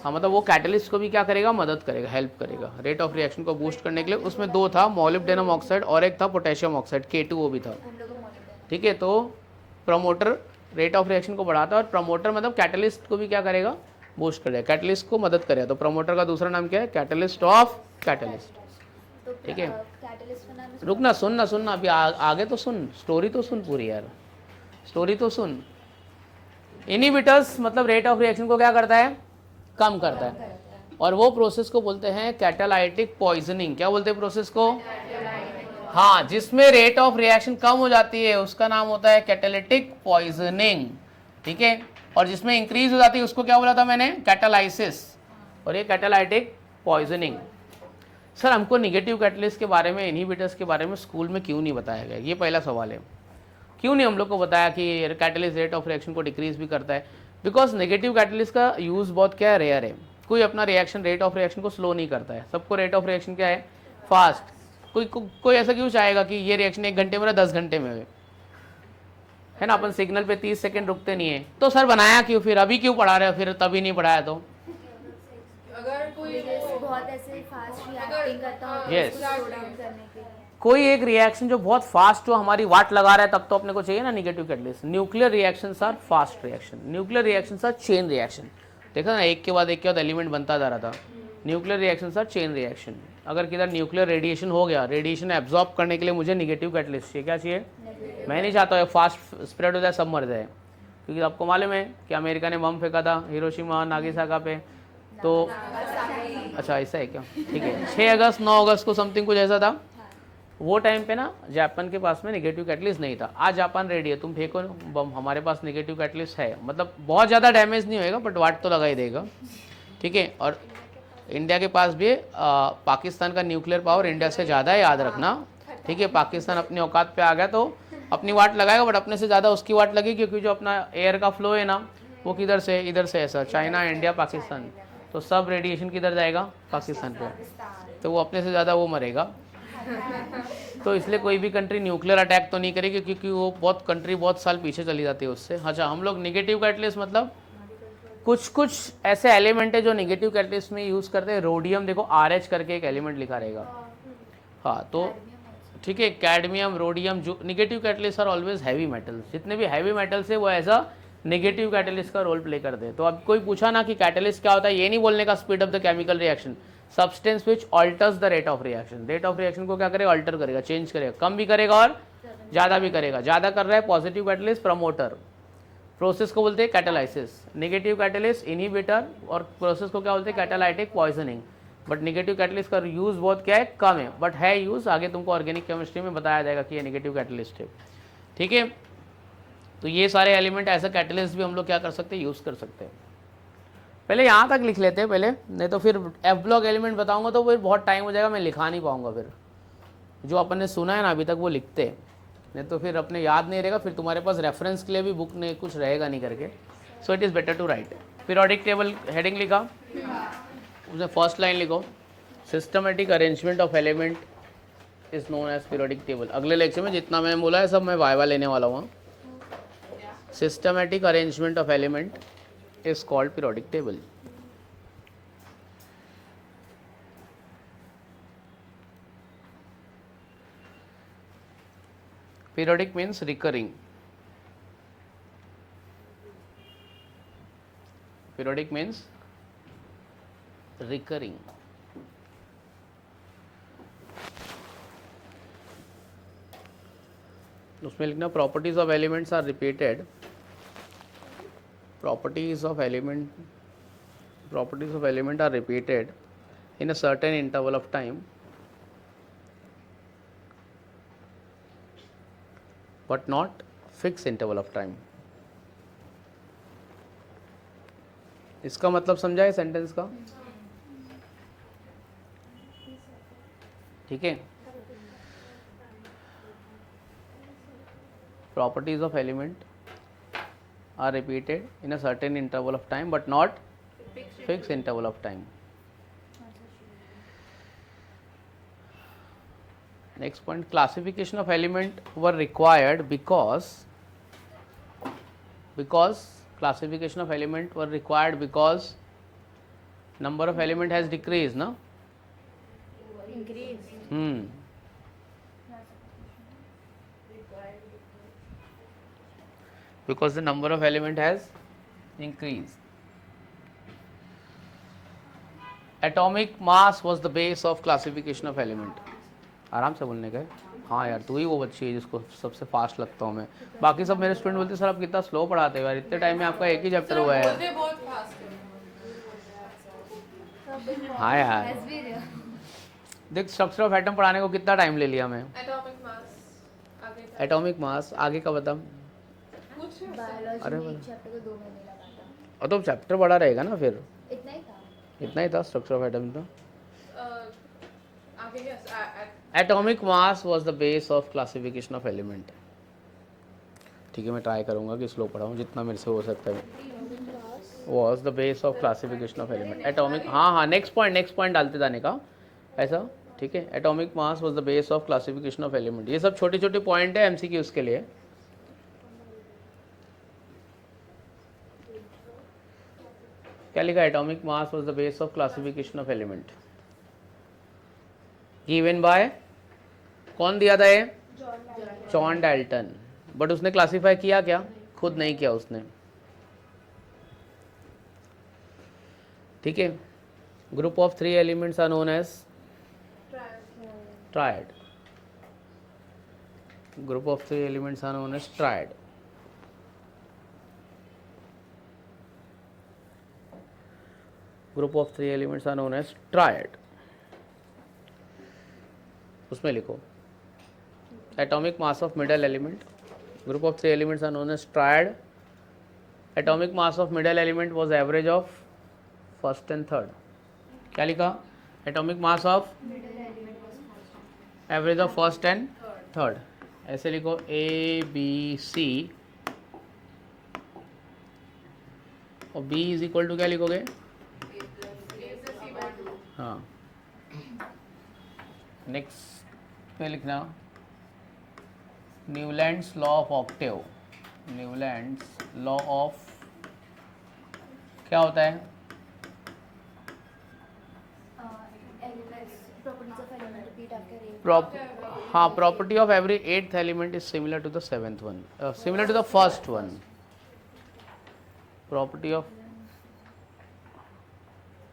हाँ, मतलब वो कैटलिस्ट को भी क्या करेगा? मदद करेगा, हेल्प करेगा रेट ऑफ रिएक्शन को बूस्ट करने के लिए। उसमें दो था, मोलिब्डेनम ऑक्साइड और एक था पोटेशियम ऑक्साइड, K2O भी था, ठीक है? तो प्रमोटर रेट ऑफ रिएक्शन को बढ़ाता है और प्रमोटर मतलब कैटलिस्ट को भी क्या करेगा? बूस्ट करेगा, कैटलिस्ट को मदद करेगा। तो प्रमोटर का दूसरा नाम क्या है? कैटलिस्ट ऑफ कैटलिस्ट, ठीक है?
कैटलिस्ट का नाम
रुकना, सुनना अभी आगे तो सुन, स्टोरी तो सुन पूरी यार, स्टोरी तो सुन। इनहिबिटर्स मतलब रेट ऑफ रिएक्शन को क्या करता है? कम करता है, और वो प्रोसेस को बोलते हैं कैटालाइटिक पॉइजनिंग। क्या बोलते हैं प्रोसेस को? हाँ, जिसमें रेट ऑफ रिएक्शन कम हो जाती है उसका नाम होता है कैटालिटिक पॉइजनिंग, ठीक है? और जिसमें इंक्रीज हो जाती है उसको क्या बोला था मैंने? कैटालाइसिस। और ये कैटालाइटिक पॉइजनिंग। सर हमको निगेटिव कैटलिस्ट के बारे में, इनहिबिटर्स के बारे में स्कूल में क्यों नहीं बताया गया? ये पहला सवाल है। क्यों नहीं हम लोग को बताया कि कैटलिस्ट रेट ऑफ रिएक्शन को डिक्रीज भी करता है? बिकॉज नेगेटिव कैटलिस्ट का यूज़ बहुत क्या है? रेयर है। कोई अपना रिएक्शन, रेट ऑफ रिएक्शन को स्लो नहीं करता है। सबको रेट ऑफ रिएक्शन क्या है? फास्ट। कोई ऐसा क्यों चाहेगा कि ये रिएक्शन 1 घंटे में 10 घंटे में हो, है ना? अपन सिग्नल पे 30 सेकंड रुकते नहीं है। तो सर बनाया क्यों फिर? अभी क्यों पढ़ा रहे हो फिर? तभी नहीं पढ़ाया तो?
अगर कोई
बहुत ऐसे फास्ट रिएक्टिंग करता हो
Yes.
स्लो डाउन करने के लिए।
कोई एक रिएक्शन जो बहुत फास्ट हो, हमारी वाट लगा रहा है, तब तो अपने को चाहिए ना negative catalyst. Nuclear reactions are fast reaction, nuclear reactions are chain reaction. देखा ना, एक के बाद एलिमेंट बनता जा रहा था। Nuclear reactions are chain reaction. अगर किधर न्यूक्लियर रेडिएशन हो गया, रेडिएशन एब्जॉर्ब करने के लिए मुझे निगेटिव कैटलिस्ट चाहिए। क्या चाहिए? मैं नहीं चाहता है फास्ट स्प्रेड हो जाए, सब मर जाए, क्योंकि आपको मालूम है कि अमेरिका ने बम फेंका था हिरोशिमा नागासाकी पे। तो अच्छा ऐसा है क्या? ठीक है, 6 अगस्त 9 अगस्त को समथिंग कुछ ऐसा था। वो टाइम पे ना जापान के पास में नेगेटिव कैटलिस्ट नहीं था। आज जापान रेडी है, तुम फेंको बम, हमारे पास नेगेटिव कैटलिस्ट है। मतलब बहुत ज़्यादा डैमेज नहीं होएगा, बट वाट तो लगा ही देगा, ठीक है? और इंडिया के पास भी पाकिस्तान का न्यूक्लियर पावर इंडिया से ज़्यादा है, याद रखना, ठीक है? पाकिस्तान अपनी औकात पे आ गया तो अपनी वाट लगाएगा, बट अपने से ज़्यादा उसकी वाट लगेगी, क्योंकि जो अपना एयर का फ्लो है ना वो किधर से? इधर से, ऐसा चाइना, इंडिया, पाकिस्तान। तो सब रेडिएशन किधर जाएगा? पाकिस्तान पे। तो वो अपने से ज़्यादा वो मरेगा। तो इसलिए कोई भी कंट्री न्यूक्लियर अटैक तो नहीं करेगी, क्योंकि वो बहुत साल पीछे चली जाती है उससे। अच्छा, हम लोग नेगेटिव कैटलिस्ट मतलब कुछ ऐसे एलिमेंट है जो नेगेटिव कैटलिस्ट में यूज़ करते हैं। रोडियम, देखो RH करके एक एलिमेंट लिखा रहेगा, हाँ, तो ठीक है, कैडमियम, रोडियम, जो negative catalyst are always heavy metals. जितने भी हैवी मेटल्स है वो एज अ नेगेटिव कैटलिस्ट का रोल प्ले करते हैं। तो अब कोई पूछा ना कि कैटलिस्ट क्या होता है, ये नहीं बोलने का speed of the chemical reaction, substance which alters the rate of reaction. Rate of reaction को क्या करेगा? अल्टर करेगा, चेंज करेगा, कम भी करेगा और ज़्यादा भी करेगा। ज़्यादा कर रहा है पॉजिटिव कैटलिस्ट, प्रमोटर। प्रोसेस को बोलते हैं कैटालाइसिस। नेगेटिव कैटलिस्ट इनहिबिटर, और प्रोसेस को क्या बोलते हैं? Catalytic poisoning. But negative catalyst का यूज़ बहुत क्या है? कम है, बट है यूज़। आगे तुमको ऑर्गेनिक केमिस्ट्री में बताया जाएगा कि ये नेगेटिव कैटलिस्ट है, ठीक है? तो ये सारे एलिमेंट एज अ कैटलिस्ट भी हम लोग क्या कर सकते हैं, यूज़ कर सकते हैं। पहले यहाँ तक लिख लेते हैं पहले, नहीं तो फिर एफ ब्लॉक एलिमेंट बताऊंगा तो फिर बहुत टाइम हो जाएगा, मैं लिखा नहीं पाऊंगा। फिर जो अपन ने सुना है ना अभी तक वो लिखते हैं, नहीं तो फिर अपने याद नहीं रहेगा, फिर तुम्हारे पास रेफरेंस के लिए भी बुक नहीं कुछ रहेगा नहीं करके। So it is better to write. Periodic table heading लिखा, उसमें फर्स्ट लाइन लिखो, systematic arrangement of element is known as periodic table. अगले लेक्चर में जितना मैंने बोला है सब मैं वाइवा लेने वाला हूँ। Systematic arrangement of element is called periodic table. Periodic means recurring. Periodic means recurring. उसमें लिखना properties of elements are repeated. Properties of element are repeated in a certain interval of time, but not fixed interval of time. इसका मतलब समझा है sentence का? ठीक है। Properties of element are repeated in a certain interval of time but not fixed interval of time. Next point, classification of element were required because classification of element were required because number of element has decreased, no?
Increase.
Because the number of element has increased. Atomic mass was the base of classification of element. आराम से बोलने का है। हाँ यार, तू ही वो बच्ची है जिसको सबसे फास्ट लगता हूँ मैं। बाकी सब मेरे स्टूडेंट बोलते सर आप कितना स्लो पढ़ाते हो यार, इतने टाइम में आपका एक ही चैप्टर हुआ है।
मुझे बहुत फास्ट है।
हाँ यार, देख स्ट्रक्चर ऑफ एटम पढ़ाने को कितना टाइम ले लिया मैं।
एटॉमिक मास आगे का
एटॉमिक मास आगे का बता।
कुछ
बायोलॉजी में एक चैप्टर को 2 महीने लगा था।
और तो चैप्टर बड़ा रहेगा ना फिर।
इतना ही था
स्ट्रक्चर ऑफ एटम का।
आगे
atomic mass was the base of classification of element. ठीक है, मैं ट्राई करूंगा कि स्लो पढ़ाऊं जितना मेरे से हो सकता है। Was the base of classification of element. Atomic, हाँ नेक्स्ट पॉइंट डालते जाने का ऐसा। ठीक है, atomic mass was the base of classification of element. ये सब छोटे छोटे पॉइंट है एमसीक्यूज के लिए। क्या लिखा? Atomic mass was the base of classification of element. Given by कौन दिया था ये? John Dalton. बट उसने क्लासिफाई किया क्या? खुद नहीं किया उसने। ठीक है, group of 3 elements are known as triad. Group of 3 elements are known as triad. Group of 3 elements are known as triad. उसमें लिखो atomic mass of middle element. Group of 3 elements are known as triad. Atomic mass of middle element was average of first and third. क्या लिखा? Atomic mass of average of first and third. ऐसे लिखो ABC और B is equal to क्या लिखोगे? हाँ, next पे लिखना Newlands law of octave. Newlands law of क्या होता है? हाँ, property of every 8th element is similar to the 7th one, similar to the first one. Property of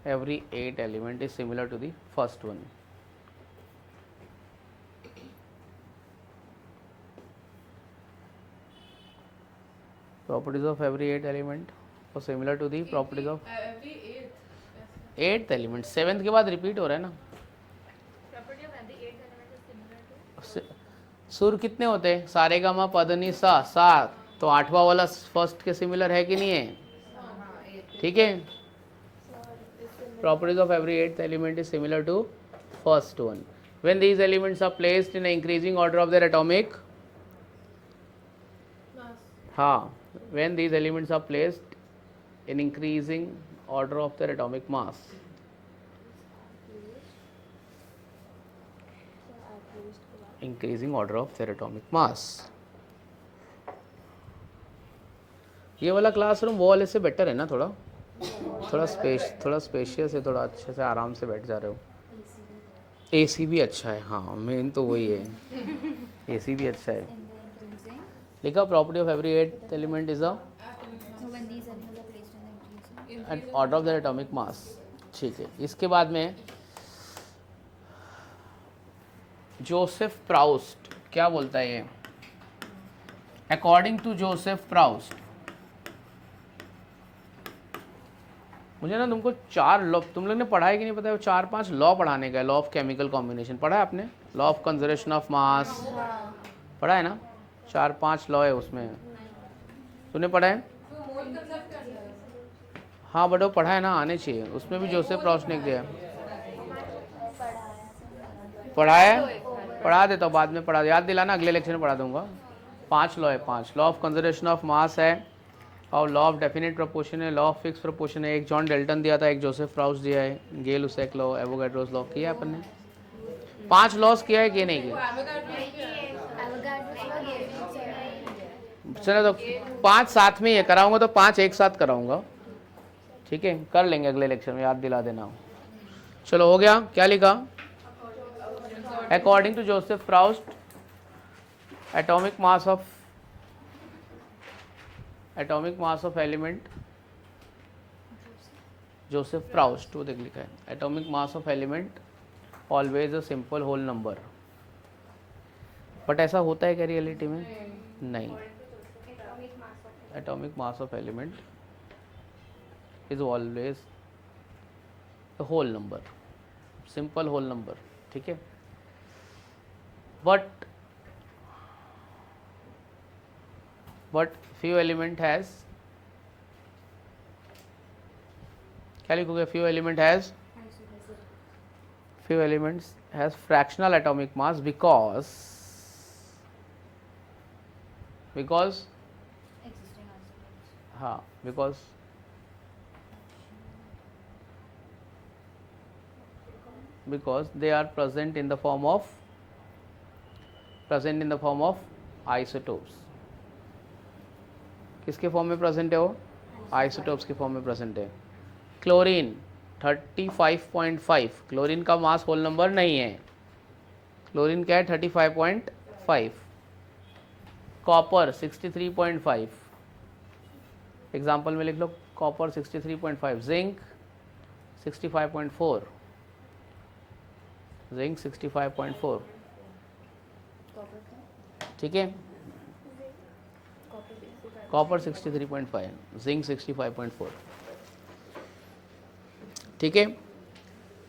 every 8 element is similar to the first one. Properties of every 8 element are similar to the properties of
every
8th element। 7th के बाद repeat हो रहा है ना।
property of every 8th element is similar to
सुर कितने होते हैं? सारे गा मा पद नि सा, सा तो आठवां वाला फर्स्ट के सिमिलर है कि नहीं है? ठीक है, properties of every eighth element is similar to first one. When these elements are placed in an increasing order of their atomic, हाँ, when these elements are placed in increasing order of their atomic mass, increasing order of their atomic mass. ये वाला classroom वो वाले से better है ना? थोड़ा spacious है, थोड़ा अच्छे से आराम से बैठ जा रहे हो. एसी भी अच्छा है, हाँ मेन तो वही है, एसी भी अच्छा है. लिखा property of every eight element is at order of the atomic mass. ठीक है, इसके बाद में जोसेफ प्राउस्ट क्या बोलता है ये? अकॉर्डिंग टू जोसेफ प्राउस्ट, मुझे ना तुमको 4 लॉ, तुम लोग ने पढ़ा है कि नहीं पता है, 4-5 लॉ पढ़ाने का है. लॉ ऑफ केमिकल कॉम्बिनेशन पढ़ा है आपने? Law of conservation of mass पढ़ा है ना? 4-5 लॉ है उसमें, तूने पढ़ा है? हाँ बट वो पढ़ा है ना, आने चाहिए. उसमें भी जोसेफ प्राउस्ट ने दिया है. पढ़ा है? पढ़ा देता हूँ बाद में, पढ़ा याद दिलाना, अगले लेक्चर में पढ़ा दूंगा. 5 लॉ है, 5 law of conservation of mass है, और लॉ ऑफ डेफिनेट प्रोपोर्शन है, लॉ ऑफ फिक्स प्रोपोर्शन है. एक जॉन डेल्टन दिया था, एक जोसेफ प्राउस्ट दिया है, गेल उसेक लॉ, एवोगाड्रोस लॉ किया अपन ने. 5 लॉस किया है कि नहीं किया? चलो तो 5 साथ में ये कराऊंगा, तो 5 एक साथ कराऊंगा. ठीक है, कर लेंगे अगले लेक्चर में, याद दिला देना. चलो हो गया. क्या लिखा? According to Joseph Proust, atomic mass of element, Joseph Proust वो देख लिखा है, atomic mass of element always a simple whole number. But ऐसा होता है क्या रियलिटी में? नहीं. Atomic mass of element is always a whole number, simple whole number. ठीक है, but few element has, क्या लिखोगे? few elements has fractional atomic mass because हाँ, because they are present in the form of isotopes. किसके form में present है वो? Isotopes के फॉर्म में प्रेजेंट है. क्लोरीन 35.5, क्लोरीन का मास होल नंबर नहीं है. क्लोरीन क्या है? 35.5. कॉपर 63.5, एग्जाम्पल में लिख लो. कॉपर 63.5. Zinc 65.4, zinc 65.4. ठीक है, कॉपर 63.5, जिंक 65.4. ठीक है,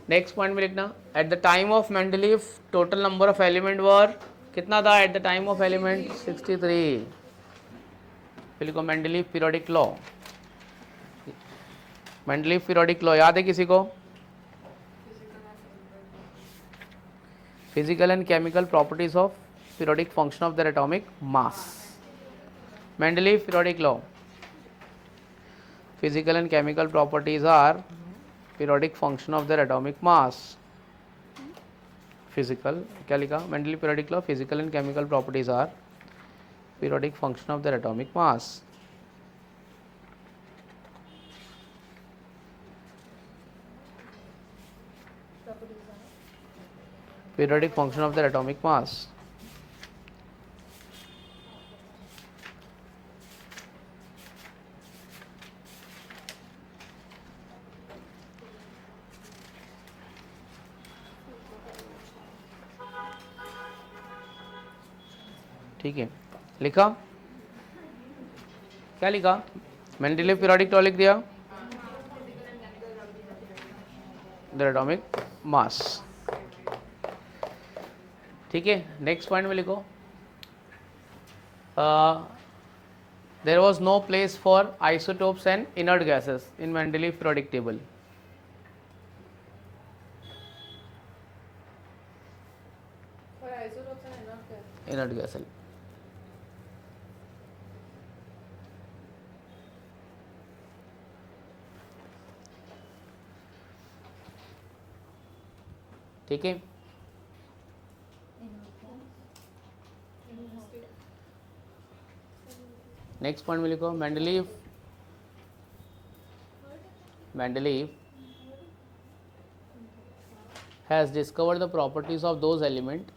नेक्स्ट पॉइंट में लिखना, at the time of Mendeleev total number of element were कितना था? At the time of element 63. फिर लिखो Mendeleev periodic law. Mendeleev periodic law याद है किसी को? Physical and chemical properties of periodic function of their atomic mass. Mendeleev periodic law. Physical and chemical properties are periodic function of their atomic mass. Physical, क्या लिखा? Mendeleev periodic law. Physical and chemical properties are periodic function of their atomic mass. Periodic function of their atomic mass. ठीक है, लिखा? क्या लिखा? Mendeleev periodic law लिख दिया, the atomic mass. ठीक है, नेक्स्ट पॉइंट में लिखो There was no place for isotopes and inert gases in Mendeleev periodic table.
For isotopes and inert gas.
Inert gases. ठीक है. नेक्स्ट पॉइंट में लिखो Mendeleev has discovered the properties of those elements.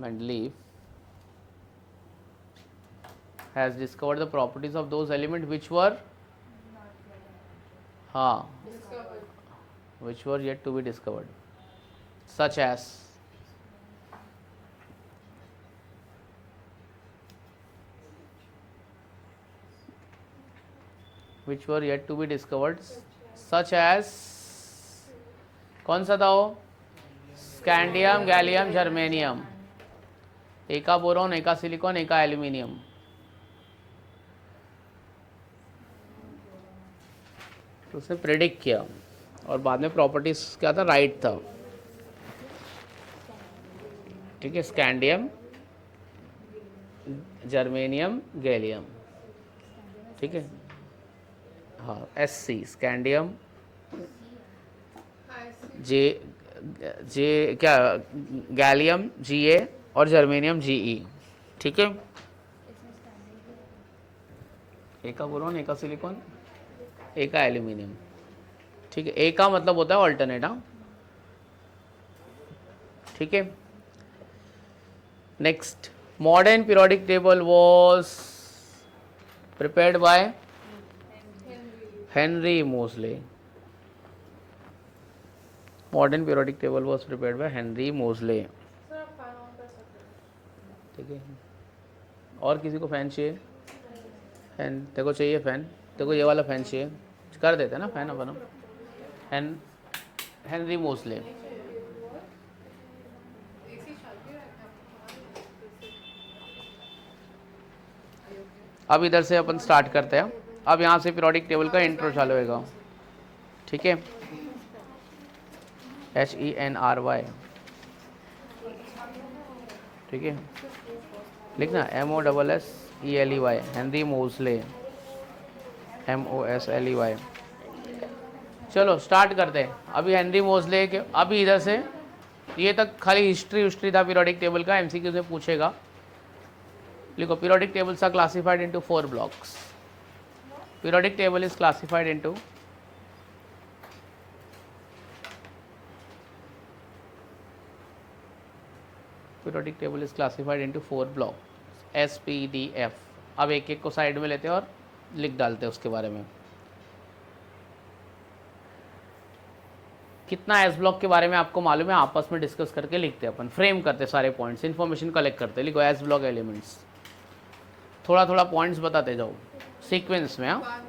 Mendeleev has discovered the properties of those elements which were
Discovered.
which were yet to be discovered, such as which were yet to be discovered, such as कौन सा था वो? Scandium, gallium, germanium. एका boron, एका silicon, एका aluminium. तो उसने predict किया और बाद में प्रॉपर्टीज क्या था, राइट था. ठीक है, स्कैंडियम, जर्मेनियम, गैलियम. ठीक है, हाँ, SC स्कैंडियम, जे क्या, गैलियम Ga और जर्मेनियम Ge. ठीक है, एक का बोरॉन, एक का सिलिकॉन, एक का एल्यूमिनियम. ठीक है, एक का मतलब होता है ऑल्टरनेट. हाँ, ठीक है. Next, modern periodic table was prepared by Henry Moseley. Modern periodic table was prepared by Henry Moseley.
Sir आप फैन ऑन कर सकते हैं.
ठीक है, और किसी को फैन चाहिए? फैन तेरे को चाहिए? फैन तेरे को ये वाला फैन चाहिए? कर देते हैं ना फैन अपन. Henry Moseley.
एसी चलती है.
अब इधर से अपन स्टार्ट करते हैं. अब यहाँ से पीरियोडिक टेबल का इंट्रो चालू होगा. ठीक है, HENRY. ठीक है, लिखना MOSSELEY, हेनरी मोस्ले, MOSLEY. चलो स्टार्ट करते हैं. अभी हेनरी मोस्ले के, अभी इधर से ये तक खाली हिस्ट्री था पीरियोडिक टेबल का. MCQ से पूछेगा. लिखो, periodic tables are classified into 4 blocks. Periodic table is classified into four blocks, S, P, D, F. अब एक एक को साइड में लेते हैं और लिख डालते हैं उसके बारे में. कितना एस ब्लॉक के बारे में आपको मालूम है, आपस में डिस्कस करके लिखते हैं अपन. फ्रेम करते सारे पॉइंट्स, इन्फॉर्मेशन कलेक्ट करते. लिखो एस ब्लॉक एलिमेंट्स. थोड़ा थोड़ा पॉइंट्स बताते जाओ सीक्वेंस में. हाँ,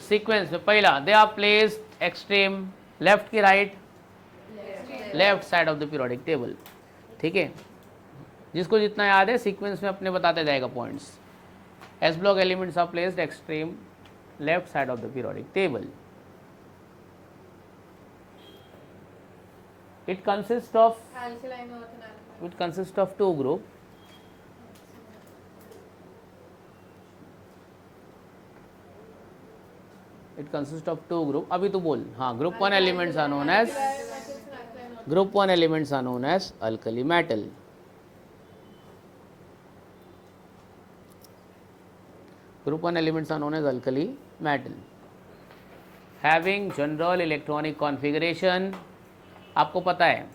सीक्वेंस में पहला, they are placed extreme left की right, left side of the periodic table. ठीक है, जिसको जितना याद है सीक्वेंस में अपने बताते जाएगा points. S block elements are placed extreme left side of the periodic table. It consists of
alkaline earth and alkaline.
it consists of two group. It consists of two group. अभी तो बोल. हाँ, group 1 elements are known as alkali metal. Group 1 elements are known as alkali metal. Having general electronic configuration. आपको पता है,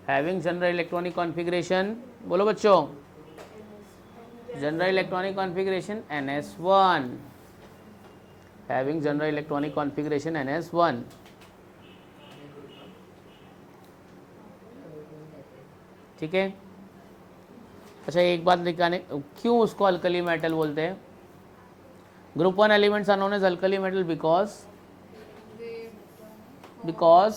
having general electronic configuration. बोलो बच्चों, general electronic configuration NS1. Having general electronic configuration NS1. ठीक है. अच्छा, एक बात दिखाने, क्यों उसको अल्कली मेटल बोलते हैं? Group 1 elements are known as alkali metal because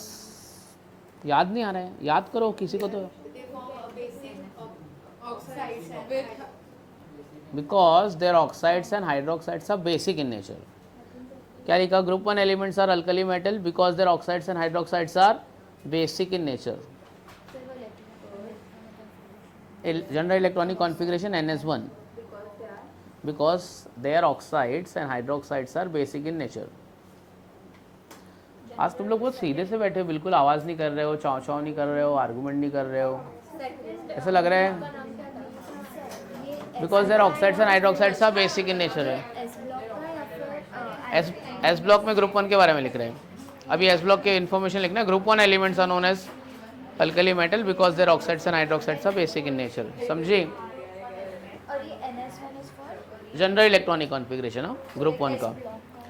याद नहीं आ रहा है, याद करो किसी को तो.
Oxides with
because their oxides and hydroxides are basic in nature. क्या लिखा? Group one elements are alkali metal because their oxides and hydroxides are basic in nature. General electronic configuration NS1 because their oxides and hydroxides are basic in nature. आज तुम लोग बहुत सीधे से बैठे हो, बिल्कुल आवाज़ नहीं कर रहे हो, चाव चाव नहीं कर रहे हो, आर्गूमेंट नहीं कर रहे हो, ऐसा लग रहा है. Because their oxides and hydroxides are basic in nature है. एस ब्लॉक में ग्रुप वन के बारे में लिख रहे हैं. अभी एस ब्लॉक के इन्फॉर्मेशन लिखना है. Group one elements are known as alkali metal because their oxides and hydroxides are basic in nature. समझी? General electronic configuration. हाँ, ग्रुप वन का.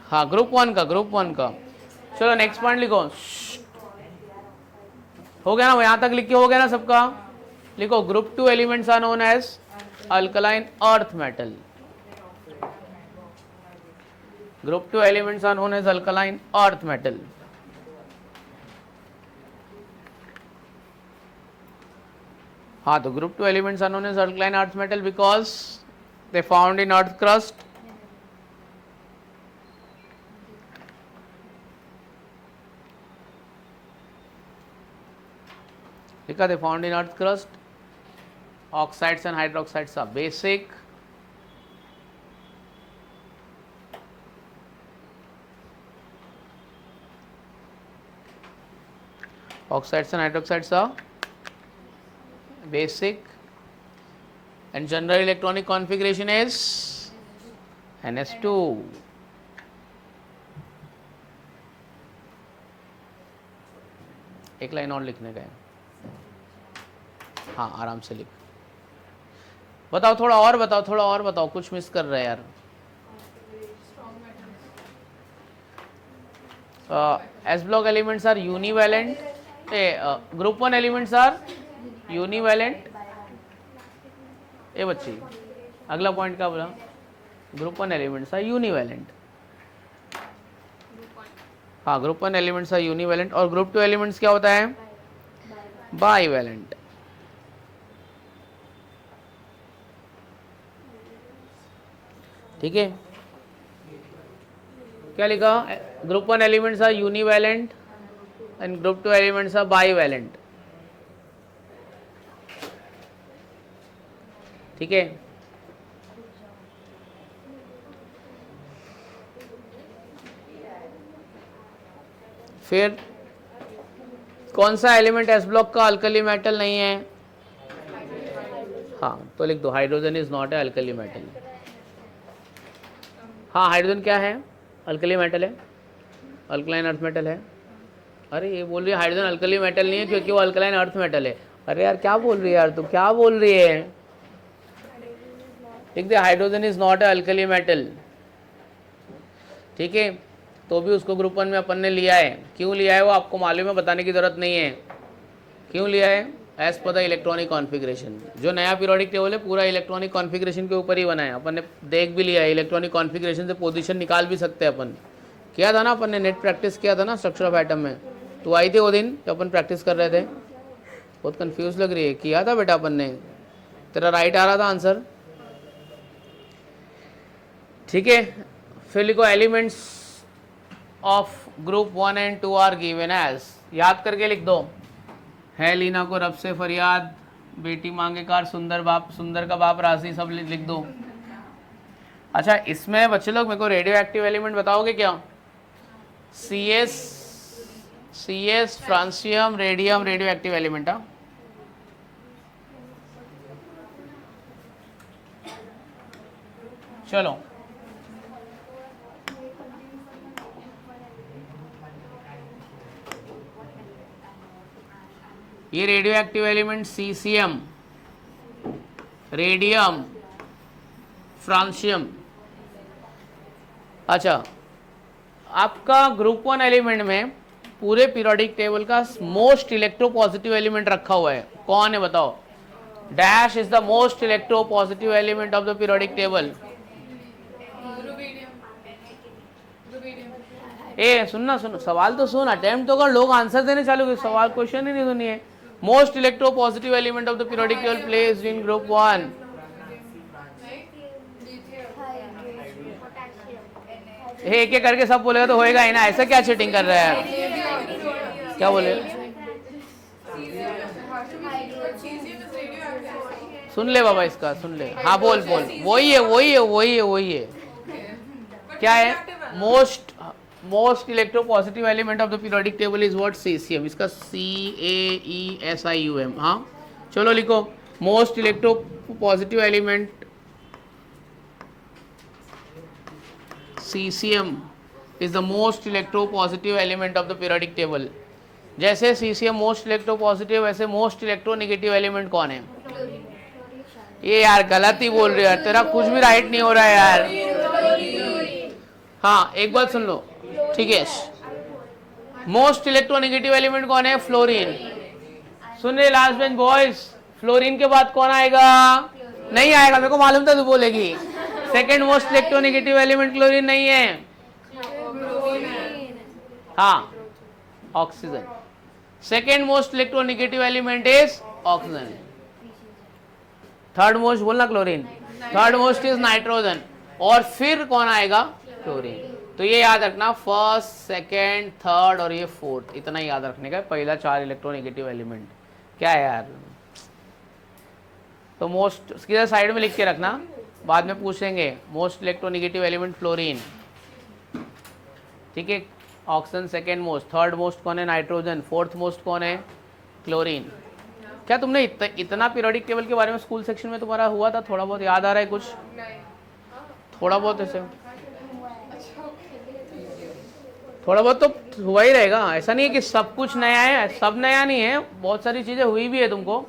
हाँ, ग्रुप वन का. चलो नेक्स्ट पॉइंट लिखो. हो गया ना? यहाँ तक लिख के हो गया ना सबका? लिखो. Group two elements are known as alkaline earth metal. Group two elements are known as alkaline earth metal. हाँ, तो group two elements are known as alkaline earth metal because they found in earth crust. लिखा they found in earth crust. Oxides and hydroxides are basic. Oxides and hydroxides are basic. And general electronic configuration is NS2. एक line और लिखने का है. हाँ, आराम से लिख. बताओ थोड़ा और बताओ, कुछ मिस कर रहे हैं यार. S block elements are univalent. Group one elements are univalent. ए बच्ची, अगला पॉइंट क्या बोला? Group one elements are univalent. हाँ, group one elements are univalent. और ग्रुप टू एलिमेंट्स क्या होता है? बाईवैलेंट. ठीक है. क्या लिखा? Group one elements are univalent and group two elements are bivalent. ठीक है. फिर कौन सा एलिमेंट एस ब्लॉक का अल्कली मेटल नहीं है? हाँ, तो लिख दो hydrogen is not a alkali metal. हाँ, हाइड्रोजन क्या है? अल्कली मेटल है, अल्कलाइन अर्थ मेटल है. अरे ये बोल रही है हाइड्रोजन अल्कली मेटल नहीं है क्योंकि वो अल्कलाइन अर्थ मेटल है. अरे यार क्या बोल रही है यार तू, क्या बोल रही है? लिख दे hydrogen is not a alkali metal. ठीक है. तो भी उसको ग्रुप वन में अपन ने लिया है. क्यों लिया है वो आपको मालूम है, बताने की जरूरत नहीं है. क्यों लिया है? As per the electronic configuration. जो नया पीरियोडिक टेबल है पूरा इलेक्ट्रॉनिक कॉन्फ़िगरेशन के ऊपर ही बना है. अपन ने देख भी लिया है, इलेक्ट्रॉनिक कॉन्फ़िगरेशन से पोजीशन निकाल भी सकते हैं अपन. किया था ना अपन ने, नेट प्रैक्टिस किया था ना स्ट्रक्चर ऑफ एटम में. तो आई थी वो दिन जब अपन प्रैक्टिस कर रहे थे. बहुत कंफ्यूज लग रही है. किया था बेटा अपन ने. तेरा राइट आ रहा था आंसर. ठीक है. फिर लिखो elements of group 1 and 2 are given as. याद करके लिख दो. है लीना को रब से फरियाद, बेटी मांगे कार, सुंदर का बाप राशि, सब लिख दो. अच्छा, इसमें बच्चे लोग मेरे को रेडियो एक्टिव एलिमेंट बताओगे क्या? CS francium radium radio active element. हाँ, चलो ये radio active element caesium, radium, francium. अच्छा, आपका ग्रुप वन एलिमेंट में पूरे पीरियोडिक टेबल का मोस्ट इलेक्ट्रोपॉजिटिव एलिमेंट रखा हुआ है. कौन है बताओ? Dash is the most electropositive element of the periodic table. ए सुनना, सवाल तो सुन, अटेम्प्ट तो कर. लोग आंसर देने चालू कर, सवाल क्वेश्चन ही नहीं सुनिए. Most electropositive element of the periodic table placed in group 1. हे एक एक करके सब बोलेगा तो होएगा ही ना, ऐसा क्या चीटिंग कर रहा है? क्या बोले? सुन ले बाबा इसका, सुन ले. हाँ बोल बोल. वही है. क्या है? Most electropositive element of the periodic table is what? Caesium. इसका CAESIUM. हाँ चलो लिखो. Most electropositive element caesium is the most electropositive element of the periodic table. जैसे सीसियम मोस्ट इलेक्ट्रोपॉजिटिव, वैसे मोस्ट इलेक्ट्रोनेगेटिव एलिमेंट कौन है? ये यार गलत ही बोल रहे हो यार, तेरा कुछ भी राइट नहीं हो रहा है यार. हाँ एक बात सुन लो, ठीक है. मोस्ट इलेक्ट्रोनेगेटिव एलिमेंट कौन है? फ्लोरीन. सुन रहे लास्ट बेंच बॉयज? फ्लोरीन के बाद कौन आएगा? नहीं आएगा, मेरे को मालूम था तू बोलेगी. Second most electronegative element chlorine नहीं है. हाँ oxygen. Second most electronegative element is oxygen. Third most बोलना chlorine. Third most is nitrogen. और फिर कौन आएगा? क्लोरीन. तो ये याद रखना, फर्स्ट सेकेंड थर्ड और ये फोर्थ, इतना ही याद रखने का. पहला 4 इलेक्ट्रोनेगेटिव एलिमेंट क्या है यार? तो मोस्ट किधर साइड में लिख के रखना, बाद में पूछेंगे. मोस्ट इलेक्ट्रोनेगेटिव एलिमेंट फ्लोरीन, ठीक है. Oxygen second most. Third most कौन है? नाइट्रोजन. फोर्थ मोस्ट कौन है? क्लोरीन. क्या तुमने इतना पीरियोडिक टेबल के बारे में स्कूल सेक्शन में तुम्हारा हुआ था? थोड़ा बहुत याद आ रहा है कुछ? थोड़ा बहुत ऐसे थोड़ा बहुत तो हुआ ही रहेगा. ऐसा नहीं है कि सब कुछ नया है, सब नया नहीं है, बहुत सारी चीजें हुई भी है तुमको.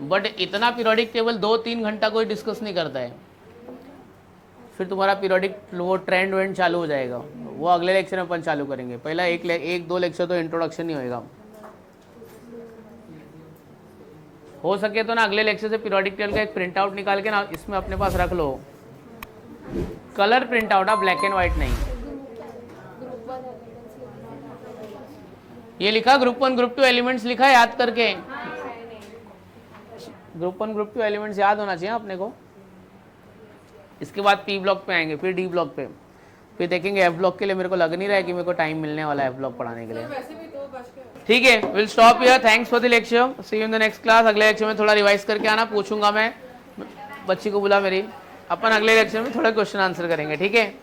बट इतना पीरियोडिक टेबल 2-3 घंटा कोई डिस्कस नहीं करता है. फिर तुम्हारा पीरियोडिक वो ट्रेंड वेंड चालू हो जाएगा, वो अगले लेक्चर में अपन चालू करेंगे. पहला 1-2 लेक्चर तो इंट्रोडक्शन ही होएगा. हो सके तो ना अगले लेक्चर से पीरियोडिक टेबल का एक प्रिंट आउट निकाल के ना इसमें अपने पास रख लो. Colour print out, black and white नहीं. ये लिखा ग्रुप 1 ग्रुप 2 एलिमेंट्स लिखा है याद करके. ग्रुप 1 ग्रुप 2 एलिमेंट्स याद होना चाहिए अपने को. इसके बाद P ब्लॉक पे आएंगे, फिर D ब्लॉक पे, फिर देखेंगे F ब्लॉक के लिए. मेरे को लग नहीं रहा है कि मेरे को टाइम मिलने वाला है F ब्लॉक पढ़ाने के लिए. ठीक है, will stop here. Thanks for the lecture. See you in the next class. अगले लेक्चर में थोड़ा रिवाइज करके आना, पूछूंगा मैं. बच्ची को बुला मेरी. अपन अगले लेक्चर में थोड़ा क्वेश्चन आंसर करेंगे, ठीक है.